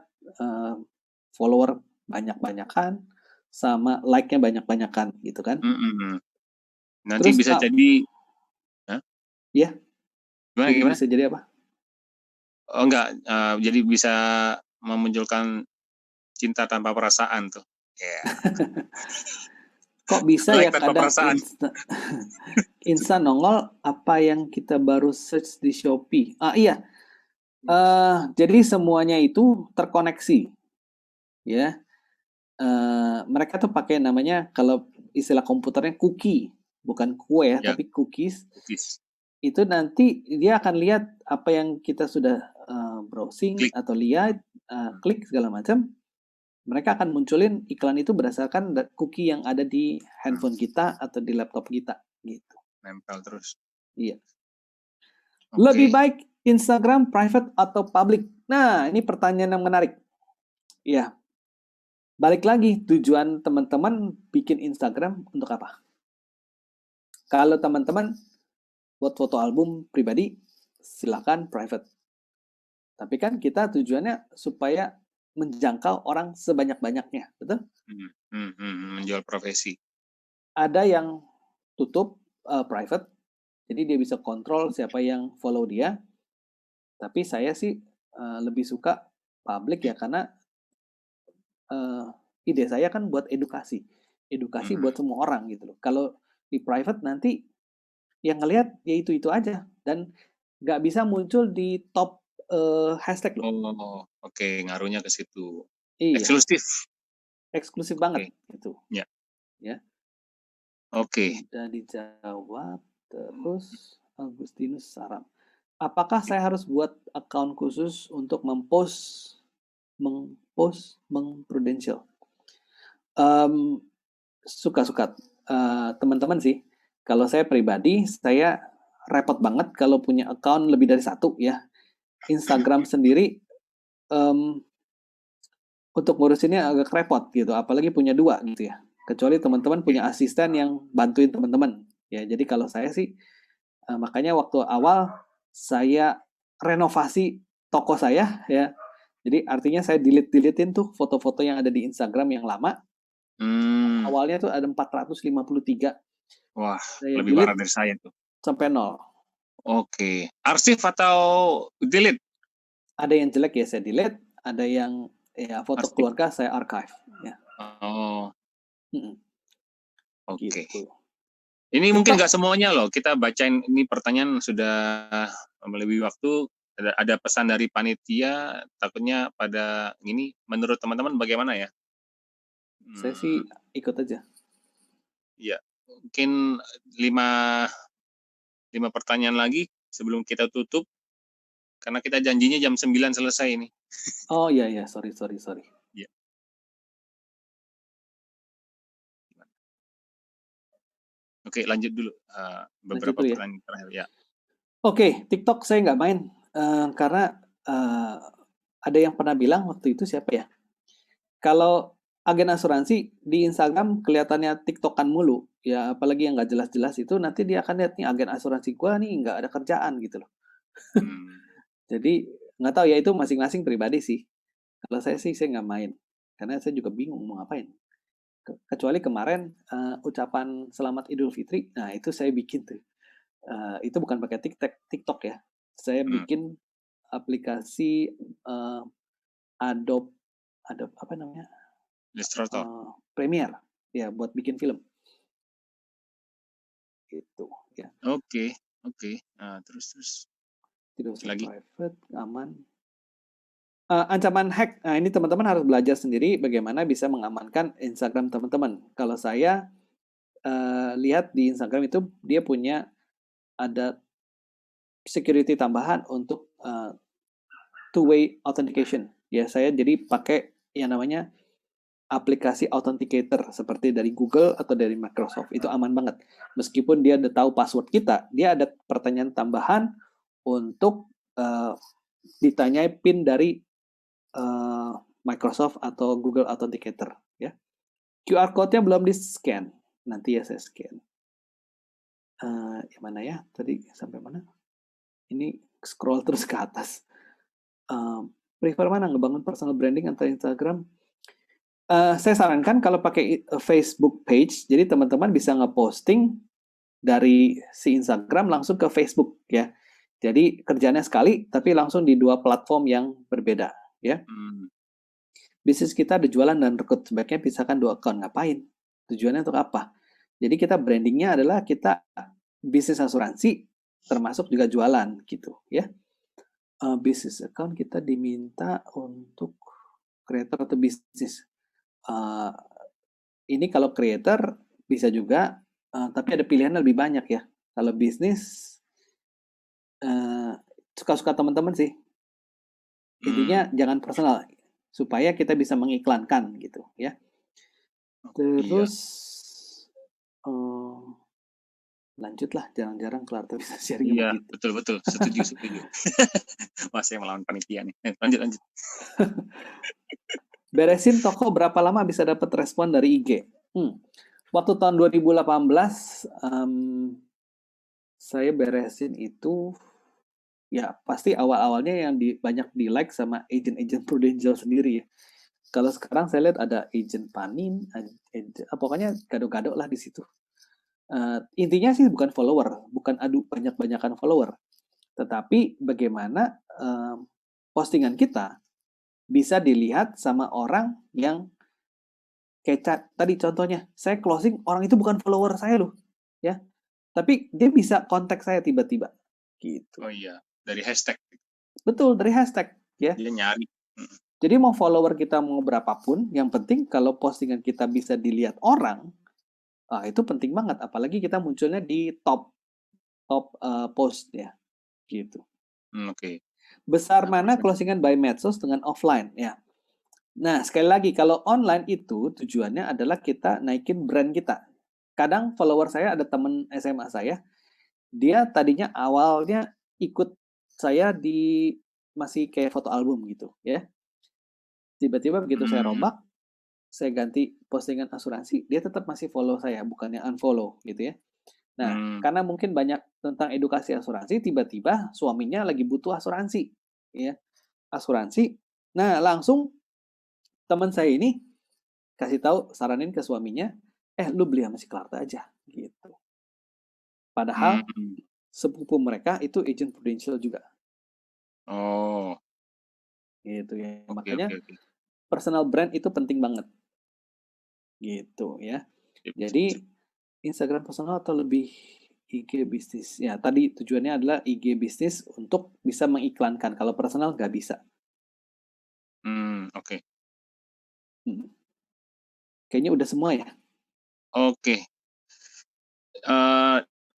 Speaker 1: follower banyak-banyakan sama like-nya banyak-banyakan gitu kan.
Speaker 2: Nanti
Speaker 1: Terus
Speaker 2: bisa jadi,
Speaker 1: ya,
Speaker 2: gimana?
Speaker 1: bisa jadi apa?
Speaker 2: Oh enggak, jadi bisa memunculkan cinta tanpa perasaan tuh. Yeah.
Speaker 1: Kok bisa
Speaker 2: Like
Speaker 1: ya
Speaker 2: tanpa
Speaker 1: kadang
Speaker 2: perasaan.
Speaker 1: instan nongol apa yang kita baru search di Shopee. Iya. Jadi semuanya itu terkoneksi. Ya. Mereka tuh pakai namanya, kalau istilah komputernya cookie, bukan kue ya, tapi cookies. Itu nanti dia akan lihat apa yang kita sudah browsing atau lihat, klik segala macam. Mereka akan munculin iklan itu berdasarkan cookie yang ada di handphone kita atau di laptop kita gitu.
Speaker 2: Nempel terus.
Speaker 1: Iya. Lebih baik Instagram private atau public? Nah, ini pertanyaan yang menarik. Iya. Balik lagi, tujuan teman-teman bikin Instagram untuk apa? Kalau teman-teman buat foto album pribadi, silakan private. Tapi kan kita tujuannya supaya menjangkau orang sebanyak-banyaknya, betul?
Speaker 2: Menjual profesi.
Speaker 1: Ada yang tutup private, jadi dia bisa kontrol siapa yang follow dia. Tapi saya sih lebih suka public ya, karena ide saya kan buat edukasi buat semua orang gitu loh. Kalau di private nanti yang ngelihat ya itu aja dan nggak bisa muncul di top hashtag loh.
Speaker 2: Oh, oke, ngaruhnya ke situ.
Speaker 1: Iya. Eksklusif banget gitu.
Speaker 2: Ya.
Speaker 1: Ya.
Speaker 2: Oke.
Speaker 1: Sudah dijawab. Terus Agustinus Saram. Apakah saya harus buat account khusus untuk mengpost prudential? Suka-suka teman-teman sih. Kalau saya pribadi, saya repot banget kalau punya account lebih dari satu ya. Instagram sendiri untuk ngurusinnya agak repot gitu, apalagi punya dua gitu ya. Kecuali teman-teman punya asisten yang bantuin teman-teman. Ya, jadi kalau saya sih makanya waktu awal saya renovasi toko saya ya. Jadi artinya saya deletein tuh foto-foto yang ada di Instagram yang lama. Awalnya tuh ada 453.
Speaker 2: Wah, lebih parah dari saya tuh.
Speaker 1: Sampai 0.
Speaker 2: Oke. Arsip atau delete?
Speaker 1: Ada yang jelek ya saya delete, ada yang ya foto keluarga saya archive ya.
Speaker 2: Oh. Oke.
Speaker 1: Gitu.
Speaker 2: Ini mungkin nggak semuanya loh, kita bacain ini pertanyaan sudah melebihi waktu. Ada pesan dari panitia, takutnya pada ini, menurut teman-teman bagaimana ya?
Speaker 1: Saya sih ikut aja.
Speaker 2: Ya, mungkin 5 pertanyaan lagi sebelum kita tutup, karena kita janjinya jam 9 selesai ini.
Speaker 1: Oh iya, sorry.
Speaker 2: Ya. Oke, lanjut dulu. Beberapa pertanyaan terakhir ya.
Speaker 1: Oke, TikTok saya nggak main karena ada yang pernah bilang waktu itu siapa ya? Kalau agen asuransi di Instagram kelihatannya TikTokan mulu, ya apalagi yang nggak jelas-jelas itu nanti dia akan lihat nih agen asuransi gua nih nggak ada kerjaan gitu loh. Jadi nggak tahu ya, itu masing-masing pribadi sih. Kalau saya sih saya nggak main karena saya juga bingung mau ngapain. Kecuali kemarin ucapan selamat Idul Fitri, nah itu saya bikin tuh. Itu bukan pakai TikTok ya. Saya bikin aplikasi Adobe apa namanya?
Speaker 2: Illustrator.
Speaker 1: Premiere ya buat bikin film. Gitu ya.
Speaker 2: Oke. Nah, terus.
Speaker 1: Tidak usah
Speaker 2: lagi.
Speaker 1: Private, aman. Ancaman hack, nah ini teman-teman harus belajar sendiri bagaimana bisa mengamankan Instagram teman-teman. Kalau saya lihat di Instagram itu dia punya ada security tambahan untuk two-way authentication. Ya, saya jadi pakai yang namanya aplikasi authenticator seperti dari Google atau dari Microsoft. Itu aman banget. Meskipun dia udah tahu password kita, dia ada pertanyaan tambahan untuk ditanyai PIN dari Microsoft atau Google Authenticator. Ya. QR code-nya belum di-scan. Nanti ya saya scan. Yang mana ya? Tadi sampai mana? Ini scroll terus ke atas. Prefer mana? Ngebangun personal branding antara Instagram? Saya sarankan kalau pakai Facebook page, jadi teman-teman bisa ngeposting dari si Instagram langsung ke Facebook ya. Jadi kerjanya sekali, tapi langsung di dua platform yang berbeda ya. Bisnis kita ada jualan dan rekrut, sebaiknya pisahkan dua account. Ngapain? Tujuannya untuk apa? Jadi kita brandingnya adalah kita bisnis asuransi, termasuk juga jualan gitu ya. Bisnis account kita diminta untuk creator atau bisnis. Ini kalau creator bisa juga, tapi ada pilihan lebih banyak ya. Kalau bisnis suka-suka teman-teman sih. Intinya jangan personal supaya kita bisa mengiklankan gitu ya. Terus lanjutlah, jarang-jarang Clarta bisa sharing
Speaker 2: Iya,
Speaker 1: begitu.
Speaker 2: betul, setuju. Wah, saya melawan panitia nih. Lanjut.
Speaker 1: Beresin toko berapa lama bisa dapat respon dari IG? Waktu tahun 2018 saya beresin itu ya pasti awal-awalnya yang banyak di like sama agent Prudential sendiri ya. Kalau sekarang saya lihat ada agent Panin, pokoknya gado-gado lah di situ. Intinya sih bukan follower, bukan adu banyak-banyakan follower, tetapi bagaimana postingan kita bisa dilihat sama orang yang kayak tadi contohnya, saya closing orang itu bukan follower saya loh, ya, tapi dia bisa kontak saya tiba-tiba, gitu.
Speaker 2: Oh iya, dari hashtag.
Speaker 1: Betul, dari hashtag, ya.
Speaker 2: Dia nyari.
Speaker 1: Jadi mau follower kita mau berapapun, yang penting kalau postingan kita bisa dilihat orang, itu penting banget. Apalagi kita munculnya di top post ya, gitu.
Speaker 2: Oke.
Speaker 1: Besar mana closingan by medsos dengan offline ya. Nah, sekali lagi kalau online itu tujuannya adalah kita naikin brand kita. Kadang follower saya ada teman SMA saya, dia tadinya awalnya ikut saya di masih kayak foto album gitu ya. Tiba-tiba begitu saya rombak, saya ganti postingan asuransi, dia tetap masih follow saya, bukannya unfollow gitu ya. Nah, karena mungkin banyak tentang edukasi asuransi, tiba-tiba suaminya lagi butuh asuransi, ya, asuransi. Nah, langsung teman saya ini kasih tahu, saranin ke suaminya, lu beli sama si Clarta aja, gitu. Padahal sepupu mereka itu agent Prudential juga.
Speaker 2: Oh.
Speaker 1: Gitu ya.
Speaker 2: Okay,
Speaker 1: makanya personal brand itu penting banget. Gitu ya. Jadi Instagram personal atau lebih IG bisnis? Ya, tadi tujuannya adalah IG bisnis untuk bisa mengiklankan. Kalau personal nggak bisa.
Speaker 2: Oke.
Speaker 1: Kayaknya udah semua ya?
Speaker 2: Oke.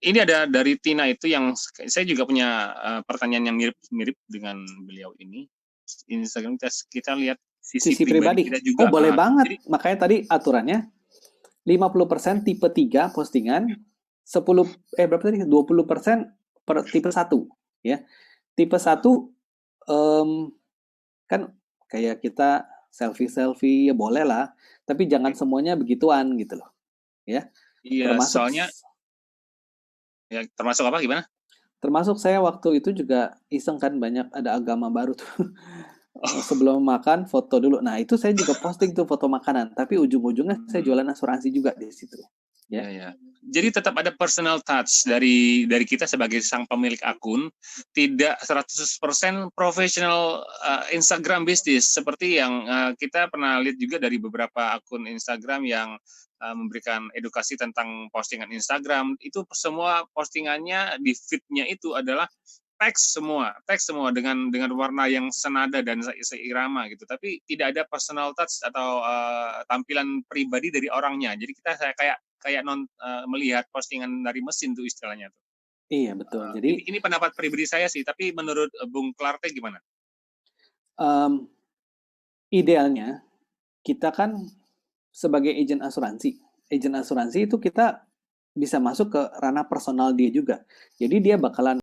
Speaker 2: Ini ada dari Tina itu yang saya juga punya pertanyaan yang mirip dengan beliau ini. Instagram kita lihat sisi pribadi kita juga.
Speaker 1: Boleh banget. Jadi, makanya tadi aturannya 50% tipe 3 postingan, 20% per tipe 1 ya. Tipe 1 kan kayak kita selfie ya boleh lah, tapi jangan semuanya begituan gitu loh. Ya.
Speaker 2: Iya, soalnya ya termasuk apa gimana?
Speaker 1: Termasuk saya waktu itu juga iseng kan, banyak ada agama baru tuh. Sebelum makan foto dulu. Nah, itu saya juga posting tuh foto makanan, tapi ujung-ujungnya saya jualan asuransi juga di situ. Ya.
Speaker 2: Ya. Jadi tetap ada personal touch dari kita sebagai sang pemilik akun, tidak 100% profesional Instagram bisnis seperti yang kita pernah lihat juga dari beberapa akun Instagram yang memberikan edukasi tentang postingan Instagram. Itu semua postingannya di feed-nya itu adalah teks semua dengan warna yang senada dan seirama gitu. Tapi tidak ada personal touch atau tampilan pribadi dari orangnya. Jadi saya kayak melihat postingan dari mesin tuh istilahnya tuh.
Speaker 1: Iya betul. Jadi
Speaker 2: Ini pendapat pribadi saya sih, tapi menurut Bung Klarte gimana?
Speaker 1: Idealnya kita kan sebagai agen asuransi itu kita bisa masuk ke ranah personal dia juga. Jadi dia bakalan